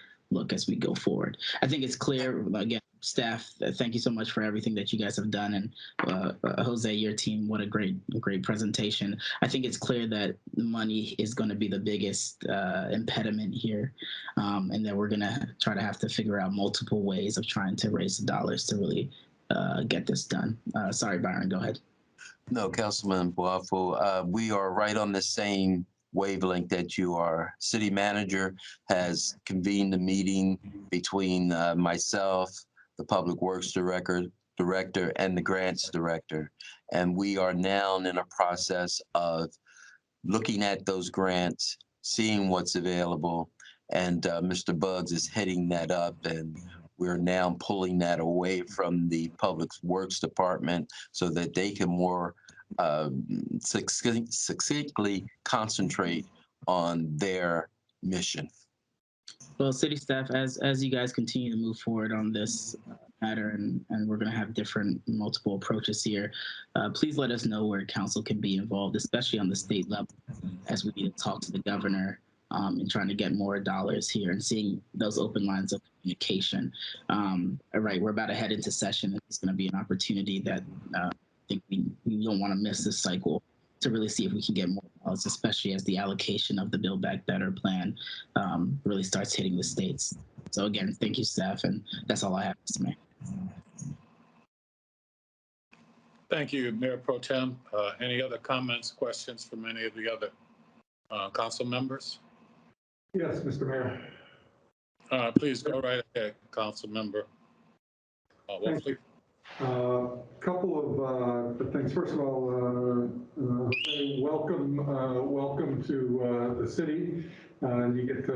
go forward. I think it's clear, again, staff, thank you so much for everything that you guys have done. And Jose, your team, what a great presentation. I think it's clear that money is going to be the biggest impediment here, and that we're going to try to have to figure out multiple ways of trying to raise the dollars to really get this done. Sorry, Byron, go ahead. No, Councilman Boafo, we are right on the same wavelength that you are. City manager has convened a meeting between myself, the Public Works Director, and the Grants Director. And we are now in a process of looking at those grants, seeing what's available. And Mr. Bugs is heading that up, and we're now pulling that away from the Public Works Department so that they can more succinctly concentrate on their mission. Well, city staff, as you guys continue to move forward on this matter, and we're going to have multiple approaches here, please let us know where council can be involved, especially on the state level, as we need to talk to the governor and trying to get more dollars here and seeing those open lines of communication. All right, we're about to head into session. It's going to be an opportunity that I think we don't want to miss this cycle, to really see if we can get more dollars, especially as the allocation of the Build Back Better plan really starts hitting the states. So again, thank you, staff, and that's all I have, Mr. Mayor. Thank you, Mayor Pro Tem. Any other comments, questions from any of the other council members? Yes, Mr. Mayor. Please go right ahead, Council Member Wolfley. Couple of things. First of all, welcome to the city. You get to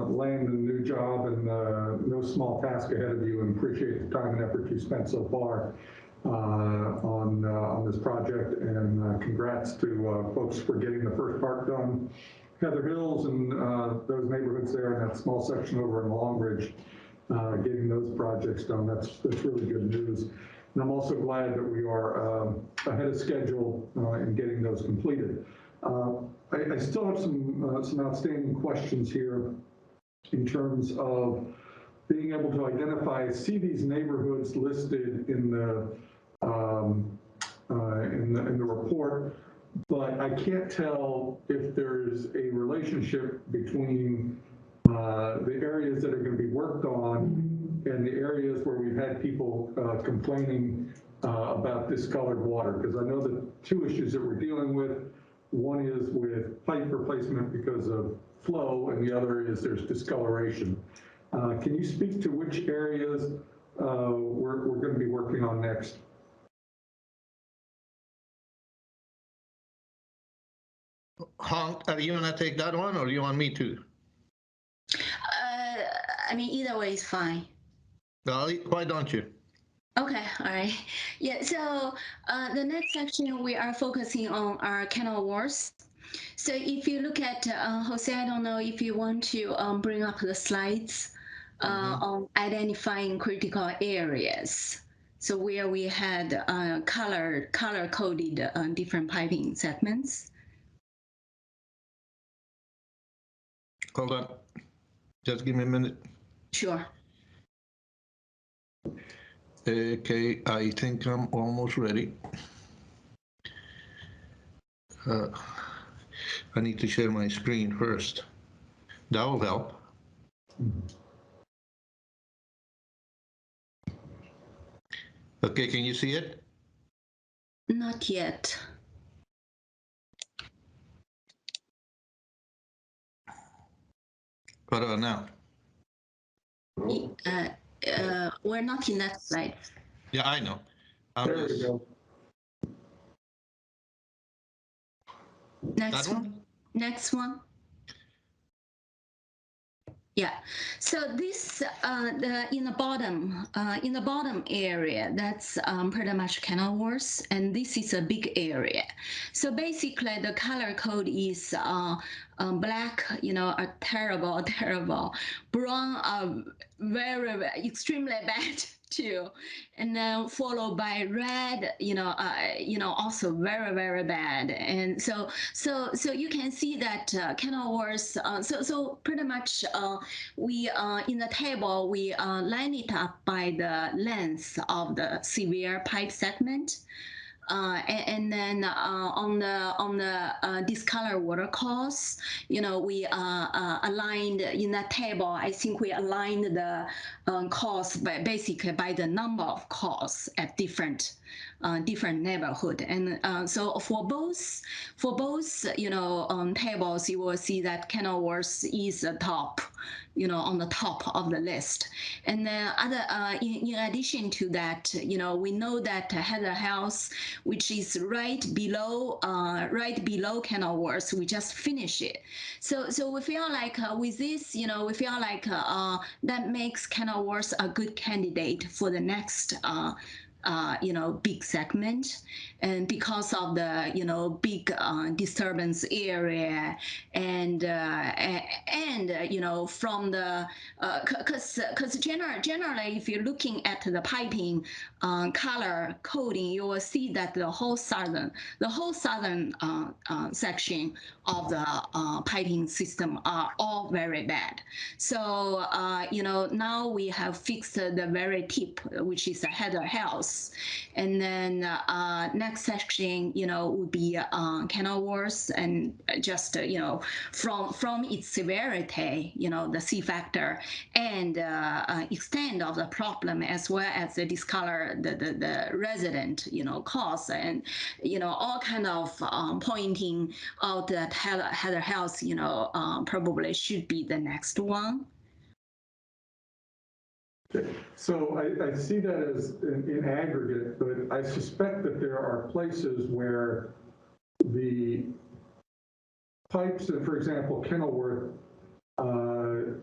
land a new job, and no small task ahead of you, and appreciate the time and effort you spent so far on this project. And congrats to folks for getting the first part done Heather Hills and those neighborhoods there in that small section over in Long Ridge, getting those projects done. That's really good news. And I'm also glad that we are ahead of schedule in getting those completed. I still have some outstanding questions here in terms of being able to identify, see these neighborhoods listed in the report, but I can't tell if there's a relationship between the areas that are going to be worked on and the areas where we've had people complaining about discolored water. Because I know the two issues that we're dealing with, one is with pipe replacement because of flow, and the other is there's discoloration. Can you speak to which areas we're going to be working on next? Hank, are you gonna take that one, or you want me to? I mean, either way is fine. Well, why don't you? Okay, all right. Yeah, so the next section we are focusing on are canal walls. So if you look at, Jose, I don't know if you want to bring up the slides on identifying critical areas. So where we had color-coded different piping segments. Hold on, just give me a minute. Sure. Okay, I think I'm almost ready. I need to share my screen first. That will help. Okay, can you see it? Not yet. What about now? We're not in that slide. Yeah, I know. There we go. Next one. Next one. Yeah. So this in the bottom area, that's pretty much canal walls, and this is a big area. So basically, the color code is black, a terrible, brown, very extremely bad too, and then followed by red, also very bad. And so you can see that canal walls. So pretty much we in the table we line it up by the length of the severe pipe segment. And then on the discolored water course, we aligned in that table. I think we aligned the costs basically by the number of costs at different neighborhood. And so for both tables, you will see that canal walls is the top, on the top of the list. And then in addition to that, we know that Heather House, which is right below canal walls, we just finished it. So we feel like with this, we feel like that makes canal walls a good candidate for the next big segment, and because of the big disturbance area, and from the because generally if you're looking at the piping color coding, you will see that the whole southern section of the piping system are all very bad. So now we have fixed the very tip, which is the Heather House. And then next section, would be canal walls, and just from its severity, the C factor, and extent of the problem, as well as the discolor, the resident, cause, and all kind of pointing out that Heather House, probably should be the next one. So I see that as in aggregate, but I suspect that there are places where the pipes, for example, Kenilworth, and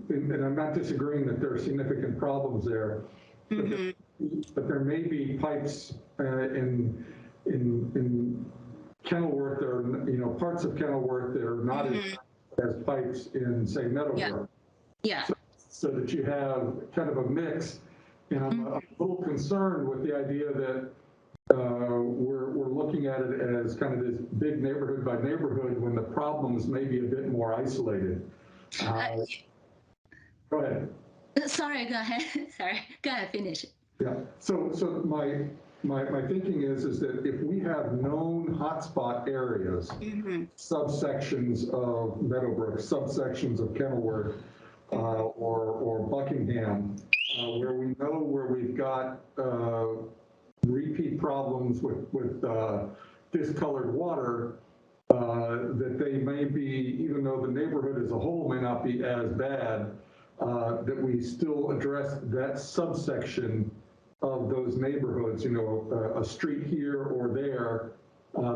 I'm not disagreeing that there are significant problems there, but there may be pipes in Kenilworth, there are, parts of Kenilworth that are not as pipes in, say, Meadowbrook. Yeah. So that you have kind of a mix. And I'm a little concerned with the idea that we're looking at it as kind of this big neighborhood by neighborhood when the problems may be a bit more isolated. Go ahead. Sorry, go ahead. Sorry, go ahead, finish it. Yeah, so my thinking is that if we have known hotspot areas, subsections of Meadowbrook, subsections of Kenilworth, or Buckingham, where we know where we've got repeat problems with discolored water, that they may be, even though the neighborhood as a whole may not be as bad, that we still address that subsection of those neighborhoods, a street here or there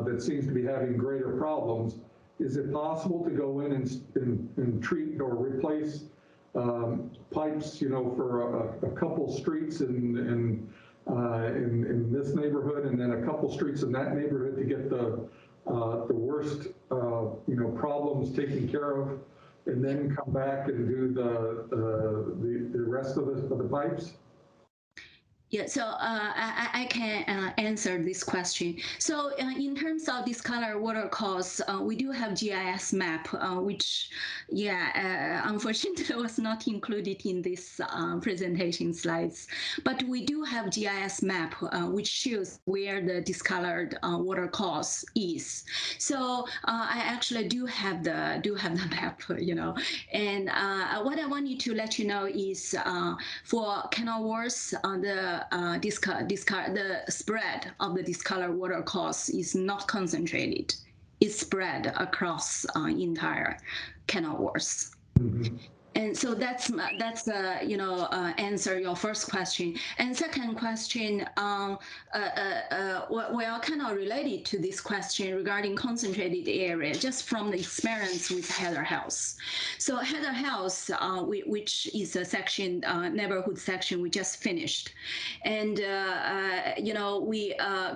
that seems to be having greater problems. Is it possible to go in and treat or replace pipes, for a couple streets in this neighborhood, and then a couple streets in that neighborhood to get the worst, problems taken care of, and then come back and do the rest of the pipes? Yeah, so I can answer this question. So in terms of discolored water costs, we do have GIS map, which, unfortunately was not included in this presentation slides. But we do have GIS map, which shows where the discolored water cost is. So I actually do have the map, And what I want you to let you know is for Kenilworth, the spread of the discolored water cost is not concentrated. It's spread across entire Kenilworth. And so that's answer your first question. And second question, well, kind of related to this question regarding concentrated area, just from the experience with Heather House. So Heather House, which is a section, neighborhood section we just finished. And,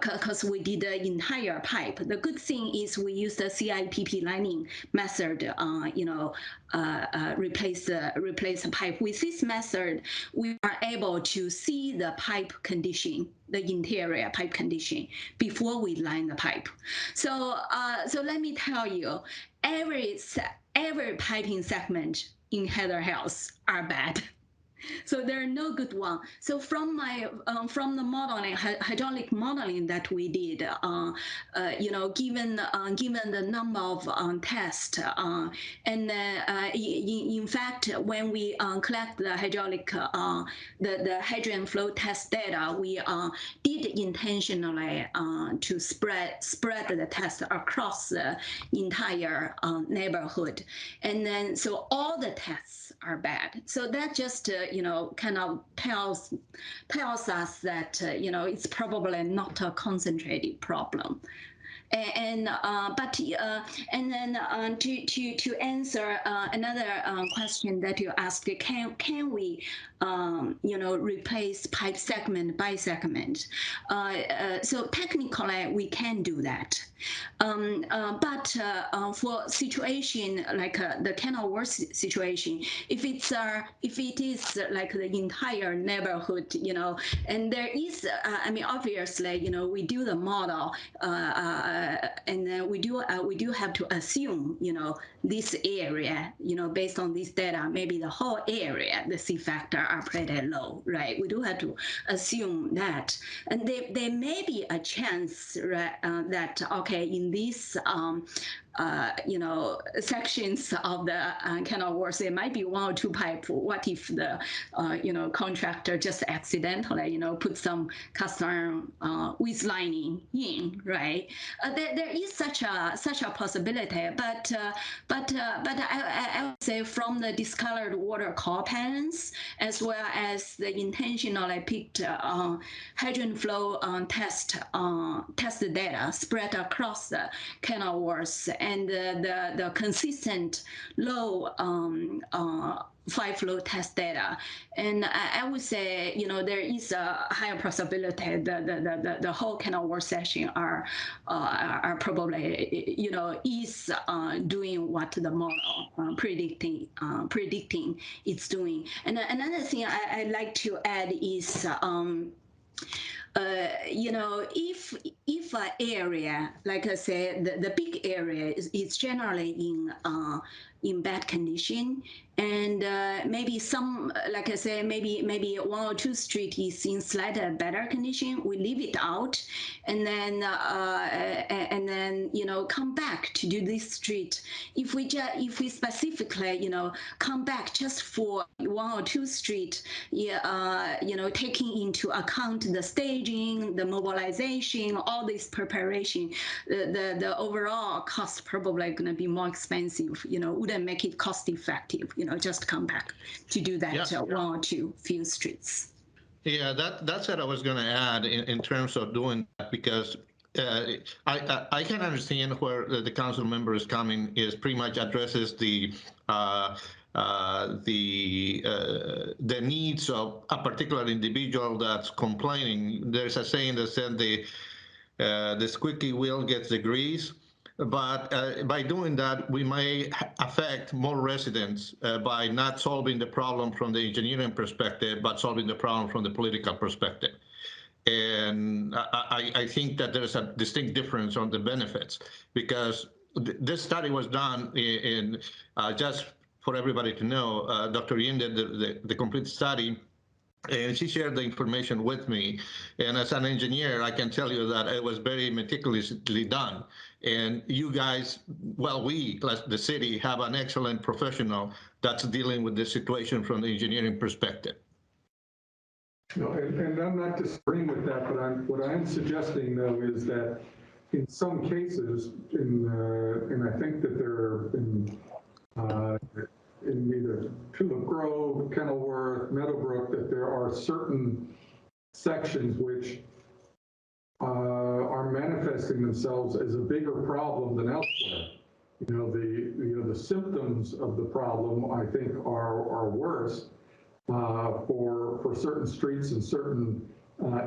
because we did the entire pipe. The good thing is we used the CIPP lining method, replace the pipe. With this method, we are able to see the pipe condition, the interior pipe condition, before we line the pipe. So let me tell you, every piping segment in Heather House are bad. So there are no good one. So from the modeling, hydraulic modeling that we did, given the number of tests, and in fact, when we collect the hydraulic, the hydrant flow test data, we did intentionally to spread the test across the entire neighborhood, and then so all the tests are bad. So that just kind of tells us that it's probably not a concentrated problem. And then to answer another question that you asked, can we replace pipe segment by segment? So technically we can do that, but for situation like the Kenilworth situation, if it is like the entire neighborhood, and there is, obviously, we do the model. And then we do have to assume, this area, based on this data, maybe the whole area, the C factor are pretty low, right? We do have to assume that, and there may be a chance, right, that okay, in these sections of the Kenilworth, there might be one or two pipe. What if the contractor just accidentally put some custom with lining in, right? There is such a possibility, but I would say from the discolored water core patterns as well as the intentionally picked hydrant flow test data spread across the Kenilworth and the consistent low 5-flow test data. And I would say, there is a higher possibility that the whole canal wall section are probably, is doing what the model predicting it's doing. And another thing I'd like to add is, if an area, like I said, the big area is generally in bad condition, and maybe some, like I said, maybe 1 or 2 street is in slightly better condition, we leave it out, and then come back to do this street. If we specifically come back just for 1 or 2 street, taking into account the staging, the mobilization, all this preparation, the overall cost probably going to be more expensive. Wouldn't make it cost effective. Just come back to do that 1 or 2 few streets. Yeah, that's what I was going to add in terms of doing that, because I can understand where the council member is coming, is pretty much addresses the needs of a particular individual that's complaining. There's a saying that said the squeaky wheel gets the grease. But by doing that, we may affect more residents by not solving the problem from the engineering perspective, but solving the problem from the political perspective. And I think that there's a distinct difference on the benefits, because this study was done in just for everybody to know, Dr. Yin did the complete study, and she shared the information with me. And as an engineer, I can tell you that it was very meticulously done. And you guys, well, we, like the city, have an excellent professional that's dealing with this situation from the engineering perspective. No, and I'm not disagreeing with that, but what I am suggesting, though, is that in some cases, and I think that there are in either Tulip Grove, Kenilworth, Meadowbrook, that there are certain sections which are manifesting themselves as a bigger problem than elsewhere. The symptoms of the problem, I think, are worse for certain streets and certain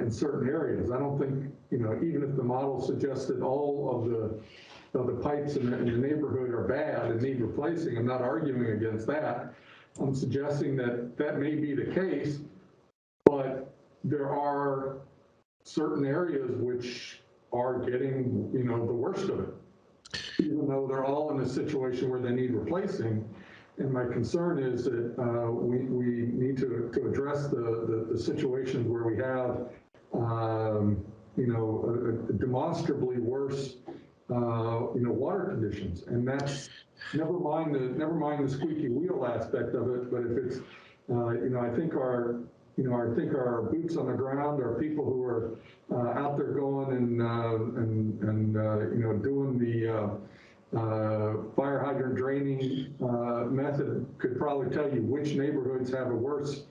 in certain areas. I don't think, even if the model suggested all of the pipes in the neighborhood are bad and need replacing, I'm not arguing against that. I'm suggesting that that may be the case, but there are certain areas which are getting, the worst of it, even though they're all in a situation where they need replacing. And my concern is that we need to address the situations where we have, a demonstrably worse, water conditions. And that's never mind the squeaky wheel aspect of it. But if it's, I think our boots on the ground are people who are out there going and doing the fire hydrant draining method could probably tell you which neighborhoods have a worse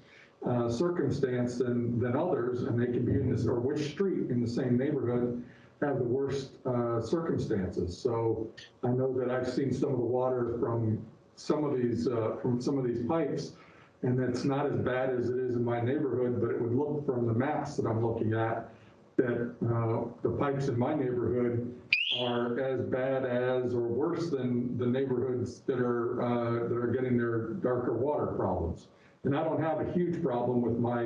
circumstance than others, and they can be in this, or which street in the same neighborhood have the worst circumstances. So I know that I've seen some of the water from some of these pipes, and it's not as bad as it is in my neighborhood, but it would look from the maps that I'm looking at that the pipes in my neighborhood are as bad as or worse than the neighborhoods that are getting their darker water problems. And I don't have a huge problem with my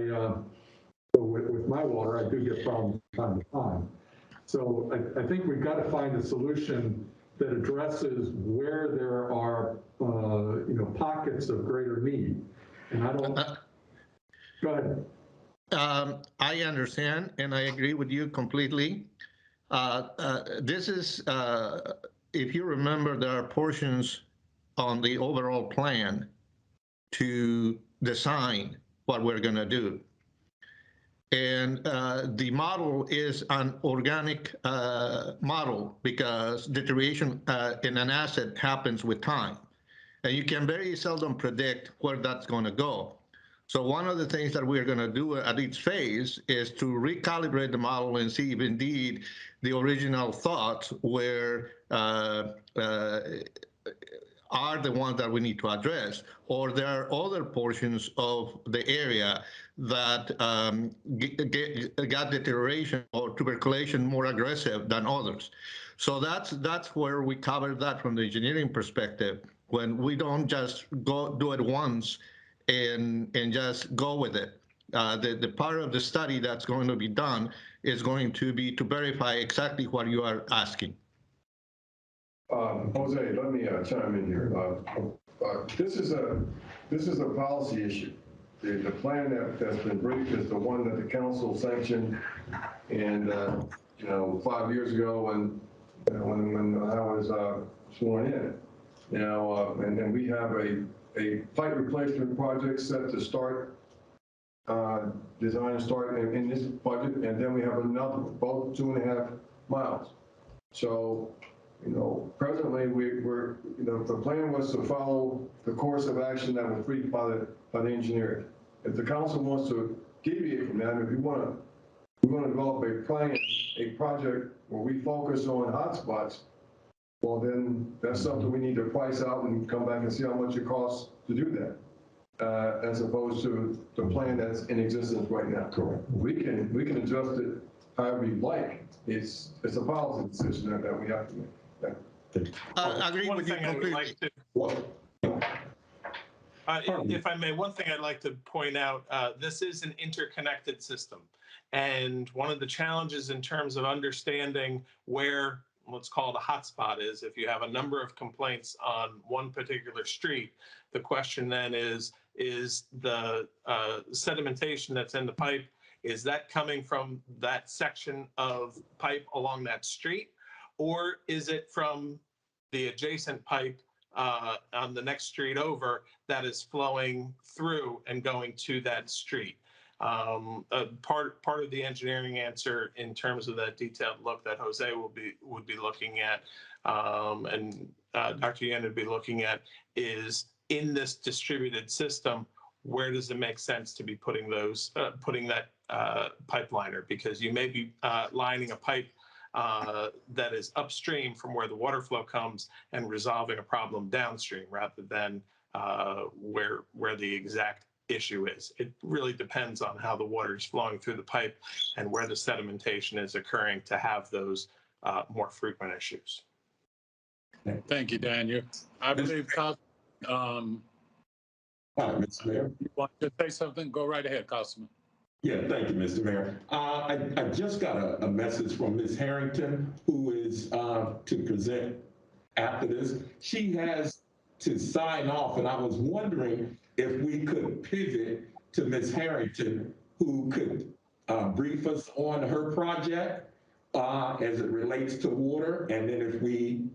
water. I do get problems from time to time. So I think we've got to find a solution that addresses where there are pockets of greater need. And I don't. Go ahead. I understand, and I agree with you completely. This is, if you remember, there are portions on the overall plan to design what we're going to do. And the model is an organic model because deterioration in an asset happens with time. And you can very seldom predict where that's going to go. So one of the things that we're going to do at each phase is to recalibrate the model and see if indeed the original thoughts were are the ones that we need to address, or there are other portions of the area that got deterioration or tuberculation more aggressive than others. So that's where we cover that from the engineering perspective, when we don't just go do it once and just go with it. The part of the study that's going to be done is going to be to verify exactly what you are asking. Jose, let me chime in here. This is a policy issue. The plan that's been briefed is the one that the council sanctioned, and 5 years ago when I was sworn in. Now, and we have a pipe replacement project set to start, design start in this budget, and then we have another, both 2.5 miles. So, presently we're the plan was to follow the course of action that was briefed by the engineer. If the council wants to deviate from that, if we want to develop a plan, a project where we focus on hotspots, well, then that's something we need to price out and come back and see how much it costs to do that, as opposed to the plan that's in existence right now. Correct. We can adjust it however you like. It's a policy decision that we have to make. I agree with you completely. If I may, one thing I'd like to point out, this is an interconnected system. And one of the challenges in terms of understanding where what's called a hotspot is, if you have a number of complaints on one particular street, the question then is the sedimentation that's in the pipe, is that coming from that section of pipe along that street? Or is it from the adjacent pipe on the next street over that is flowing through and going to that street? Part of the engineering answer in terms of that detailed look that Jose would be looking at, and Dr. Yen would be looking at, is in this distributed system, where does it make sense to be putting those putting that pipeliner? Because you may be lining a pipe that is upstream from where the water flow comes and resolving a problem downstream rather than where the exact issue is. It really depends on how the water is flowing through the pipe and where the sedimentation is occurring to have those more frequent issues. Thank you, Daniel. I believe, Hi, Mr. Mayor. You want to say something? Go right ahead, Councilman. Yeah, thank you, Mr. Mayor. I just got a message from Ms. Harrington, who is to present after this. She has to sign off, and I was wondering if we could pivot to Ms. Harrington, who could brief us on her project as it relates to water, and then if we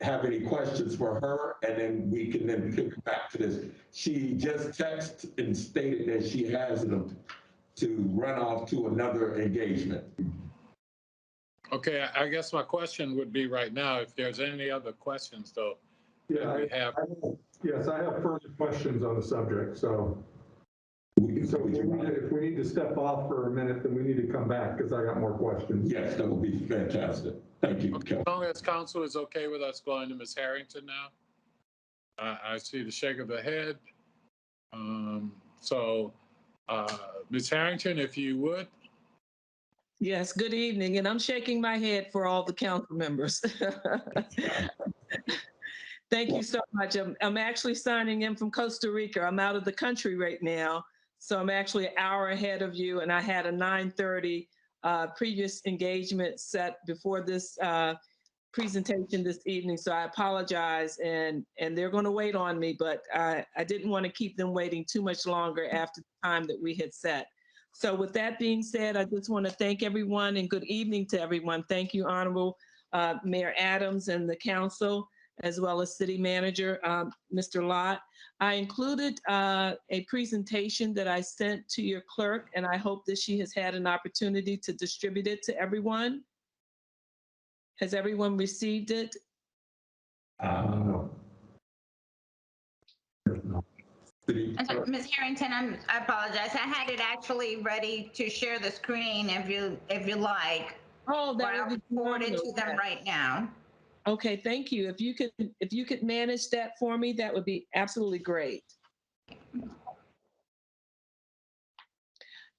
have any questions for her, and then we can then pick back to this. She just texted and stated that she has to run off to another engagement. Okay, I guess my question would be right now, if there's any other questions, though. Yeah, yes, I have further questions on the subject. So if we need to step off for a minute, then we need to come back because I got more questions. Yes, that would be fantastic. Thank you. Okay, as long as council is okay with us going to Ms. Harrington now. I see the shake of the head. Ms. Harrington, if you would. Yes, good evening. And I'm shaking my head for all the council members. Thank you so much. I'm actually signing in from Costa Rica. I'm out of the country right now. So I'm actually an hour ahead of you. And I had a 9:30 previous engagement set before this presentation this evening. So I apologize. And they're going to wait on me, but I didn't want to keep them waiting too much longer after the time that we had set. So with that being said, I just want to thank everyone and good evening to everyone. Thank you, Honorable Mayor Adams and the council, as well as City Manager, Mr. Lott. I included a presentation that I sent to your clerk, and I hope that she has had an opportunity to distribute it to everyone. Has everyone received it? No. Ms. Harrington, I apologize. I had it actually ready to share the screen if you like. Oh, that I'll would be forward it to phenomenal. them right now. Okay, thank you. If you could manage that for me, that would be absolutely great.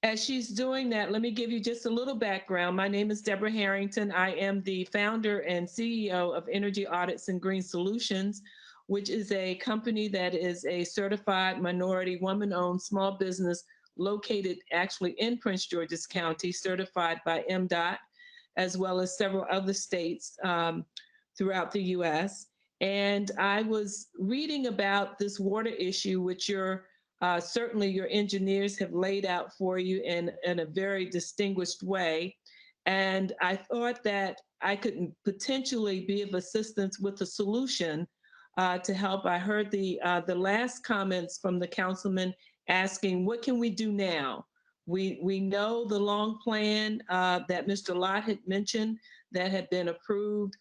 As she's doing that, let me give you just a little background. My name is Deborah Harrington. I am the founder and CEO of Energy Audits and Green Solutions, which is a company that is a certified minority woman-owned small business located actually in Prince George's County, certified by MDOT, as well as several other states throughout the US. And I was reading about this water issue, which certainly your engineers have laid out for you in a very distinguished way. And I thought that I could potentially be of assistance with a solution to help. I heard the last comments from the councilman asking, what can we do now? We know the long plan that Mr. Lott had mentioned that had been approved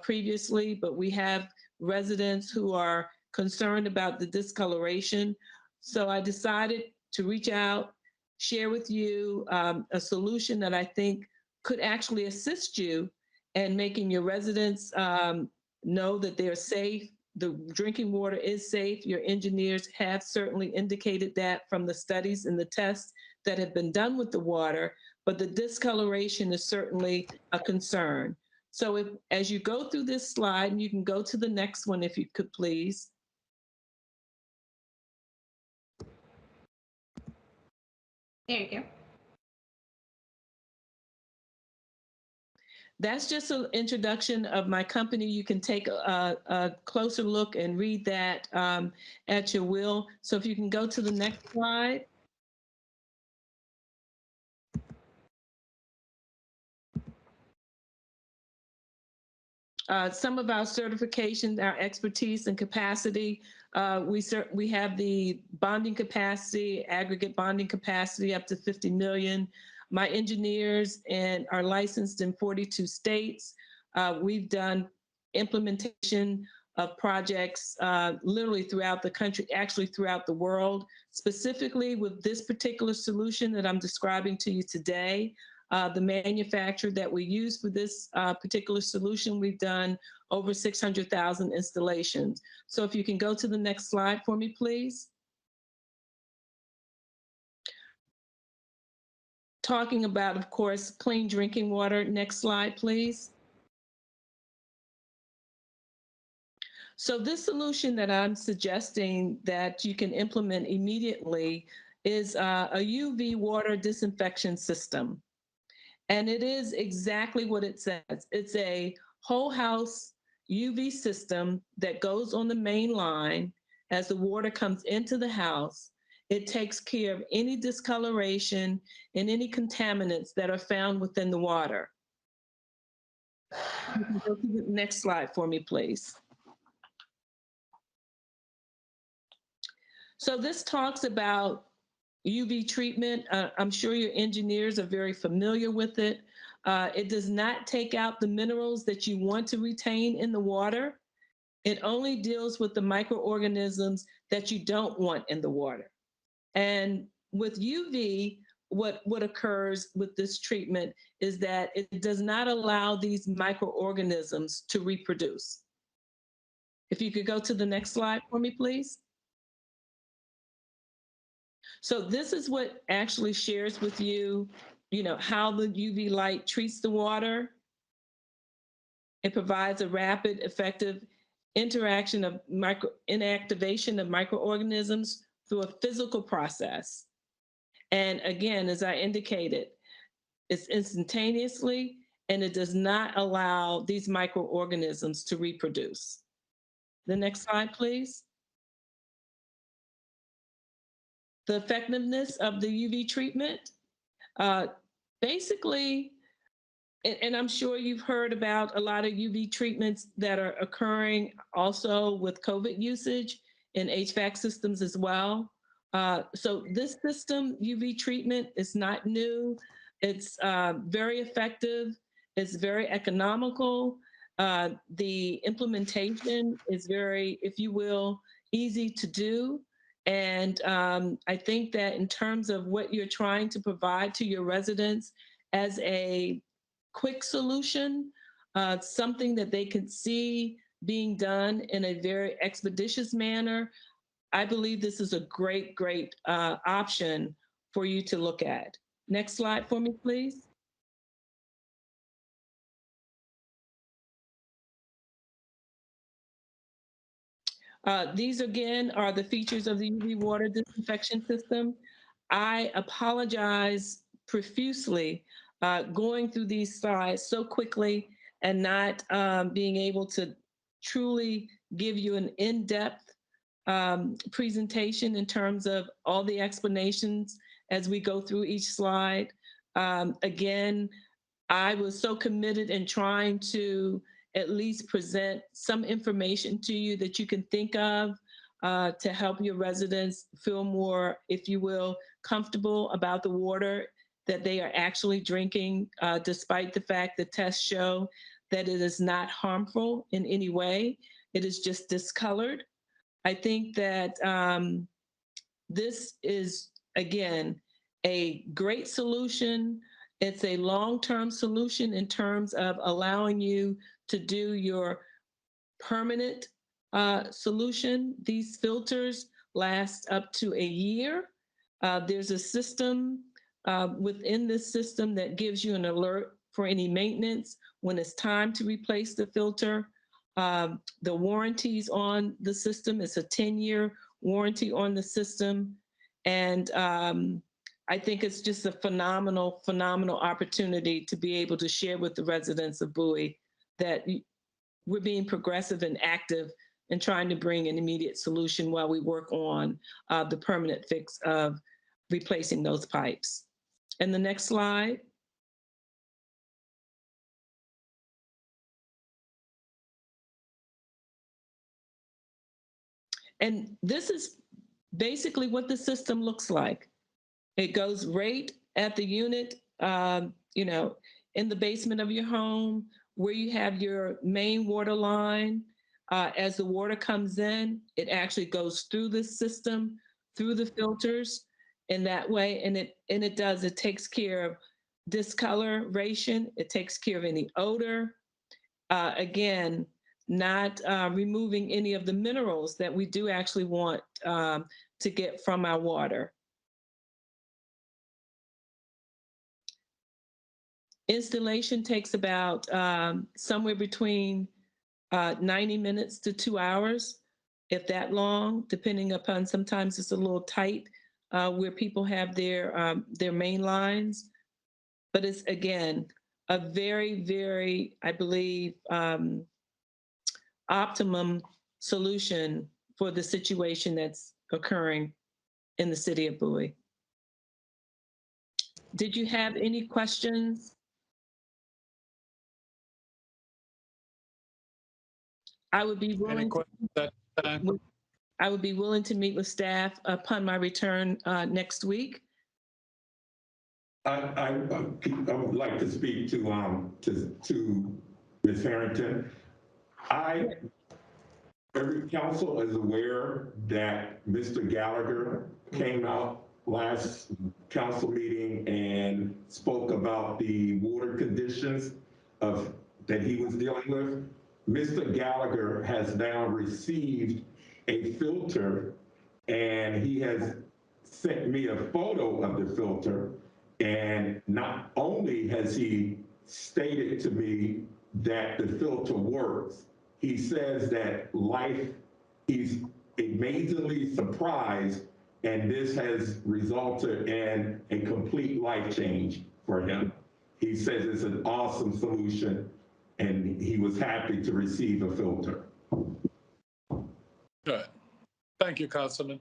previously, but we have residents who are concerned about the discoloration. So I decided to reach out, share with you a solution that I think could actually assist you in making your residents know that they're safe. The drinking water is safe. Your engineers have certainly indicated that from the studies and the tests that have been done with the water, but the discoloration is certainly a concern. So as you go through this slide, and you can go to the next one if you could please. There you go. That's just an introduction of my company. You can take a closer look and read that at your will. So if you can go to the next slide. Some of our certifications, our expertise and capacity, we have the bonding capacity, aggregate bonding capacity up to 50 million. My engineers are licensed in 42 states. We've done implementation of projects literally throughout the country, actually throughout the world. Specifically with this particular solution that I'm describing to you today, the manufacturer that we use for this particular solution, we've done over 600,000 installations. So if you can go to the next slide for me, please. Talking about, of course, clean drinking water. Next slide, please. So this solution that I'm suggesting that you can implement immediately is a UV water disinfection system. And it is exactly what it says. It's a whole house UV system that goes on the main line as the water comes into the house. It takes care of any discoloration and any contaminants that are found within the water. You can go to the next slide for me, please. So this talks about UV treatment. I'm sure your engineers are very familiar with it. It does not take out the minerals that you want to retain in the water. It only deals with the microorganisms that you don't want in the water. And with UV, what occurs with this treatment is that it does not allow these microorganisms to reproduce. If you could go to the next slide for me, please. So this is what actually shares with you, how the UV light treats the water. It provides a rapid, effective inactivation of microorganisms through a physical process. And again, as I indicated, it's instantaneously, and it does not allow these microorganisms to reproduce. The next slide, please. The effectiveness of the UV treatment. Basically, and I'm sure you've heard about a lot of UV treatments that are occurring also with COVID usage in HVAC systems as well. So this system, UV treatment, is not new. It's very effective. It's very economical. The implementation is very, if you will, easy to do. And I think that in terms of what you're trying to provide to your residents as a quick solution, something that they could see being done in a very expeditious manner, I believe this is a great, great option for you to look at. Next slide for me, please. These again are the features of the UV water disinfection system. I apologize profusely going through these slides so quickly and not being able to truly give you an in-depth presentation in terms of all the explanations as we go through each slide. Again, I was so committed in trying to at least present some information to you that you can think of to help your residents feel more, if you will, comfortable about the water that they are actually drinking, despite the fact that tests show that it is not harmful in any way. It is just discolored. I think that this is, again, a great solution. It's a long-term solution in terms of allowing you to do your permanent solution. These filters last up to a year. There's a system within this system that gives you an alert for any maintenance when it's time to replace the filter. The warranties on the system, it's a 10-year warranty on the system. And I think it's just a phenomenal, phenomenal opportunity to be able to share with the residents of Bowie that we're being progressive and active and trying to bring an immediate solution while we work on the permanent fix of replacing those pipes. And the next slide. And this is basically what the system looks like. It goes right at the unit, you know, in the basement of your home, where you have your main water line. As the water comes in, it actually goes through the system, through the filters in that way. And it takes care of discoloration. It takes care of any odor. Again, not removing any of the minerals that we do actually want to get from our water. Installation takes about somewhere between 90 minutes to 2 hours, if that long, depending upon, sometimes it's a little tight where people have their main lines. But it's, again, a very, very, I believe, optimum solution for the situation that's occurring in the city of Bowie. Did you have any questions? I would be willing. I would be willing to meet with staff upon my return next week. I would like to speak to Ms. Harrington. Every council is aware that Mr. Gallagher came out last council meeting and spoke about the water conditions that he was dealing with. Mr. Gallagher has now received a filter, and he has sent me a photo of the filter. And not only has he stated to me that the filter works, he says that he's amazingly surprised, and this has resulted in a complete life change for him. He says it's an awesome solution, and he was happy to receive a filter. Good. Thank you, Councilman.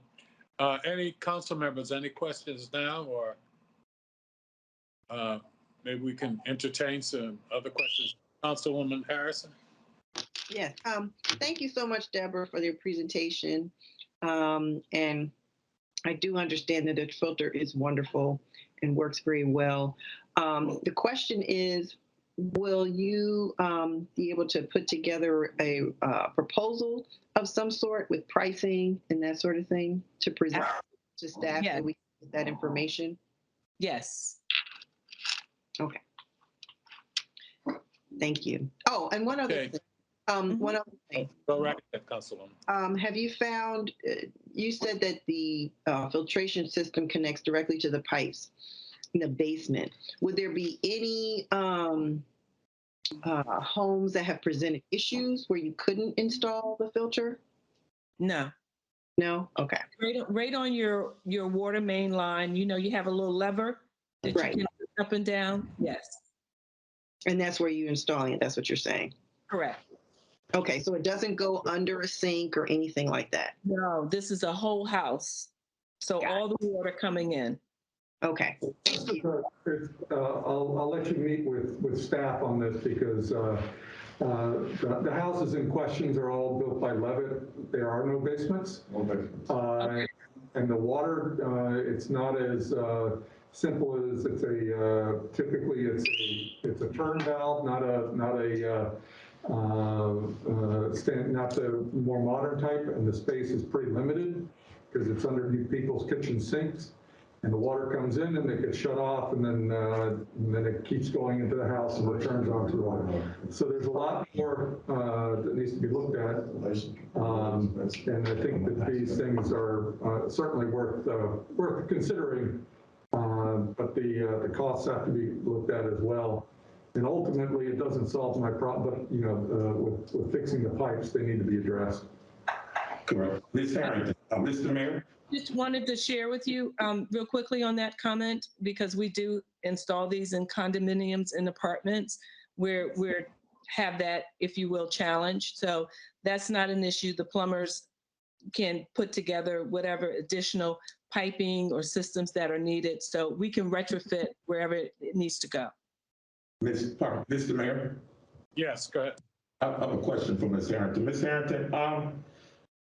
Any council members, any questions now, or maybe we can entertain some other questions? Councilwoman Harrison? Yes, thank you so much, Deborah, for your presentation. And I do understand that the filter is wonderful and works very well. The question is, will you be able to put together a proposal of some sort with pricing and that sort of thing to present to staff Yeah. that we can get that information? Yes. Okay. Thank you. Oh, and one other thing. One other thing. Go right ahead, Councilwoman. Have you found, you said that the filtration system connects directly to the pipes in the basement. Would there be any homes that have presented issues where you couldn't install the filter? No. No? Okay. Right on your water main line, you know, you have a little lever that you can up and down. Yes. And that's where you're installing it. That's what you're saying. Correct. Okay, so it doesn't go under a sink or anything like that? No, this is a whole house. So all the water coming in. Okay. I'll let you meet with staff on this because the houses in questions are all built by Levitt. There are no basements. And the water, it's not as simple as typically it's a turn valve, not the more modern type, and the space is pretty limited because it's underneath people's kitchen sinks, and the water comes in and it gets shut off, and then it keeps going into the house and returns onto the water. So there's a lot more that needs to be looked at, and I think that these things are certainly worth considering, but the costs have to be looked at as well. And ultimately, it doesn't solve my problem, but you know, with fixing the pipes, they need to be addressed. Correct. Ms. Harrington, Mr. Mayor? Just wanted to share with you real quickly on that comment, because we do install these in condominiums and apartments where we have that, if you will, challenge. So that's not an issue. The plumbers can put together whatever additional piping or systems that are needed. So we can retrofit wherever it needs to go. Mr. Mayor? Yes, go ahead. I have a question for Ms. Harrington. Ms. Harrington,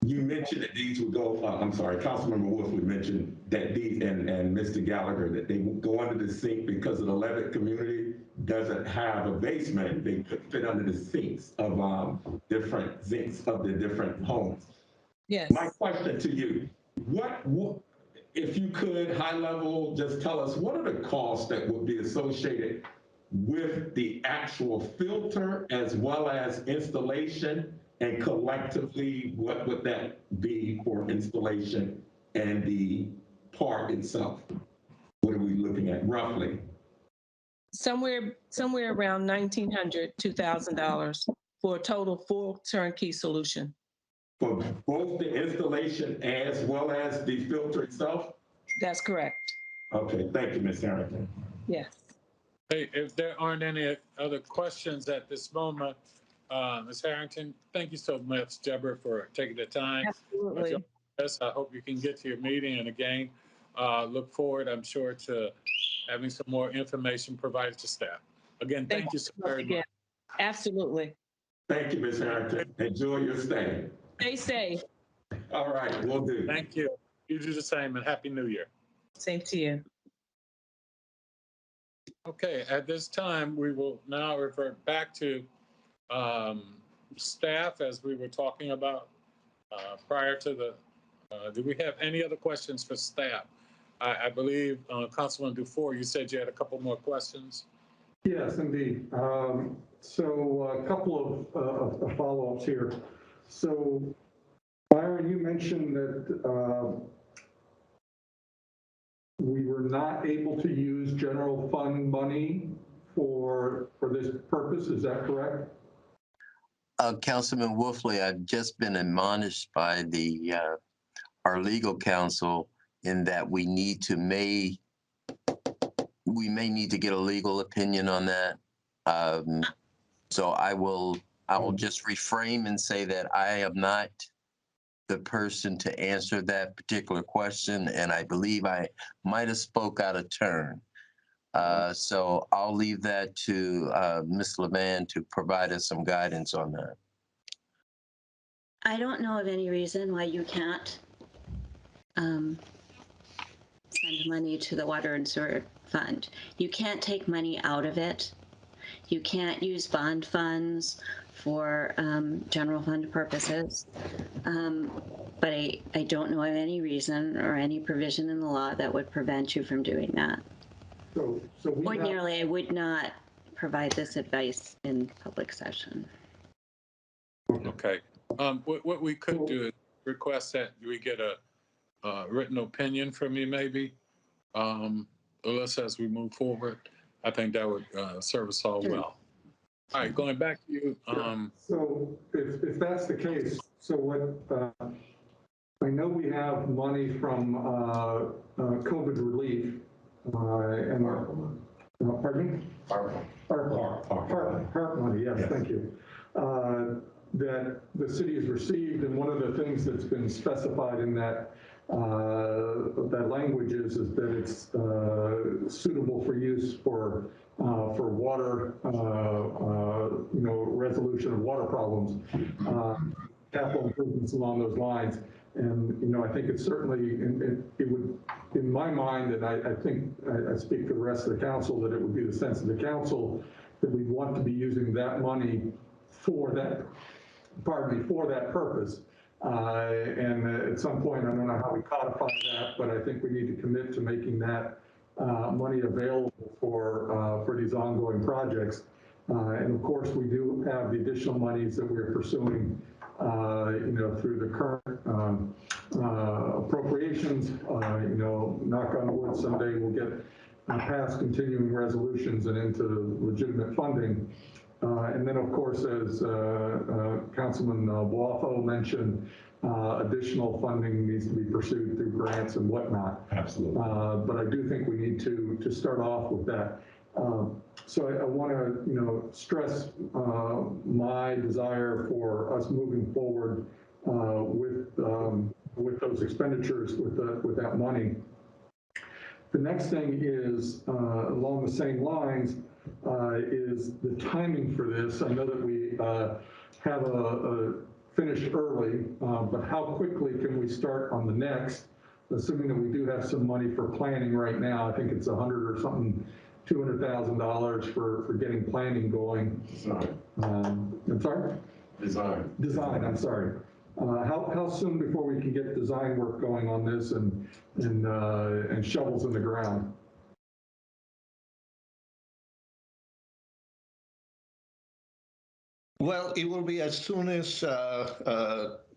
you mentioned that these would go, Councilmember Wolf would mention that these, and Mr. Gallagher, that they would go under the sink because of the Levitt community doesn't have a basement. They could fit under the sinks of different sinks of the different homes. Yes. My question to you, what if you could, high level, just tell us what are the costs that would be associated with the actual filter as well as installation, and collectively, what would that be for installation and the part itself? What are we looking at roughly? Somewhere around $1,900, $2,000 for a total full turnkey solution. For both the installation as well as the filter itself? That's correct. Okay, thank you, Ms. Harrington. Yes. Hey, if there aren't any other questions at this moment, Ms. Harrington, thank you so much, Deborah, for taking the time. Absolutely. Yes, I hope you can get to your meeting, and again, look forward, I'm sure, to having some more information provided to staff. Again, thank you so very much. Absolutely. Thank you, Ms. Harrington. Enjoy your stay. Stay safe. All right, will do. Thank you. You do the same, and Happy New Year. Same to you. Okay, at this time, we will now revert back to staff, as we were talking about prior to the, do we have any other questions for staff? I believe, Councilman Dufour, you said you had a couple more questions. Yes, indeed. So a couple of follow-ups here. So Byron, you mentioned that we were not able to use general fund money for this purpose. Is that correct? Councilman Wolfley, I've just been admonished by our legal counsel in that we may need to get a legal opinion on that. So I will just reframe and say that I am not the person to answer that particular question, and I believe I might have spoke out of turn. So I'll leave that to Ms. Levan to provide us some guidance on that. I don't know of any reason why you can't send money to the Water and Sewer Fund. You can't take money out of it. You can't use bond funds for general fund purposes. But I don't know of any reason or any provision in the law that would prevent you from doing that. Ordinarily, I would not provide this advice in public session. Okay. What we could do is request that we get a written opinion from you, maybe, Alyssa, as we move forward. I think that would serve us all well. All right, going back to you. So if that's the case, so what, I know we have money from COVID relief and our, pardon me? HARP money, yes, thank you. That the city has received, and one of the things that's been specified in that language is that it's suitable for use for water, resolution of water problems, capital improvements along those lines. And, I think it's certainly, it would, in my mind, and I think I speak for the rest of the council, that it would be the sense of the council that we want to be using that money for that, for that purpose. And at some point, I don't know how we codify that, but I think we need to commit to making that money available for these ongoing projects. And of course, we do have the additional monies that we're pursuing, through the current appropriations. Knock on wood, someday we'll get past continuing resolutions and into legitimate funding. And then, of course, as Councilman Boafo mentioned, additional funding needs to be pursued through grants and whatnot. Absolutely. But I do think we need to start off with that. So I want to, stress my desire for us moving forward with those expenditures, with that money. The next thing is along the same lines. Is the timing for this. I know that we have a finish early, but how quickly can we start on the next, assuming that we do have some money for planning right now? I think it's $100 or something, $200,000 for getting planning going. Design. I'm sorry? Design. Design, I'm sorry. How soon before we can get design work going on this and shovels in the ground? Well, it will be as soon as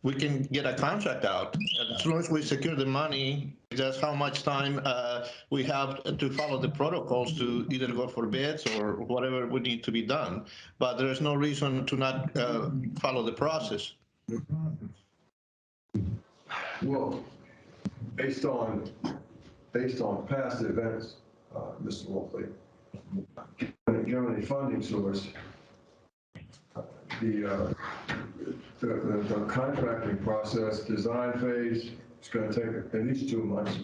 we can get a contract out. As soon as we secure the money, that's how much time we have to follow the protocols to either go for bids or whatever would need to be done. But there is no reason to not follow the process. Well, based on past events, Mr. Wolfley, given a funding source, the contracting process, design phase, it's going to take at least 2 months,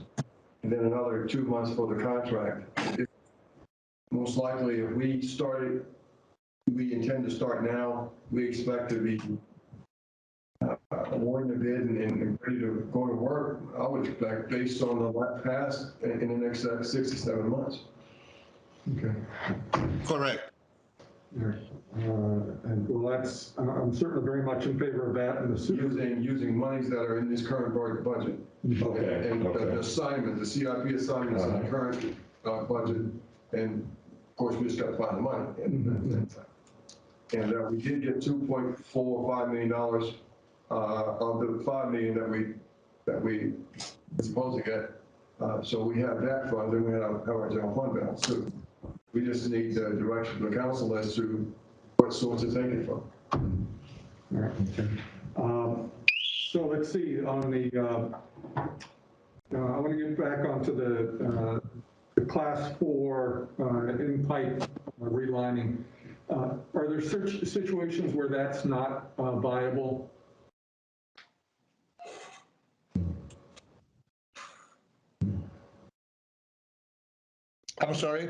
and then another 2 months for the contract. Most likely, if we intend to start now, we expect to be awarding the bid and ready to go to work. I would expect, based on the past, in the next 6 to 7 months. Okay. Correct. And well, I'm certainly very much in favor of that. And using monies that are in this current budget. Okay. And the assignment, the CIP assignments in the current budget, and of course we just got to find the money. And we did get $2.45 million of the $5 million that we were supposed to get. So we have that fund, and we have our general fund balance. So we just need the direction from the council as to what source to take it from. All right. Okay. So let's see. On the, I want to get back onto the class 4 in-pipe relining. Are there situations where that's not viable? I'm sorry?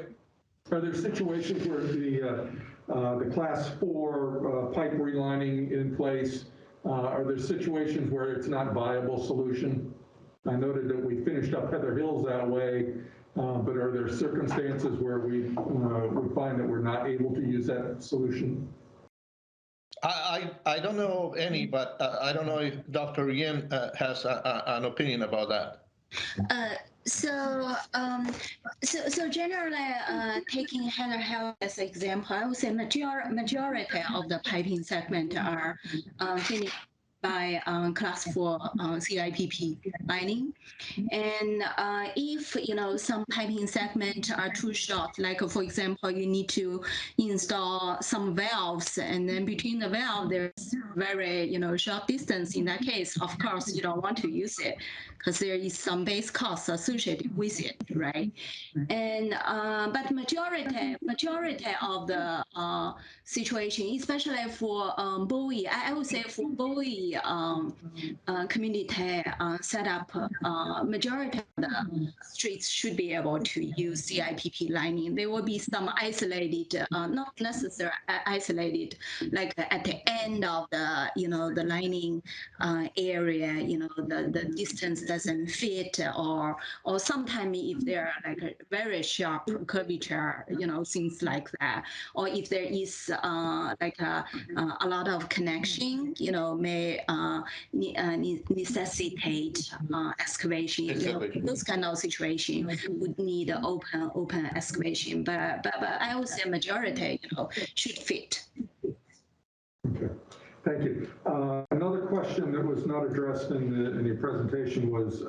Are there situations where the class 4 pipe relining in place, are there situations where it's not viable solution? I noted that we finished up Heather Hills that way, But are there circumstances where we would find that we're not able to use that solution? I don't know of any, but I don't know if Dr. Yin has an opinion about that. So generally, taking Heather Health as an example, I would say majority of the piping segment are finished by class 4 CIPP lining. And if, some piping segments are too short, like for example, you need to install some valves, and then between the valve, there's very, short distance. In that case, of course, you don't want to use it because there is some base costs associated with it, right? And but majority of the situation, especially for Bowie, I would say for Bowie community setup, majority of the streets should be able to use CIPP lining. There will be some isolated, not necessarily isolated, like at the end of the, the lining area, the distance doesn't fit, or sometimes if there are like a very sharp curvature, things like that, or if there is like a lot of connection, may necessitate excavation. Those kind of situation would need open excavation. But I would say majority, should fit. Okay, thank you. Another question that was not addressed in the presentation was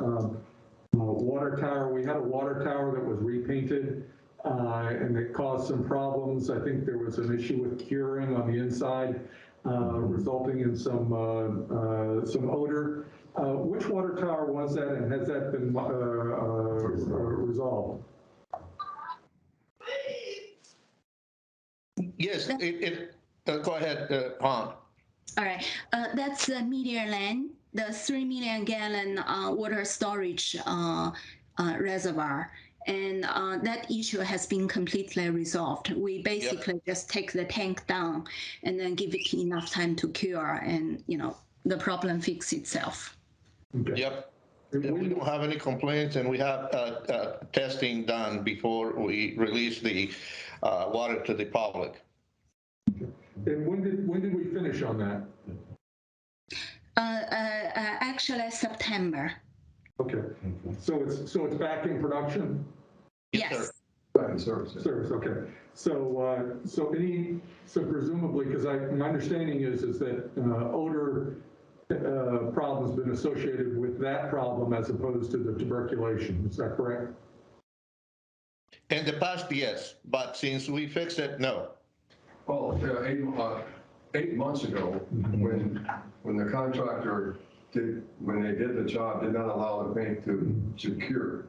water tower. We had a water tower that was repainted and it caused some problems. I think there was an issue with curing on the inside, resulting in some odor. Which water tower was that, and has that been resolved? Yes, go ahead, Han. All right, that's the Media Lane, the 3 million gallon water storage reservoir. And that issue has been completely resolved. We basically just take the tank down and then give it enough time to cure, and the problem fix itself. Okay. Yep. And we don't have any complaints, and we have testing done before we release the water to the public. And when did we finish on that? Actually, September. Okay, so it's back in production? Yes. Back in service. Service, okay. So presumably, because my understanding is that odor problem's been associated with that problem as opposed to the tuberculation. Is that correct? In the past, yes, but since we fixed it, no. Well, 8 months ago, when the contractor when they did the job, did not allow the paint to cure,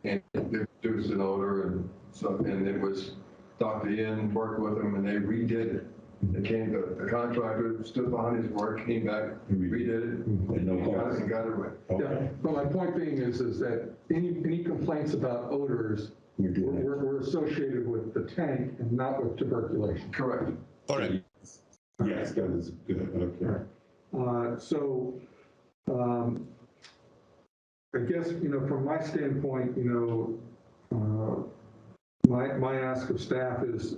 and it produced an odor, and it was Dr. Yin worked with them, and they redid it. The contractor stood behind his work, came back, redid it, and got it right. Yeah, but my point being is that any complaints about odors were associated with the tank and not with tuberculation. Correct. All right. Yes, that is good. Okay. I guess, from my standpoint, my ask of staff is,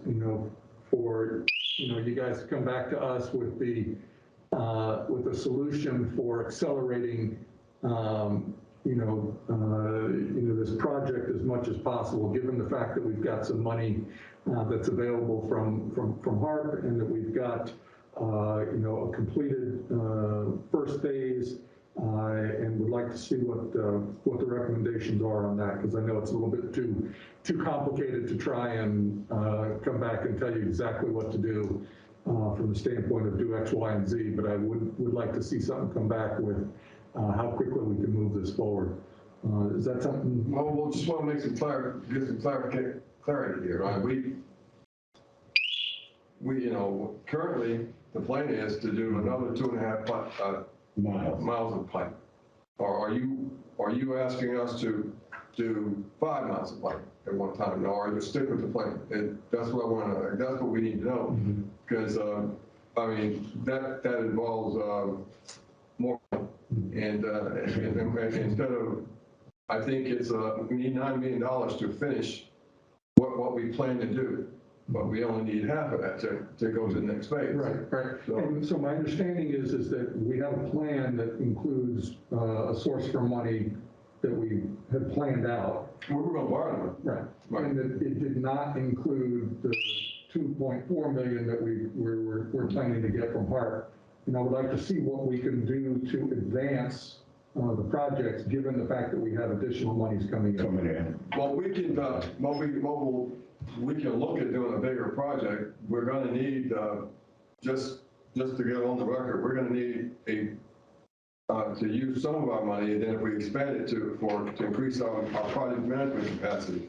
for, you guys to come back to us with a solution for accelerating, this project as much as possible, given the fact that we've got some money that's available from HARP, and that we've got, a completed first phase, and would like to see what the recommendations are on that, because I know it's a little bit too complicated to try and come back and tell you exactly what to do from the standpoint of do X, Y, and Z, but I would like to see something come back with how quickly we can move this forward. Is that something? Well, we'll just want to make some clarity here, right? We currently the plan is to do another 2.5 miles of pipe. Or are you asking us to do 5 miles of pipe at one time? No, or you stick with the plan? That's what I want to know. That's what we need to know, because I mean that involves more, and instead of I think it's, we need $9 million to finish what we plan to do, but we only need half of that to go to the next phase. Right. So my understanding is that we have a plan that includes a source for money that we had planned out. We were going to borrow them. Right. And it did not include the 2.4 million that we're planning to get from HARP. And I would like to see what we can do to advance the projects, given the fact that we have additional monies coming in. Well, we can, we can look at doing a bigger project. We're going to need, just to get on the record, we're going to need to use some of our money, and then if we expand it to increase our project management capacity.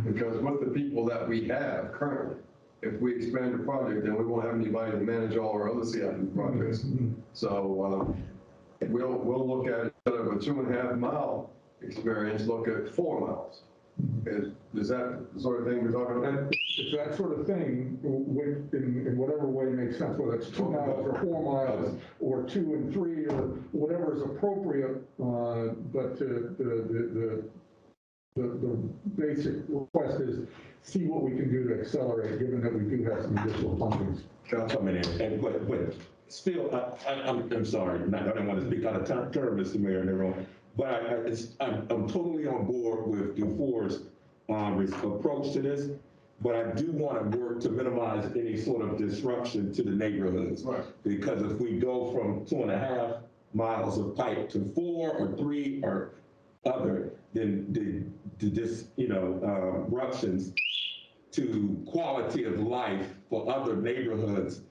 Because with the people that we have currently, if we expand the project, then we won't have anybody to manage all our other CIP projects. So we'll look at, instead of a 2.5 mile experience, look at 4 miles. Is that the sort of thing we're talking about? It's that sort of thing, in whatever way makes sense, whether it's 2 miles or 4 miles, or 2 and 3, or whatever is appropriate. But the basic request is see what we can do to accelerate, given that we do have some additional funding. Coming in, and but still, I'm sorry, I don't want to speak out of turn, Mr. Mayor, in the room, but I'm totally on board with Dufour's approach to this, but I do want to work to minimize any sort of disruption to the neighborhoods. Right. Because if we go from 2.5 miles of pipe to 4 or 3 or other, then the disruptions to quality of life for other neighborhoods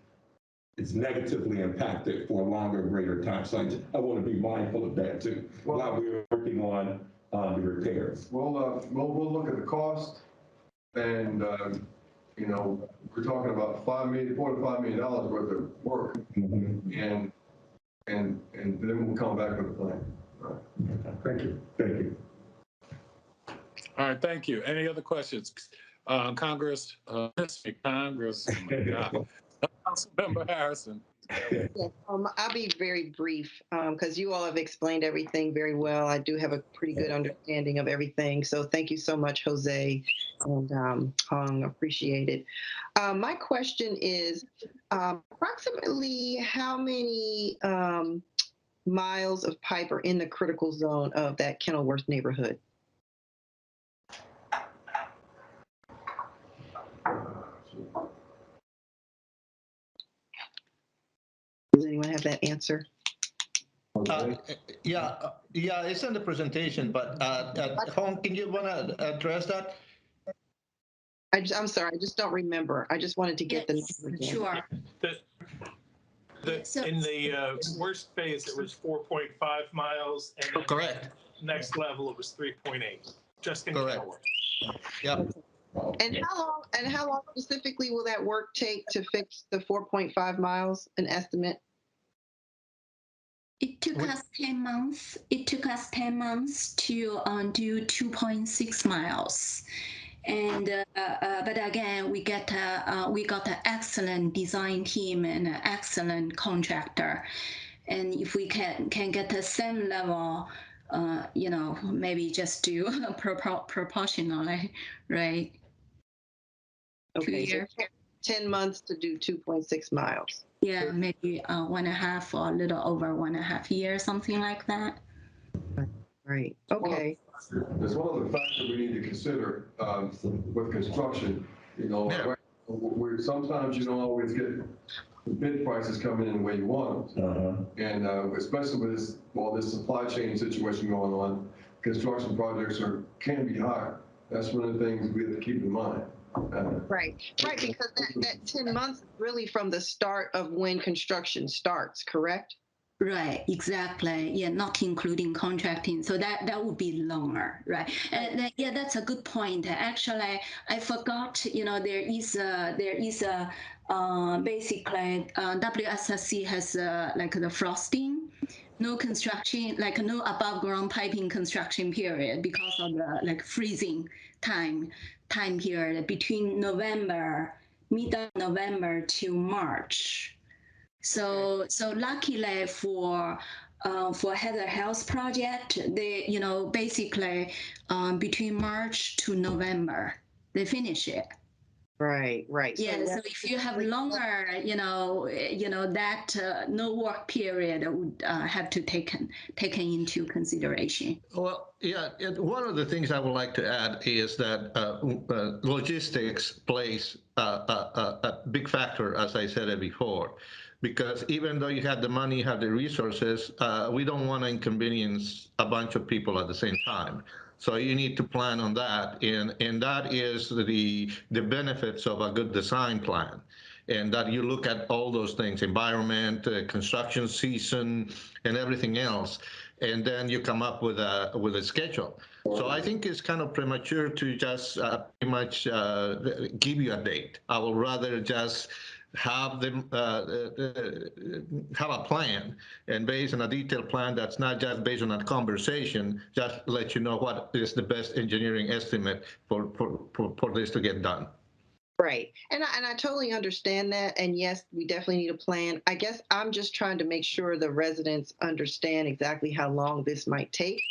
is negatively impacted for a longer, greater time. So I want to be mindful of that too, while we're working on the repairs. We'll look at the cost, and we're talking about $4 to $5 million worth of work, and then we'll come back with a plan. All right. Thank you. Thank you. All right, thank you. Any other questions? Congress, oh my God. Councilmember Harrison. Yes, I'll be very brief because you all have explained everything very well. I do have a pretty good understanding of everything. So thank you so much, Jose and Hong, appreciate it. My question is approximately how many miles of pipe are in the critical zone of that Kenilworth neighborhood? Does anyone have that answer? Yeah, it's in the presentation, but Hong, can you want to address that? I'm sorry, I just don't remember. I just wanted to get the number again. Sure. In the worst phase, it was 4.5 miles, and correct. Next level, it was 3.8. Just in correct. Yep. And how long specifically will that work take to fix the 4.5 miles? An estimate? It took us 10 months. It took us 10 months to do 2.6 miles. And but again, we got an excellent design team and an excellent contractor. And if we can get the same level, maybe just do proportionally, right? Okay, so 10 months to do 2.6 miles. Yeah, maybe 1.5 or a little over 1.5 years, something like that. Right. Okay. There's one other factor we need to consider with construction. Sometimes you don't always get the bid prices coming in the way you want them. And especially with this supply chain situation going on, construction projects can be higher. That's one of the things we have to keep in mind. Right, because that 10 months is really from the start of when construction starts, correct? Right, exactly. Yeah, not including contracting. So that would be longer, right? And yeah, that's a good point. Actually, I forgot. There is a basically WSSC has like the frosting, no construction, like no above ground piping construction period because of the freezing time period between mid-November to March. So luckily for for Heather Health Project, they, basically between March to November, they finish it. Right. Yeah, so if you have longer, that no work period would have to taken into consideration. Well, yeah, one of the things I would like to add is that logistics plays a big factor, as I said it before, because even though you have the money, you have the resources, we don't want to inconvenience a bunch of people at the same time. So you need to plan on that, and that is the benefits of a good design plan, and that you look at all those things, environment, construction season, and everything else, and then you come up with a schedule. So I think it's kind of premature to just pretty much give you a date. I would rather just have them have a plan, and based on a detailed plan that's not just based on a conversation, just let you know what is the best engineering estimate for this to get done. Right. And I totally understand that. And yes, we definitely need a plan. I guess I'm just trying to make sure the residents understand exactly how long this might take.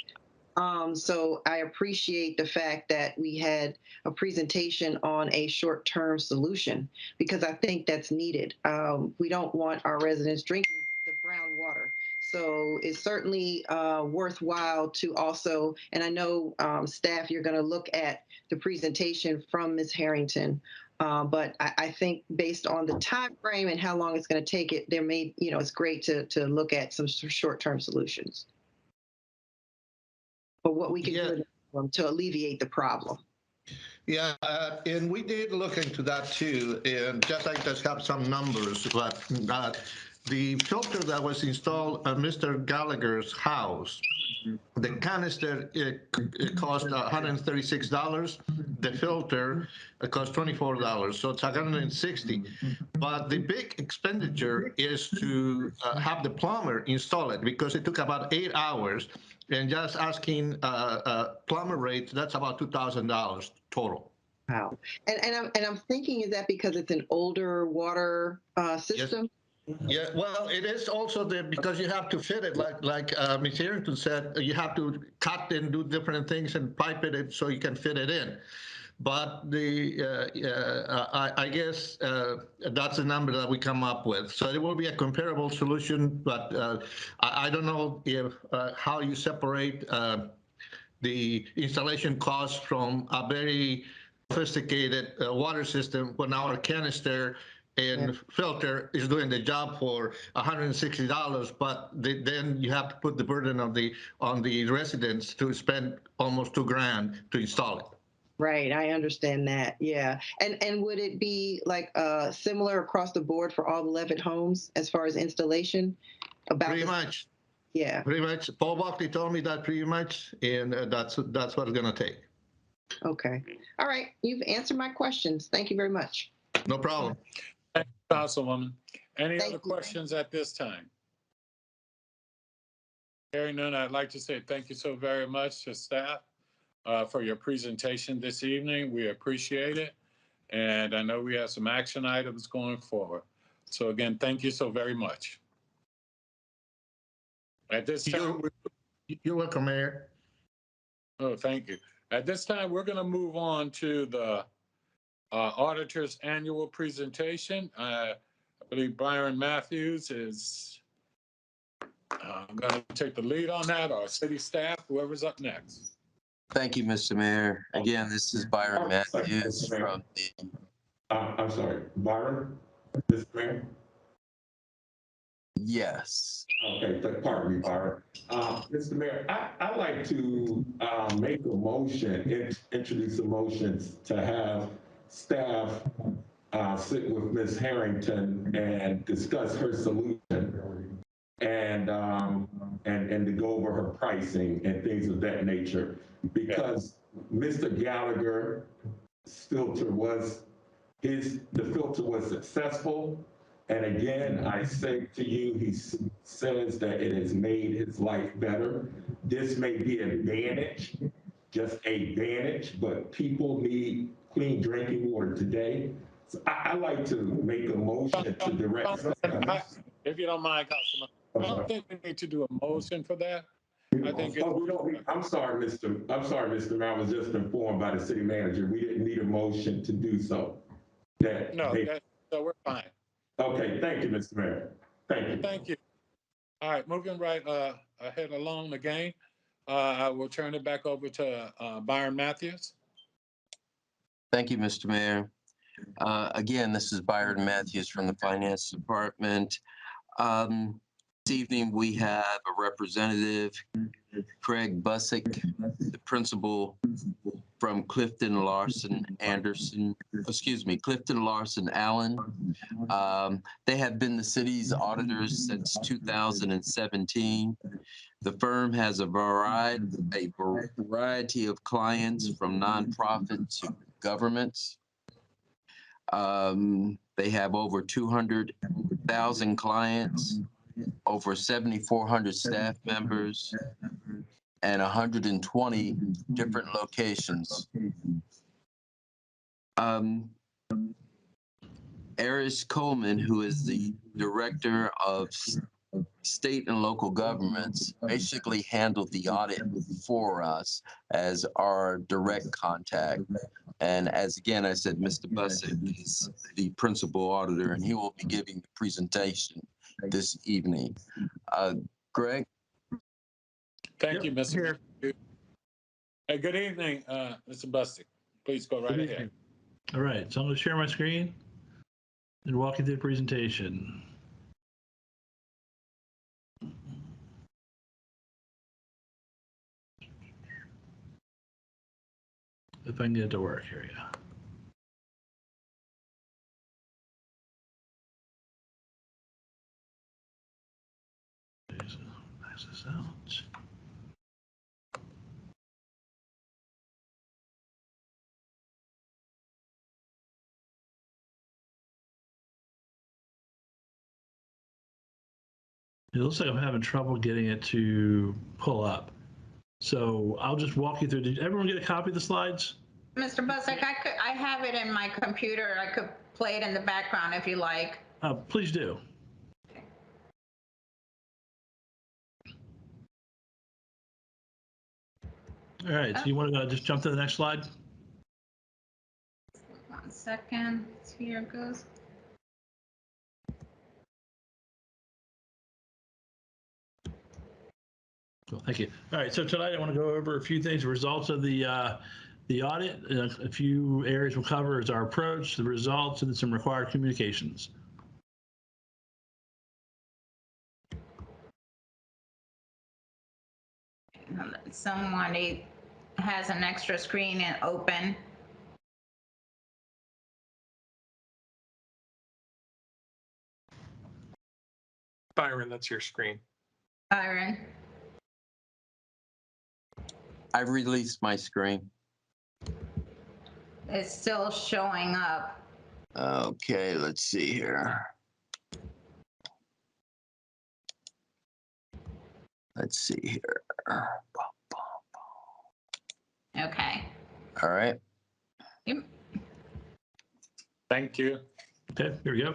So I appreciate the fact that we had a presentation on a short-term solution, because I think that's needed. We don't want our residents drinking the brown water. So it's certainly worthwhile to also, and I know staff, you're going to look at the presentation from Ms. Harrington, but I think based on the time frame and how long it's going to take it, there may, it's great to look at some short-term solutions. Or what we can do to alleviate the problem. Yeah, and we did look into that too, and just like just have some numbers, but the filter that was installed at Mr. Gallagher's house, the canister, it cost $136. The filter cost $24, so it's $160. But the big expenditure is to have the plumber install it, because it took about 8 hours. And just asking plumber rates, that's about $2,000 total. Wow. And I'm thinking, is that because it's an older water system? Yes. Yeah, well, it is also because you have to fit it, like Ms. Harrington said, you have to cut and do different things and pipe it so you can fit it in. But I guess that's the number that we come up with. So it will be a comparable solution, but I don't know if how you separate the installation costs from a very sophisticated water system when our canister and filter is doing the job for $160, but then you have to put the burden on the residents to spend almost $2,000 to install it. Right, I understand that. Yeah, and would it be like similar across the board for all 11 homes as far as installation? Pretty much. Yeah. Pretty much. Paul Buckley told me that pretty much, and that's what it's gonna take. Okay. All right. You've answered my questions. Thank you very much. No problem. Thank you, Councilwoman. Any other questions at this time? Hearing none, I'd like to say thank you so very much to staff for your presentation this evening. We appreciate it. And I know we have some action items going forward. So again, thank you so very much. At this time, you're welcome, Mayor. Oh, thank you. At this time, we're going to move on to the auditor's annual presentation. I believe Byron Matthews is going to take the lead on that, or city staff, whoever's up next. Thank you, Mr. Mayor. Again, this is Byron Matthews from the... I'm sorry, Byron, Mr. Mayor? Yes. Okay, pardon me, Byron. Mr. Mayor, I'd like to make a motion, introduce a motion to have staff sit with Ms. Harrington and discuss her solution and to go over her pricing and things of that nature. Because Mr. Gallagher's filter was successful. And again, I say to you, he says that it has made his life better. This may be an advantage, just a advantage, but people need clean drinking water today. So I like to make a motion to direct. If you don't mind, Councilman, I don't think we need to do a motion for that. I think. I'm sorry, Mr. Mayor, I was just informed by the city manager, we didn't need a motion to do so. So we're fine. Okay, thank you, Mr. Mayor. Thank you. Thank you. All right, moving right ahead along again. I will turn it back over to Byron Matthews. Thank you, Mr. Mayor. Again, this is Byron Matthews from the Finance Department. This evening, we have a representative, Craig Busick, the principal from Clifton Larson Allen. They have been the city's auditors since 2017. The firm has a variety of clients from nonprofit to governments. They have over 200,000 clients, over 7,400 staff members, and 120 different locations. Eris Coleman, who is the director of state and local governments, basically handled the audit for us as our direct contact. And as again, I said, Mr. Busick is the principal auditor, and he will be giving the presentation this evening. Greg? Thank you, Mr. Mayor. Hey, good evening, Mr. Busick. Please go right ahead. All right, so I'm going to share my screen and walk you through the presentation. If I can get it to work, here we go. Pass this out. It looks like I'm having trouble getting it to pull up. So I'll just walk you through. Did everyone get a copy of the slides? Mr. Busick, I have it in my computer. I could play it in the background if you like. Please do. All right, so you want to just jump to the next slide? 1 second. Here it goes. Cool, thank you. All right, so tonight I want to go over a few things, results of the audit. A few areas we'll cover is our approach, the results, and then some required communications. Someone has an extra screen and open. Byron, that's your screen. Byron. I've released my screen. It's still showing up. Okay, let's see here. Let's see here. Okay. All right. Yep. Thank you. Okay, here we go.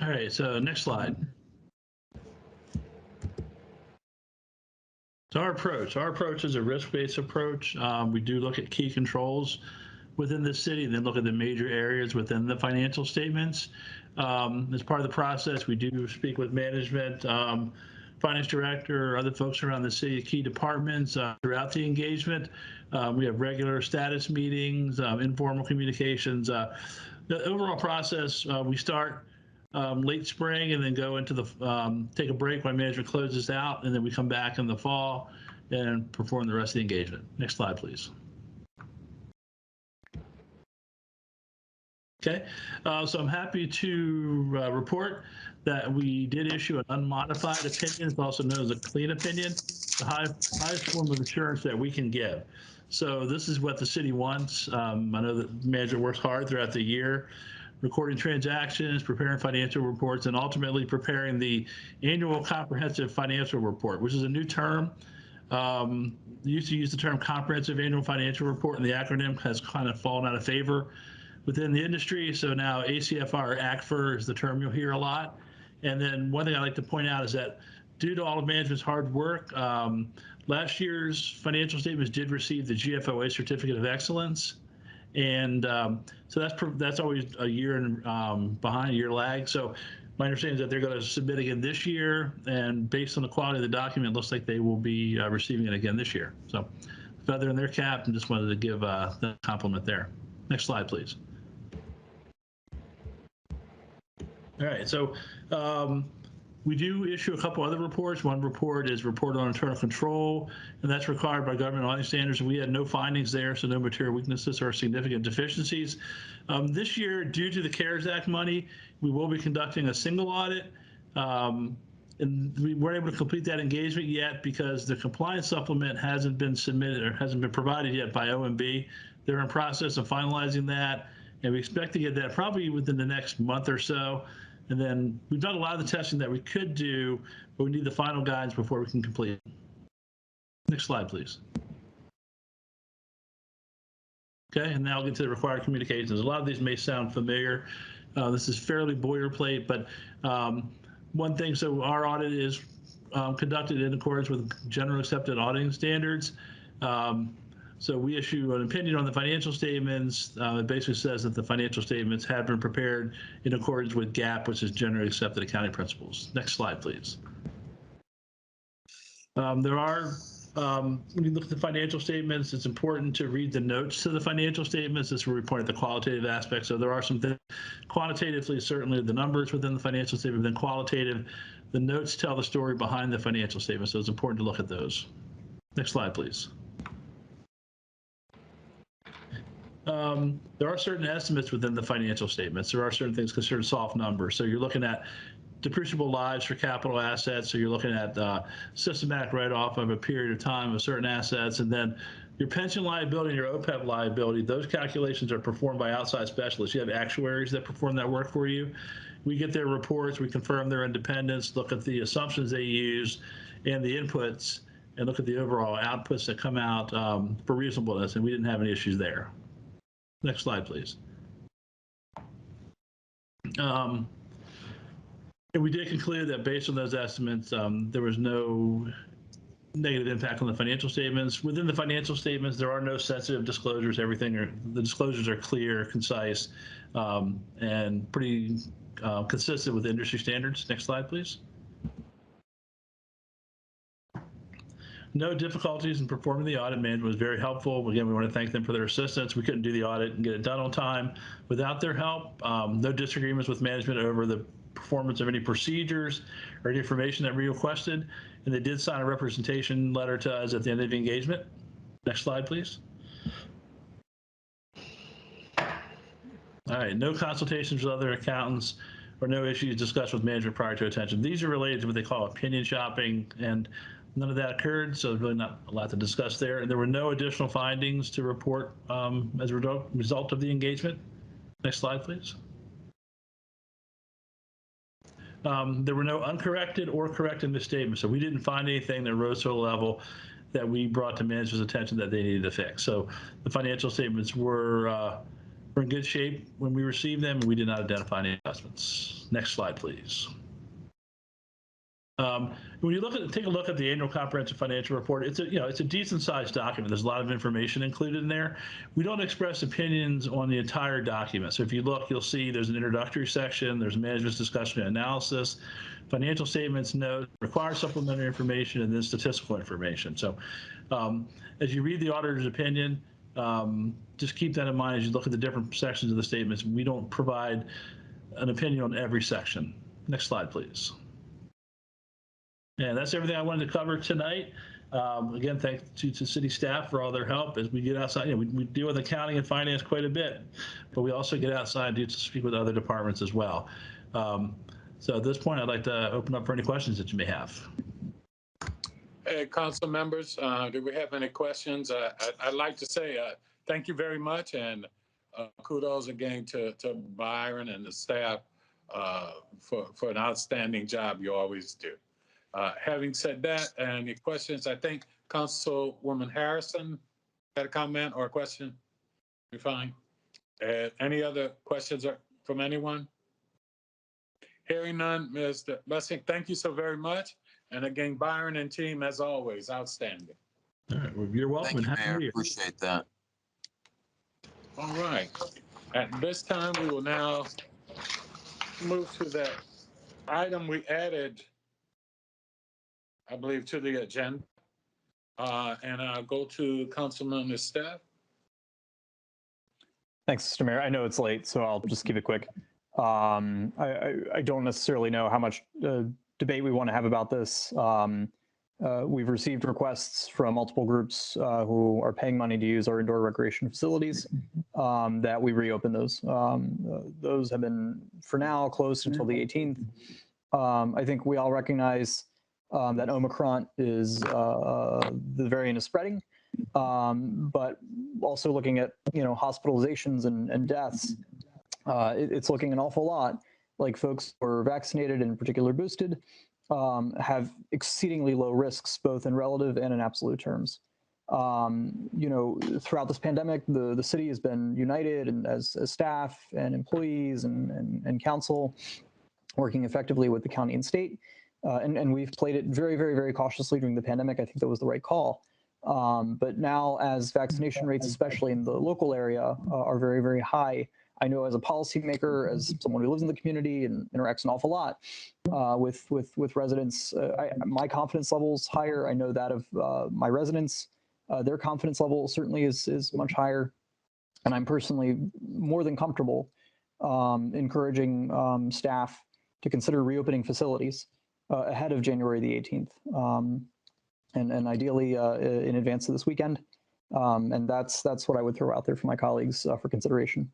All right, so next slide. So our approach is a risk-based approach. We do look at key controls within the city, and then look at the major areas within the financial statements. As part of the process, we do speak with management, finance director, or other folks around the city, key departments throughout the engagement. We have regular status meetings, informal communications. The overall process, we start late spring and then go into the, take a break when management closes out, and then we come back in the fall and perform the rest of the engagement. Next slide, please. Okay, so I'm happy to report that we did issue an unmodified opinion. It's also known as a clean opinion, the highest form of assurance that we can give. So this is what the city wants. I know that the manager works hard throughout the year, recording transactions, preparing financial reports, and ultimately preparing the annual comprehensive financial report, which is a new term. Used to use the term comprehensive annual financial report, and the acronym has kind of fallen out of favor within the industry. So now ACFR or ACFR is the term you'll hear a lot. And then one thing I'd like to point out is that due to all of management's hard work, last year's financial statements did receive the GFOA Certificate of Excellence. And so that's always a year behind, a year lag. So my understanding is that they're going to submit again this year, and based on the quality of the document, it looks like they will be receiving it again this year. So feather in their cap, and just wanted to give the compliment there. Next slide, please. All right, so we do issue a couple other reports. One report is report on internal control, and that's required by government auditing standards. We had no findings there, so no material weaknesses or significant deficiencies. This year, due to the CARES Act money, we will be conducting a single audit. And we weren't able to complete that engagement yet because the compliance supplement hasn't been submitted or hasn't been provided yet by OMB. They're in process of finalizing that, and we expect to get that probably within the next month or so. And then we've done a lot of the testing that we could do, but we need the final guidance before we can complete it. Next slide, please. Okay, and now we'll get to the required communications. A lot of these may sound familiar. This is fairly boilerplate, but one thing, so our audit is conducted in accordance with generally accepted auditing standards. So we issue an opinion on the financial statements. It basically says that the financial statements have been prepared in accordance with GAAP, which is generally accepted accounting principles. Next slide, please. There are, when you look at the financial statements, it's important to read the notes to the financial statements. This is where we point at the qualitative aspects. So there are some things quantitatively, certainly the numbers within the financial statement, then qualitative, the notes tell the story behind the financial statement. So it's important to look at those. Next slide, please. There are certain estimates within the financial statements. There are certain things considered soft numbers. So you're looking at depreciable lives for capital assets. So you're looking at systematic write-off of a period of time of certain assets. And then your pension liability and your OPEB liability, those calculations are performed by outside specialists. You have actuaries that perform that work for you. We get their reports, we confirm their independence, look at the assumptions they use and the inputs, and look at the overall outputs that come out for reasonableness, and we didn't have any issues there. Next slide, please. And we did conclude that based on those estimates, there was no negative impact on the financial statements. Within the financial statements, there are no sensitive disclosures. The disclosures are clear, concise, and pretty consistent with industry standards. Next slide, please. No difficulties in performing the audit. Management was very helpful. Again, we want to thank them for their assistance. We couldn't do the audit and get it done on time without their help. No disagreements with management over the performance of any procedures or any information that we requested. And they did sign a representation letter to us at the end of the engagement. Next slide, please. All right, no consultations with other accountants or no issues discussed with management prior to attention. These are related to what they call opinion shopping, and none of that occurred, so there's really not a lot to discuss there. And there were no additional findings to report as a result of the engagement. Next slide, please. There were no uncorrected or corrected misstatements, so we didn't find anything that rose to a level that we brought to management's attention that they needed to fix. So the financial statements were in good shape when we received them, and we did not identify any adjustments. Next slide, please. When you take a look at the annual comprehensive financial report, it's a decent sized document. There's a lot of information included in there. We don't express opinions on the entire document. So if you look, you'll see there's an introductory section, there's management's discussion and analysis, financial statements, notes, required supplementary information, and then statistical information. So as you read the auditor's opinion, just keep that in mind as you look at the different sections of the statements. We don't provide an opinion on every section. Next slide, please. And that's everything I wanted to cover tonight. Again, thanks to city staff for all their help as we get outside. We deal with accounting and finance quite a bit, but we also get outside to speak with other departments as well. So at this point, I'd like to open up for any questions that you may have. Hey, council members, do we have any questions? I'd like to say thank you very much, and kudos again to Byron and the staff for an outstanding job you always do. Having said that, any questions? I think Councilwoman Harrison had a comment or a question. You're fine. Any other questions from anyone? Hearing none, Mr. Lessing, thank you so very much. And again, Byron and team, as always, outstanding. All right, well, you're welcome. Thank you, and Happy New Mayor. Year. Appreciate that. All right. At this time, we will now move to that item we added, I believe, to the agenda. And I'll go to Councilman Staff. Thanks, Mr. Mayor. I know it's late, so I'll just keep it quick. I don't necessarily know how much debate we want to have about this. We've received requests from multiple groups who are paying money to use our indoor recreation facilities that we reopen those. Those have been, for now, closed until the 18th. I think we all recognize that Omicron is, the variant is spreading, but also looking at, hospitalizations and deaths, it's looking an awful lot like folks who are vaccinated, and in particular boosted, have exceedingly low risks, both in relative and in absolute terms. Throughout this pandemic, the city has been united, and as staff and employees and council, working effectively with the county and state. And we've played it very, very, very cautiously during the pandemic. I think that was the right call. But now, as vaccination rates, especially in the local area, are very, very high, I know as a policymaker, as someone who lives in the community and interacts an awful lot with residents, my confidence level is higher. I know that of my residents, their confidence level certainly is much higher. And I'm personally more than comfortable encouraging staff to consider reopening facilities ahead of January the 18th, and ideally in advance of this weekend. And that's what I would throw out there for my colleagues for consideration.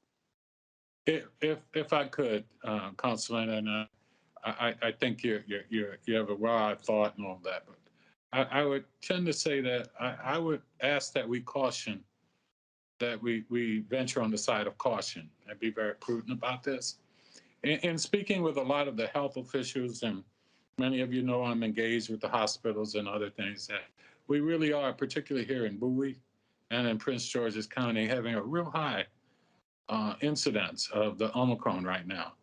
If I could, Councilman, and I think you have a wide thought and all that, but I would tend to say that I would ask that we caution, that we venture on the side of caution and be very prudent about this. In speaking with a lot of the health officials, and many of you know I'm engaged with the hospitals and other things, that we really are, particularly here in Bowie and in Prince George's County, having a real high incidence of the Omicron right now.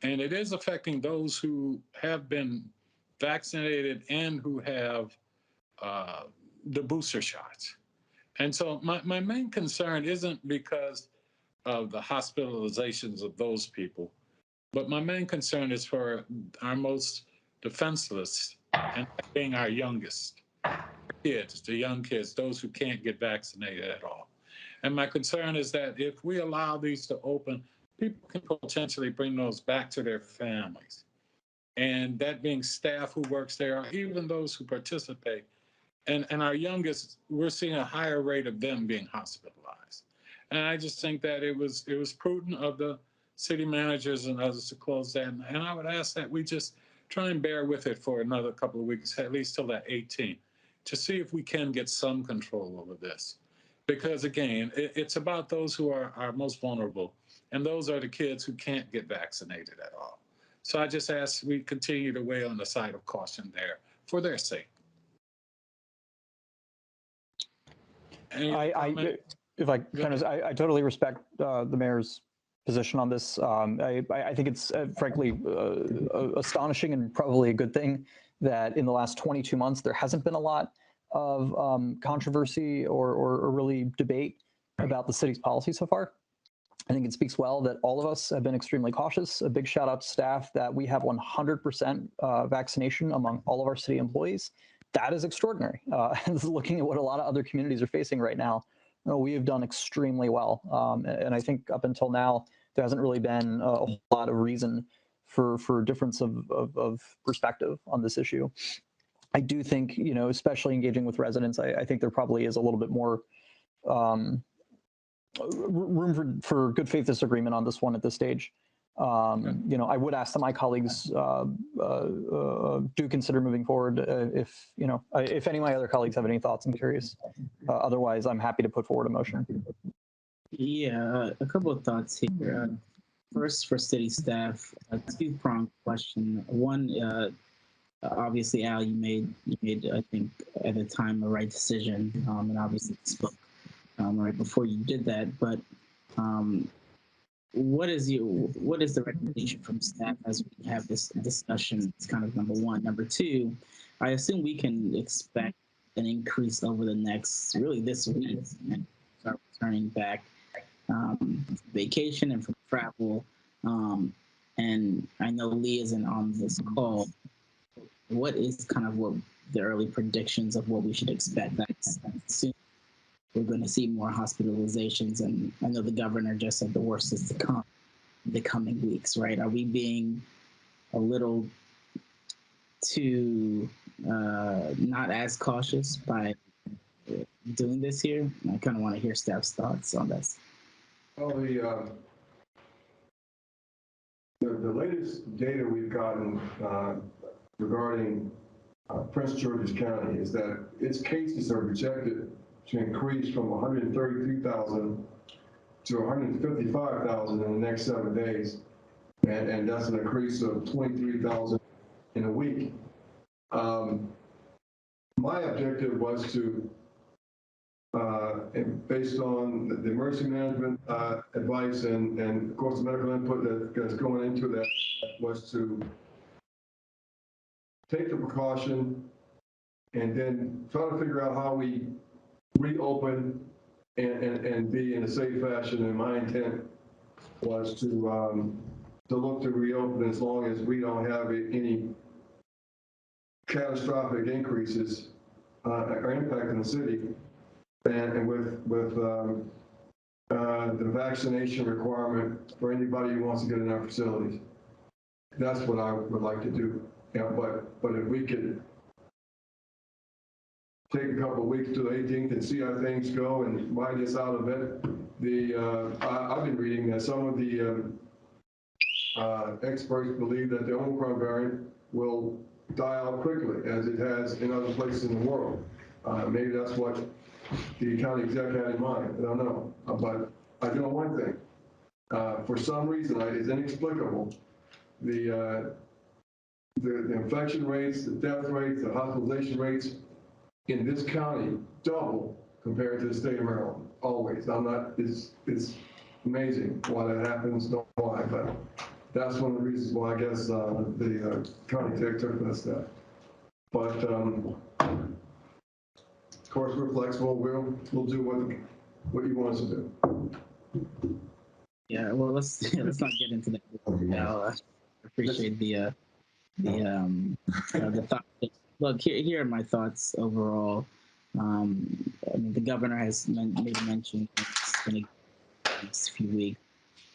And it is affecting those who have been vaccinated and who have the booster shots. And so my main concern isn't because of the hospitalizations of those people, but my main concern is for our most defenseless, and being our youngest kids, the young kids, those who can't get vaccinated at all. And my concern is that if we allow these to open, people can potentially bring those back to their families. And that being staff who works there, or even those who participate. And our youngest, we're seeing a higher rate of them being hospitalized. And I just think that it was prudent of the city managers and others to close that. And I would ask that we just try and bear with it for another couple of weeks, at least till that 18th, to see if we can get some control over this. Because again, it's about those who are most vulnerable, and those are the kids who can't get vaccinated at all. So I just ask we continue to weigh on the side of caution there for their sake. If I kind of, I totally respect the mayor's position on this. I think it's frankly astonishing, and probably a good thing that in the last 22 months there hasn't been a lot of controversy or really debate about the city's policy so far. I think it speaks well that all of us have been extremely cautious. A big shout out to staff that we have 100% vaccination among all of our city employees. That is extraordinary. Looking at what a lot of other communities are facing right now, we have done extremely well. And I think up until now, there hasn't really been a whole lot of reason for difference of perspective on this issue. I do think, especially engaging with residents, I think there probably is a little bit more room for good faith disagreement on this one at this stage. I would ask that my colleagues do consider moving forward. If any of my other colleagues have any thoughts, I'm curious. Otherwise, I'm happy to put forward a motion. Yeah, a couple of thoughts here. First, for city staff, a two-pronged question. One, obviously, Al, you made, I think, at the time, the right decision, and obviously spoke right before you did that. But what is the recommendation from staff as we have this discussion? It's kind of number one. Number two, I assume we can expect an increase over the next, really this week, and start returning back from vacation and from travel. And I know Lee isn't on this call. What is kind of what the early predictions of what we should expect? I assume we're going to see more hospitalizations, and I know the governor just said the worst is to come the coming weeks, right? Are we being a little too not as cautious by doing this here? I kind of want to hear staff's thoughts on this. Well, the latest data we've gotten regarding Prince George's County is that its cases are projected to increase from 132,000 to 155,000 in the next 7 days. And that's an increase of 23,000 in a week. My objective was to, and based on the emergency management advice and of course the medical input that's going into that, was to take the precaution and then try to figure out how we reopen and be in a safe fashion. And my intent was to look to reopen as long as we don't have any catastrophic increases or impact in the city, and with the vaccination requirement for anybody who wants to get in our facilities. That's what I would like to do. Yeah, but if we could take a couple of weeks to the 18th and see how things go and ride this out of it. I've been reading that some of the experts believe that the Omicron variant will die out quickly, as it has in other places in the world. Maybe that's what the county exec had in mind. I don't know. But I do know one thing. For some reason, it's inexplicable. The infection rates, the death rates, the hospitalization rates in this county double compared to the state of Maryland. Always. It's amazing why that happens. Don't know why, but that's one of the reasons why I guess the county tech took that step. But of course, we're flexible. We'll do what you want us to do. Yeah, well, let's not get into that now. I appreciate the thought. Look, here are my thoughts overall. I mean, the governor has made a mention it's going to be the next few weeks.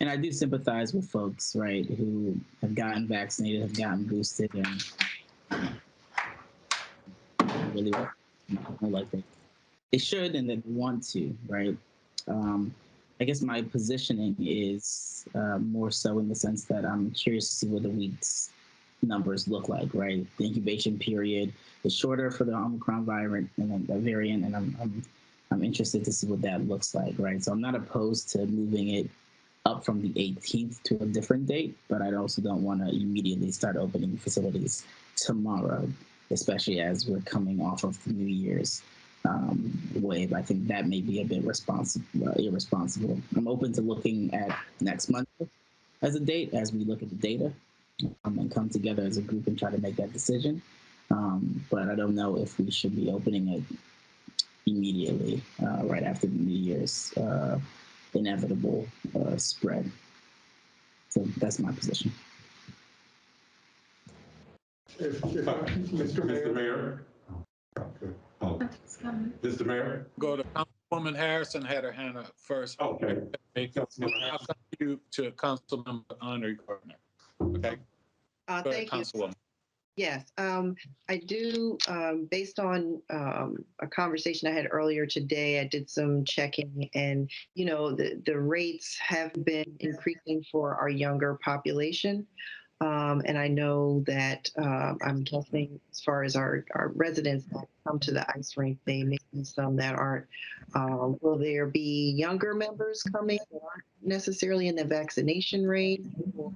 And I do sympathize with folks, right, who have gotten vaccinated, have gotten boosted, and really like they should and they want to, right? I guess my positioning is more so in the sense that I'm curious to see what the week's numbers look like, right? The incubation period is shorter for the Omicron variant, and then the variant, and I'm interested to see what that looks like, right? So I'm not opposed to moving it up from the 18th to a different date, but I also don't want to immediately start opening facilities tomorrow, especially as we're coming off of the New Year's wave. I think that may be a bit irresponsible. I'm open to looking at next month as a date as we look at the data and come together as a group and try to make that decision. But I don't know if we should be opening it immediately right after the New Year's inevitable spread. So that's my position. Mr. Mayor. Oh. Mr. Mayor. Go to Councilwoman Harrison had her hand up first. Okay. I'll come you to Councilmember Honorary Gardner. Okay. Thank you. Councilwoman. Yes, I do. Based on a conversation I had earlier today, I did some checking, and the rates have been increasing for our younger population. And I know that I'm guessing as far as our residents that come to the ice rink, they may be some that aren't. Will there be younger members coming that aren't necessarily in the vaccination rate? Or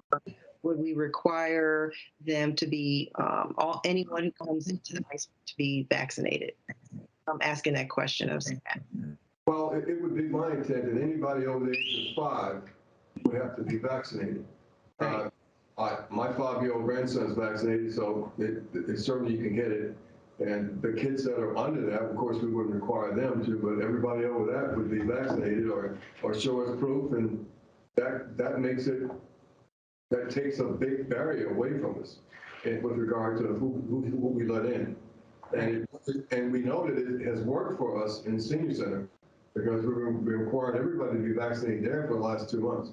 would we require them to be, anyone who comes into the ice rink to be vaccinated? I'm asking that question of staff. Well, it would be my intent that anybody over the age of 5 would have to be vaccinated. My 5-year-old grandson is vaccinated, so it certainly you can get it. And the kids that are under that, of course, we wouldn't require them to, but everybody over that would be vaccinated or show us proof, and that makes it, that takes a big barrier away from us with regard to who we let in. And we know that it has worked for us in the senior center because we required everybody to be vaccinated there for the last 2 months.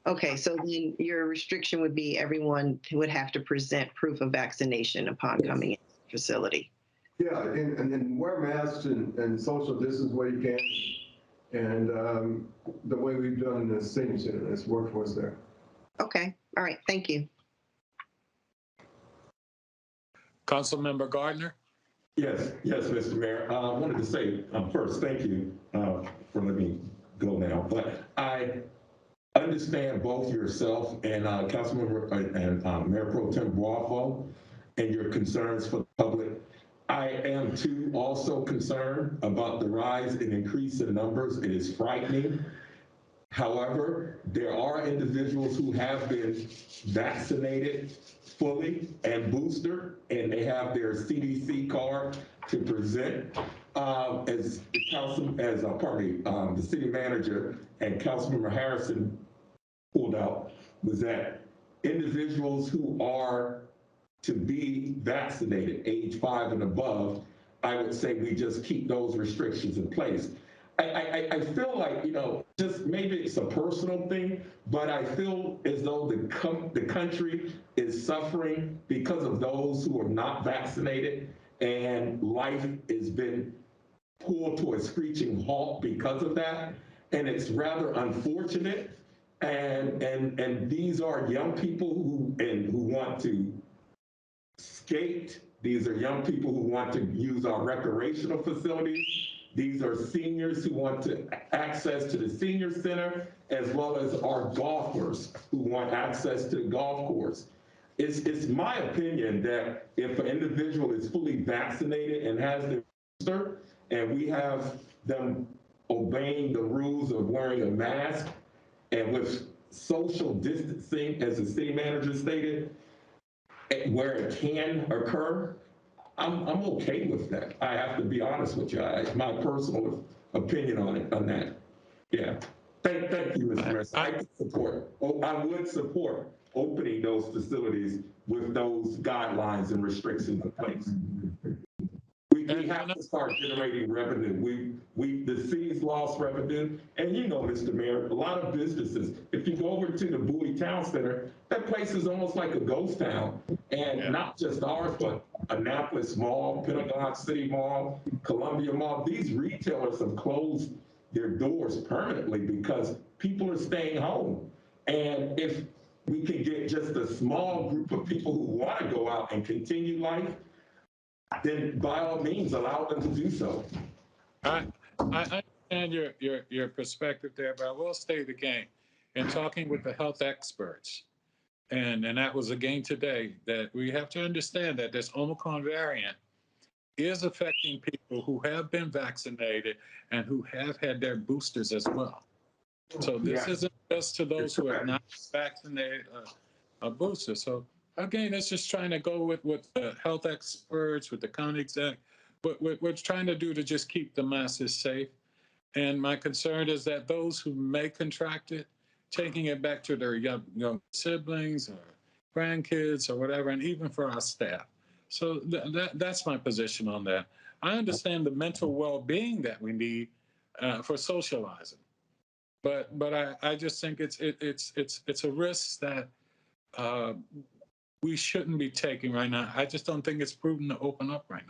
Okay, so then your restriction would be everyone would have to present proof of vaccination upon coming into the facility. Yeah, and then wear masks and social distance where you can, and the way we've done in the senior center, it's worked for us there. Okay, all right, thank you. Councilmember Gardner? Yes, Mr. Mayor. I wanted to say first, thank you for letting me go now, but I understand both yourself and Councilmember and Mayor Pro Tem Boafo and your concerns for the public. I am too also concerned about the rise and increase in numbers. It is frightening. However, there are individuals who have been vaccinated fully and booster, and they have their CDC card to present. As the city manager and Councilmember Harrison pulled out, was that individuals who are to be vaccinated, age 5 and above, I would say we just keep those restrictions in place. I feel like, just maybe it's a personal thing, but I feel as though the country is suffering because of those who are not vaccinated, and life has been pulled to a screeching halt because of that. And it's rather unfortunate. And these are young people who want to skate. These are young people who want to use our recreational facilities. These are seniors who want to access to the senior center, as well as our golfers who want access to the golf course. It's my opinion that if an individual is fully vaccinated and has their booster, and we have them obeying the rules of wearing a mask and with social distancing, as the city manager stated, where it can occur, I'm okay with that. I have to be honest with you. My personal opinion on that. Yeah. Thank you, Mr. Mayor. I would support opening those facilities with those guidelines and restrictions in place. We have to start generating revenue. The city's lost revenue, and Mr. Mayor, a lot of businesses, if you go over to the Bowie Town Center, that place is almost like a ghost town. And not just ours, but Annapolis Mall, Pentagon City Mall, Columbia Mall, these retailers have closed their doors permanently because people are staying home. And if we can get just a small group of people who want to go out and continue life, then by all means, allow them to do so. I understand your perspective there, but I will state again, in talking with the health experts, and that was again today, that we have to understand that this Omicron variant is affecting people who have been vaccinated and who have had their boosters as well. So this isn't just to those who have not vaccinated a booster. So again, it's just trying to go with the health experts, with the county exec, but we're trying to do to just keep the masses safe. And my concern is that those who may contract it, taking it back to their young siblings or grandkids or whatever, and even for our staff. So that's my position on that. I understand the mental well-being that we need for socializing, but I just think it's a risk that we shouldn't be taking right now. I just don't think it's prudent to open up right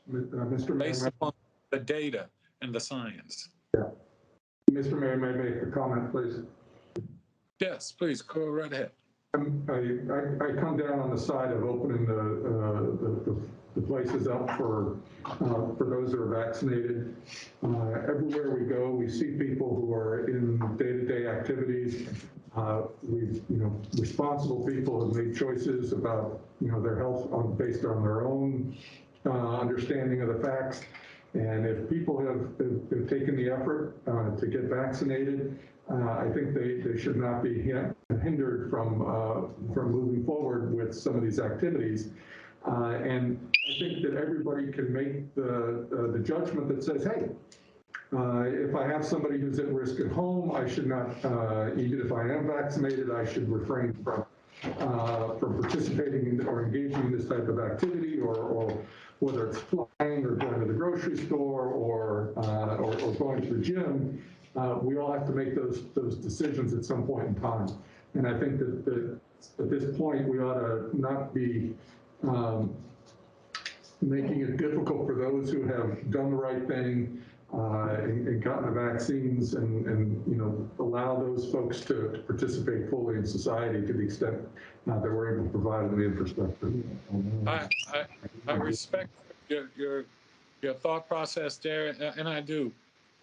now, Mr. Mayor, based upon the data and the science. Yeah. Mr. Mayor, may I make a comment, please? Yes, please, go right ahead. I come down on the side of opening the places up for those that are vaccinated. Everywhere we go, we see people who are in day-to-day activities. Responsible people have made choices about, their health based on their own understanding of the facts. And if people have taken the effort to get vaccinated, I think they should not be hindered from moving forward with some of these activities. And I think that everybody can make the judgment that says, hey, if I have somebody who's at risk at home, I should not, even if I am vaccinated, I should refrain from participating in or engaging in this type of activity, or whether it's flying or going to the grocery store or going to the gym. We all have to make those decisions at some point in time. And I think that at this point, we ought to not be making it difficult for those who have done the right thing and gotten the vaccines, and allow those folks to participate fully in society to the extent that we're able to provide the infrastructure. I respect your thought process there, and I do.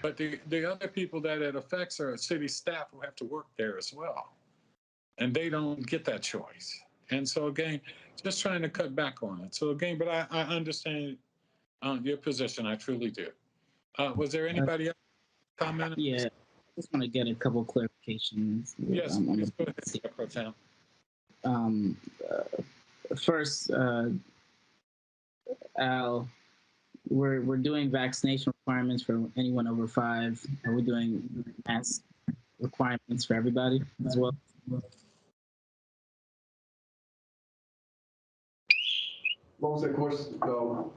But the other people that it affects are city staff who have to work there as well, and they don't get that choice. And so again, just trying to cut back on it. So again, but I understand your position. I truly do. Was there anybody else comment? Yeah, I just want to get a couple clarifications. Yes, please go ahead, Pro Tem. First, Al, we're doing vaccination requirements for anyone over 5. Are we doing mask requirements for everybody as well? What was that question? One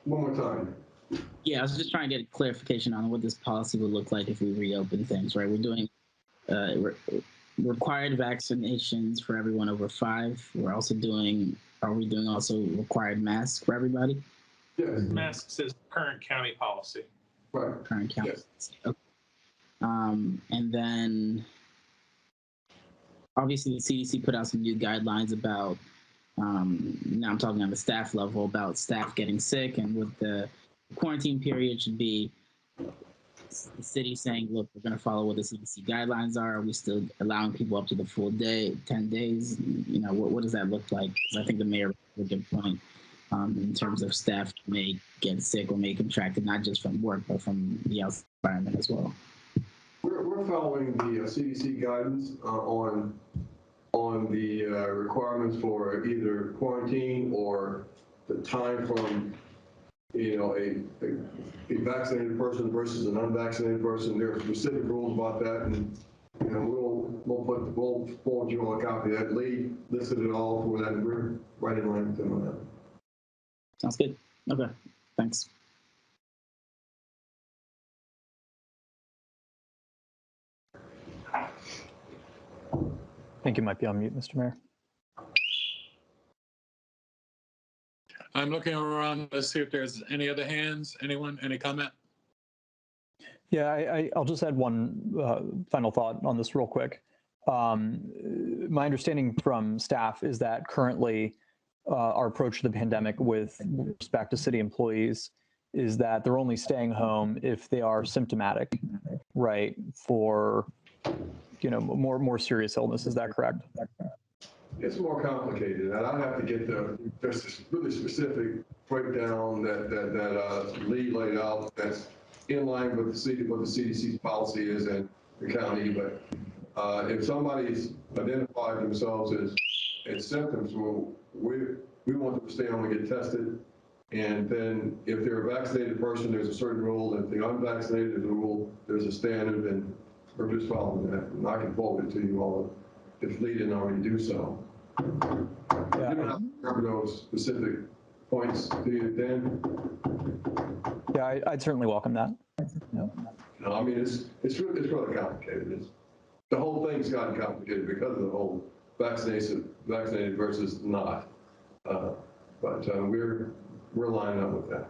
more time. Yeah, I was just trying to get a clarification on what this policy would look like if we reopen things, right? We're doing required vaccinations for everyone over 5. We're also doing, are we doing also required masks for everybody? Yes. Masks is current county policy. Right. Current county yes. policy. Okay. And then obviously the CDC put out some new guidelines about, now I'm talking on the staff level, about staff getting sick, and with the quarantine period should be the city saying, look, we're going to follow what the CDC guidelines are. Are we still allowing people up to the full day, 10 days? What does that look like? Because I think the mayor made a good point in terms of staff may get sick or may contract it, not just from work, but from the outside environment as well. We're following the CDC guidance on the requirements for either quarantine or the time from a vaccinated person versus an unvaccinated person. There are specific rules about that, and we'll forward you all a copy of that. Lee listed it all for that, and we're right in line with them on that. Sounds good. Okay, thanks. I think you might be on mute, Mr. Mayor. I'm looking around to see if there's any other hands. Anyone, any comment? Yeah, I'll just add one final thought on this real quick. My understanding from staff is that currently our approach to the pandemic with respect to city employees is that they're only staying home if they are symptomatic, right, for more serious illness. Is that correct? It's more complicated, and I'd have to get there's this really specific breakdown that Lee laid out that's in line with what the CDC's policy is in the county. But if somebody's identified themselves as symptoms, well, we want them to stay home and get tested. And then if they're a vaccinated person, there's a certain rule. If they're unvaccinated, there's a rule, there's a standard, and we're just following that. And I can forward it to you all if Lee didn't already do so. You don't have to remember those specific points, do you, Dan? Yeah, I'd certainly welcome that. No, I mean, it's really complicated. The whole thing's gotten complicated because of the whole vaccinated versus not. But we're lining up with that.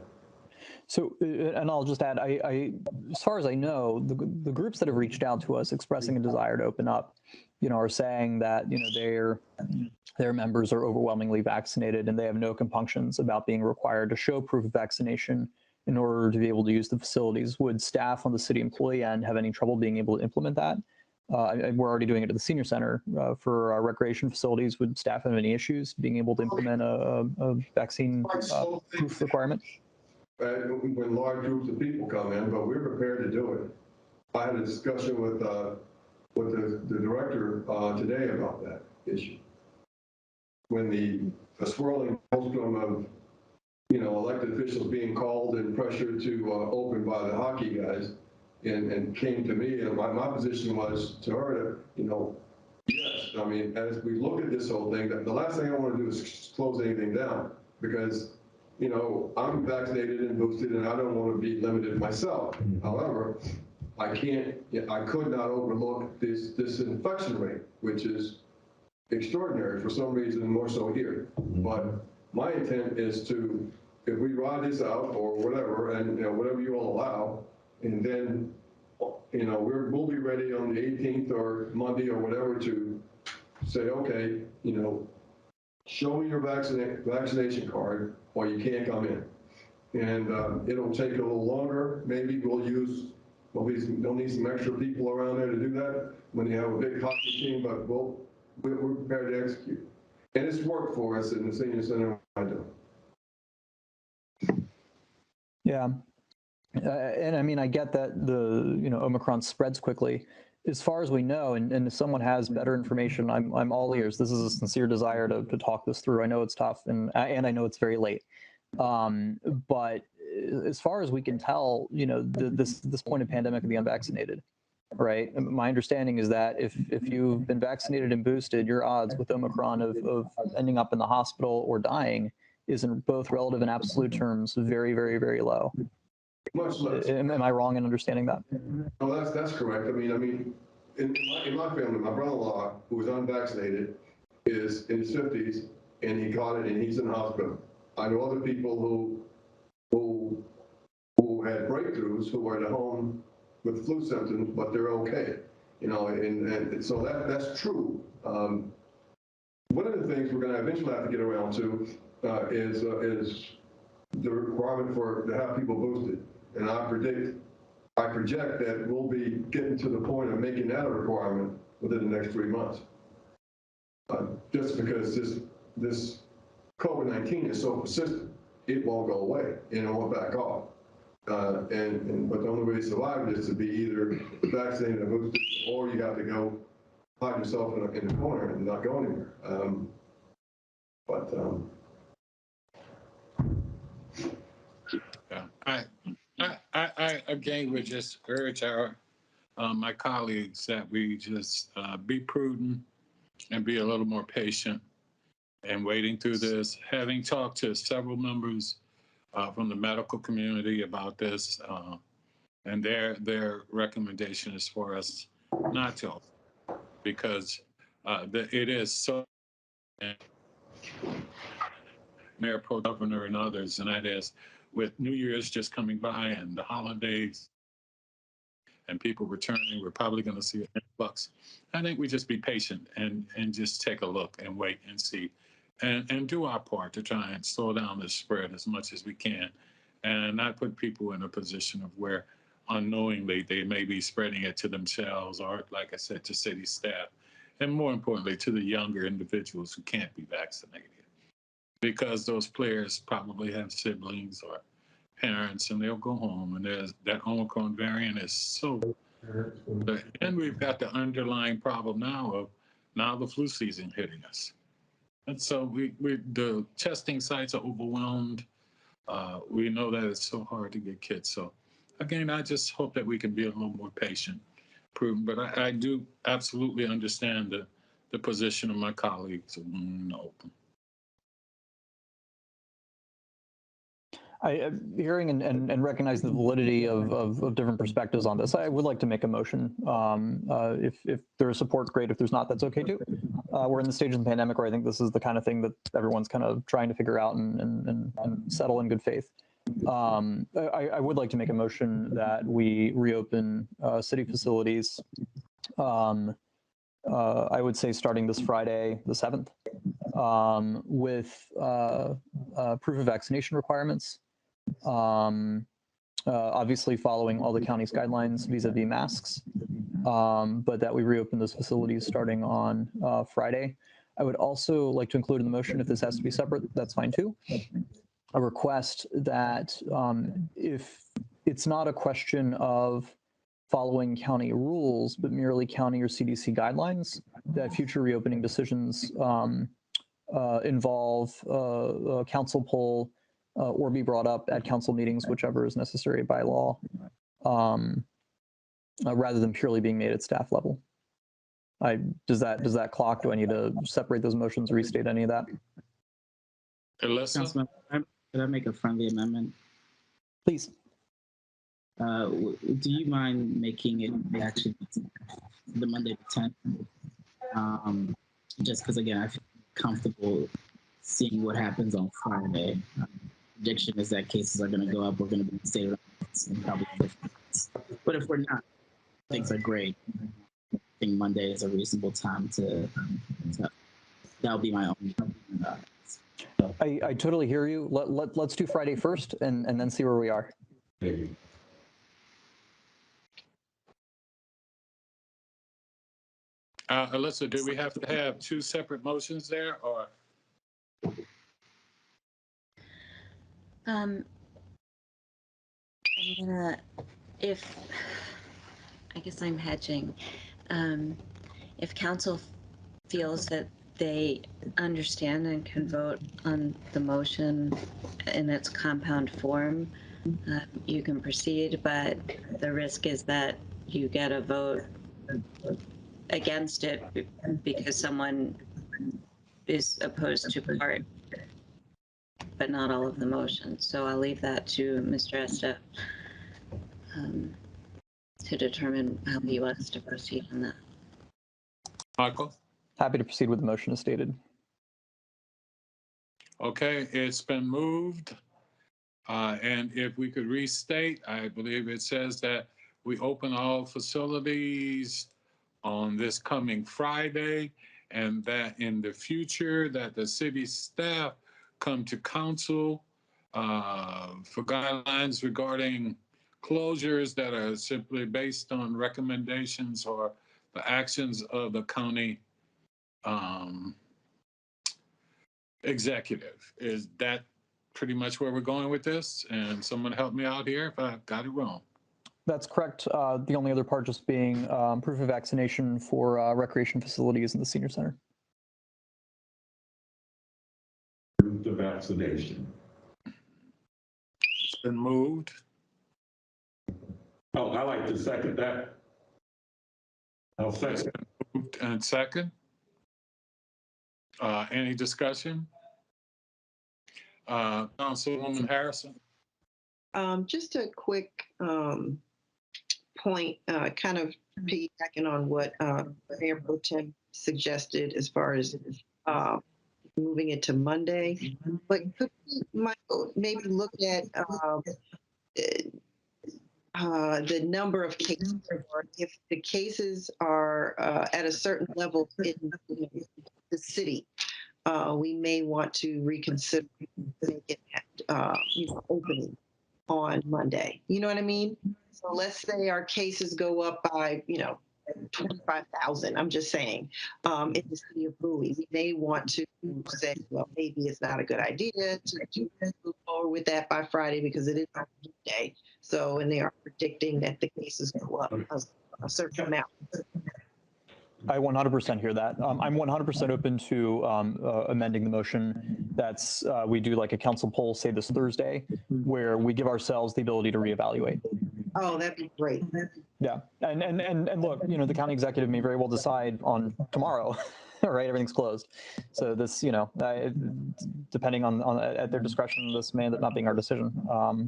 So, and I'll just add, as far as I know, the groups that have reached out to us expressing a desire to open up, are saying that, their members are overwhelmingly vaccinated and they have no compunctions about being required to show proof of vaccination in order to be able to use the facilities. Would staff on the city employee end have any trouble being able to implement that? We're already doing it at the senior center for our recreation facilities. Would staff have any issues being able to implement a vaccine proof requirement? When large groups of people come in, but we're prepared to do it. I had a discussion with with the director today about that issue. When the swirling maelstrom of, elected officials being called and pressured to open by the hockey guys, and came to me, and my position was to her that, yes, I mean, as we look at this whole thing, the last thing I want to do is close anything down, because, I'm vaccinated and boosted, and I don't want to be limited myself. However, I could not overlook this infection rate, which is extraordinary for some reason, more so here. But my intent is to, if we ride this out or whatever, and whatever you all allow, and then, we'll be ready on the 18th or Monday or whatever to say, okay, show me your vaccination card or you can't come in. And it'll take a little longer. Maybe we'll need some extra people around there to do that when you have a big hockey team, but we're prepared to execute. And it's worked for us in the senior center. I know. Yeah. And I mean, I get that the Omicron spreads quickly. As far as we know, and if someone has better information, I'm all ears. This is a sincere desire to talk this through. I know it's tough, and I know it's very late. But as far as we can tell, this point of pandemic of the unvaccinated, right? My understanding is that if you've been vaccinated and boosted, your odds with Omicron of ending up in the hospital or dying is in both relative and absolute terms very, very, very low. Much less. Am I wrong in understanding that? No, that's correct. I mean, in my family, my brother-in-law, who was unvaccinated, is in his 50s, and he caught it, and he's in the hospital. I know other people who had breakthroughs who were at home with flu symptoms, but they're okay. And so that's true. One of the things we're going to eventually have to get around to is the requirement to have people boosted. And I project that we'll be getting to the point of making that a requirement within the next 3 months. Just because this COVID-19 is so persistent, it won't go away and it won't back off. But the only way to survive it is to be either vaccinated or boosted, or you have to go hide yourself in the corner and not go anywhere. I again would just urge my colleagues that we just be prudent and be a little more patient and waiting through this. Having talked to several members from the medical community about this, and their recommendation is for us not to, because it is so. Mayor Pro Governor and others, and that is with New Year's just coming by and the holidays and people returning, we're probably going to see an influx. I think we just be patient and just take a look and wait and see and do our part to try and slow down the spread as much as we can and not put people in a position of where unknowingly they may be spreading it to themselves or, like I said, to city staff, and more importantly, to the younger individuals who can't be vaccinated. Because those players probably have siblings or parents and they'll go home, and there's that Omicron variant is so, and we've got the underlying problem now of the flu season hitting us. And so the testing sites are overwhelmed. We know that it's so hard to get kits. So again, I just hope that we can be a little more patient, prudent, but I do absolutely understand the position of my colleagues of open. Hearing and recognize the validity of different perspectives on this, I would like to make a motion. If there's support, great. If there's not, that's okay too. We're in the stage of the pandemic where I think this is the kind of thing that everyone's kind of trying to figure out and settle in good faith. I would like to make a motion that we reopen city facilities. I would say starting this Friday, the 7th, with proof of vaccination requirements. Obviously following all the county's guidelines vis-a-vis masks, but that we reopen those facilities starting on Friday. I would also like to include in the motion, if this has to be separate, that's fine too, a request that if it's not a question of following county rules, but merely county or CDC guidelines, that future reopening decisions involve a council poll or be brought up at council meetings, whichever is necessary by law, rather than purely being made at staff level. Does that clock? Do I need to separate those motions, restate any of that? Councilman, could I make a friendly amendment? Please. Do you mind making it actually the Monday the 10th? Just because, again, I feel comfortable seeing what happens on Friday. Prediction is that cases are going to go up. We're going to be in the state of probably different. But if we're not, things are great. I think Monday is a reasonable time to that'll be my own. I totally hear you. Let's do Friday first and then see where we are. Alyssa, do we have to have two separate motions there, or? I'm gonna, I guess I'm hedging. If council feels that they understand and can vote on the motion in its compound form, you can proceed, but the risk is that you get a vote against it because someone is opposed to part, but not all of the motion. So I'll leave that to Mr. Estep to determine how he wants to proceed on that. Michael? Happy to proceed with the motion as stated. Okay, it's been moved. And if we could restate, I believe it says that we open all facilities on this coming Friday, and that in the future that the city staff come to council for guidelines regarding closures that are simply based on recommendations or the actions of the county executive. Is that pretty much where we're going with this? And someone help me out here if I got it wrong. That's correct. The only other part just being proof of vaccination for recreation facilities in the senior center. Proof of vaccination. It's been moved. Oh, I like to second that. I'll second. Moved and second. Any discussion? Councilwoman Harrison? Just a quick point, kind of piggybacking on what Mayor Pro Tem suggested as far as moving it to Monday. But could we, Michael, maybe look at the number of cases, or if the cases are at a certain level in the city, we may want to reconsider making it opening on Monday. You know what I mean? So let's say our cases go up by, 25,000. I'm just saying, in the city of Bowie, we may want to say, well, maybe it's not a good idea to move forward with that by Friday because it is on Monday. So, and they are predicting that the cases go up a certain amount. I 100% hear that. I'm 100% open to amending the motion. That's we do like a council poll, say this Thursday, where we give ourselves the ability to reevaluate. Oh, that'd be great. Yeah, and look, the county executive may very well decide on tomorrow, right? Everything's closed. So this, depending on at their discretion, this may end up not being our decision,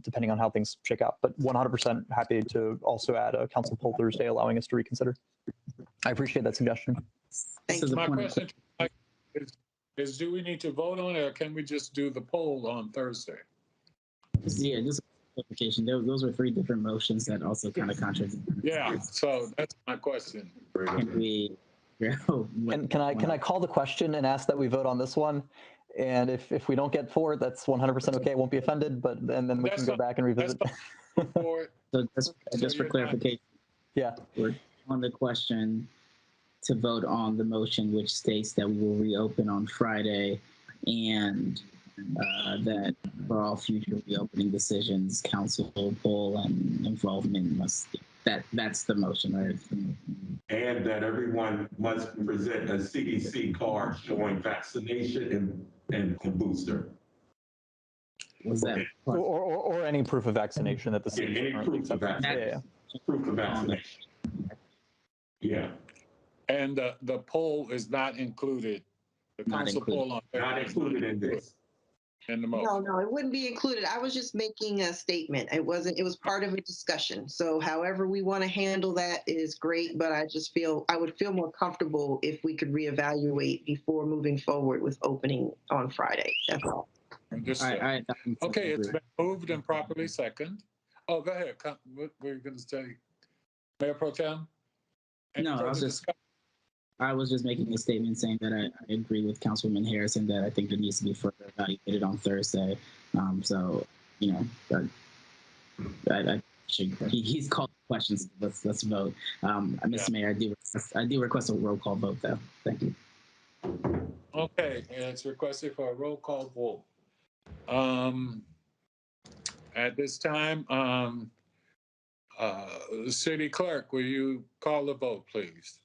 depending on how things shake out. But 100% happy to also add a council poll Thursday, allowing us to reconsider. I appreciate that suggestion. My question is, do we need to vote on it, or can we just do the poll on Thursday? Yeah, just clarification. Those were three different motions that also kind of contradict. Yeah, so that's my question. Can we? And can I call the question and ask that we vote on this one? And if we don't get for it, that's 100% okay. It won't be offended, but and then we can go back and revisit. So just for clarification. Yeah. We're on the question to vote on the motion, which states that we will reopen on Friday, and that for all future reopening decisions, council poll and involvement must That's the motion, right? And that everyone must present a CDC card showing vaccination and booster. Was that or any proof of vaccination that the Yeah, city any currently proof of accepts. vaccination. Proof of vaccination. Yeah. And the poll is not included. The council poll on Not included in this. In the motion. No, it wouldn't be included. I was just making a statement. It was part of a discussion. So however we want to handle that is great, but I would feel more comfortable if we could reevaluate before moving forward with opening on Friday. That's all. Okay, it's been moved and properly second. Oh, go ahead. What were you going to say? Mayor Pro Tem? No, I was just making a statement saying that I agree with Councilwoman Harrison that I think it needs to be further evaluated on Thursday. So, you know, I should, he's called questions. Let's vote. Mr. Mayor, I do request a roll call vote though. Thank you. Okay, and it's requested for a roll call vote. At this time, City Clerk, will you call the vote, please?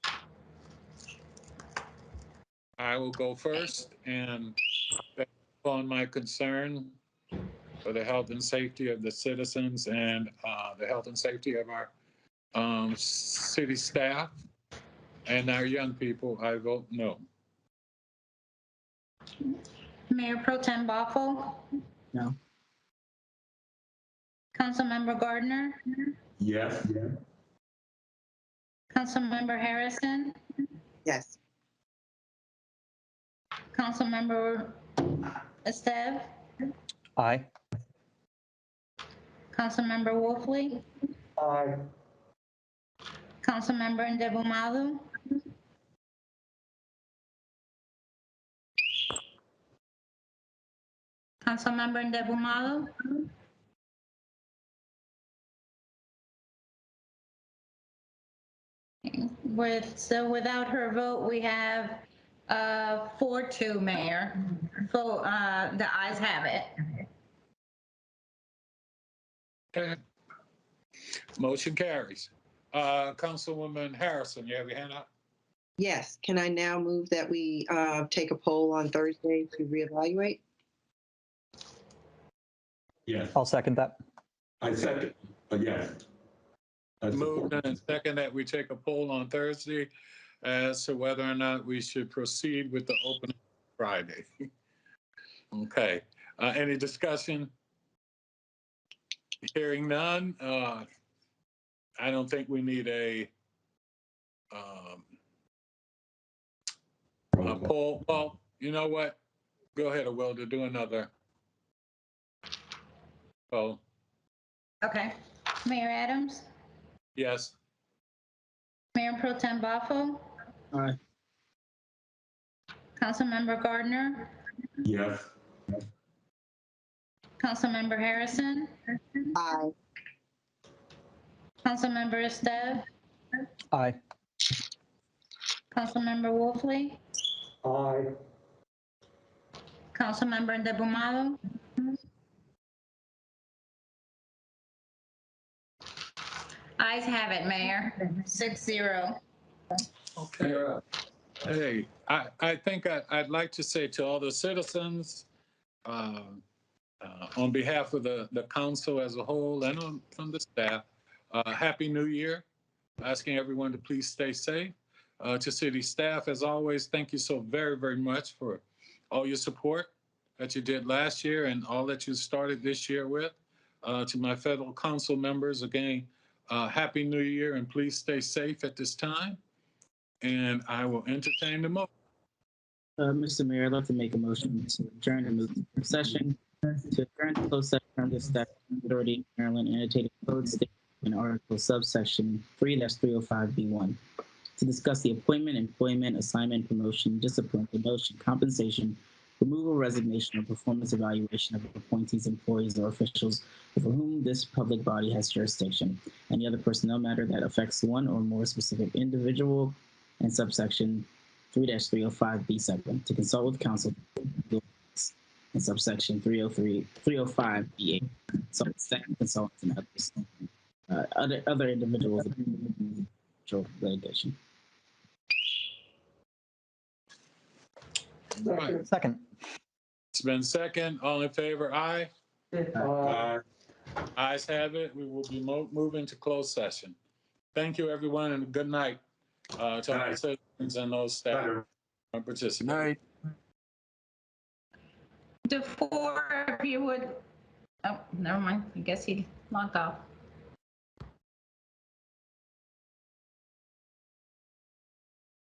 I will go first, and based on my concern for the health and safety of the citizens and the health and safety of our city staff and our young people, I vote no. Mayor Pro Tem Boffo? No. Councilmember Gardner? Yes. Councilmember Harrison? Yes. Councilmember Esteve? Aye. Councilmember Wolfley? Aye. Councilmember Ndebumalu? Councilmember Ndebumalu? Without her vote, we have 4-2, Mayor. So the ayes have it. Okay. Motion carries. Councilwoman Harrison, you have your hand up? Yes. Can I now move that we take a poll on Thursday to reevaluate? Yes. I'll second that. I second. Yes. Moved and second that we take a poll on Thursday as to whether or not we should proceed with the opening Friday. Okay. Any discussion? Hearing none. I don't think we need a poll. Well, you know what? Go ahead, Will, to do another poll. Okay. Mayor Adams? Yes. Mayor Pro Tem Boffo? Aye. Councilmember Gardner? Yes. Councilmember Harrison? Aye. Councilmember Esteve? Aye. Councilmember Wolfley? Aye. Councilmember Ndebumalu? Ayes have it, Mayor. 6-0. Okay. Hey, I think I'd like to say to all the citizens, on behalf of the council as a whole and from the staff, Happy New Year. Asking everyone to please stay safe. To city staff, as always, thank you so very, very much for all your support that you did last year and all that you started this year with. To my fellow council members, again, Happy New Year, and please stay safe at this time. And I will entertain the motion. Mr. Mayor, I'd like to make a motion to adjourn and move to session. To adjourn to closed session under statute authority Maryland annotated code state in article subsection 3-305B1 to discuss the appointment, employment, assignment, promotion, discipline, demotion, compensation, removal, resignation, or performance evaluation of appointees, employees, or officials over whom this public body has jurisdiction. Any other personnel matter that affects one or more specific individual, and subsection 3-305B7 to consult with counsel in subsection 305B8. So staff, consultants, and others. other individuals litigation. Right. Second. It's been second. All in favor, aye. Aye. Ayes have it. We will be moving to closed session. Thank you, everyone, and good night to our citizens and those staff who participate. Good night. The four of you would, oh, never mind. I guess he logged off.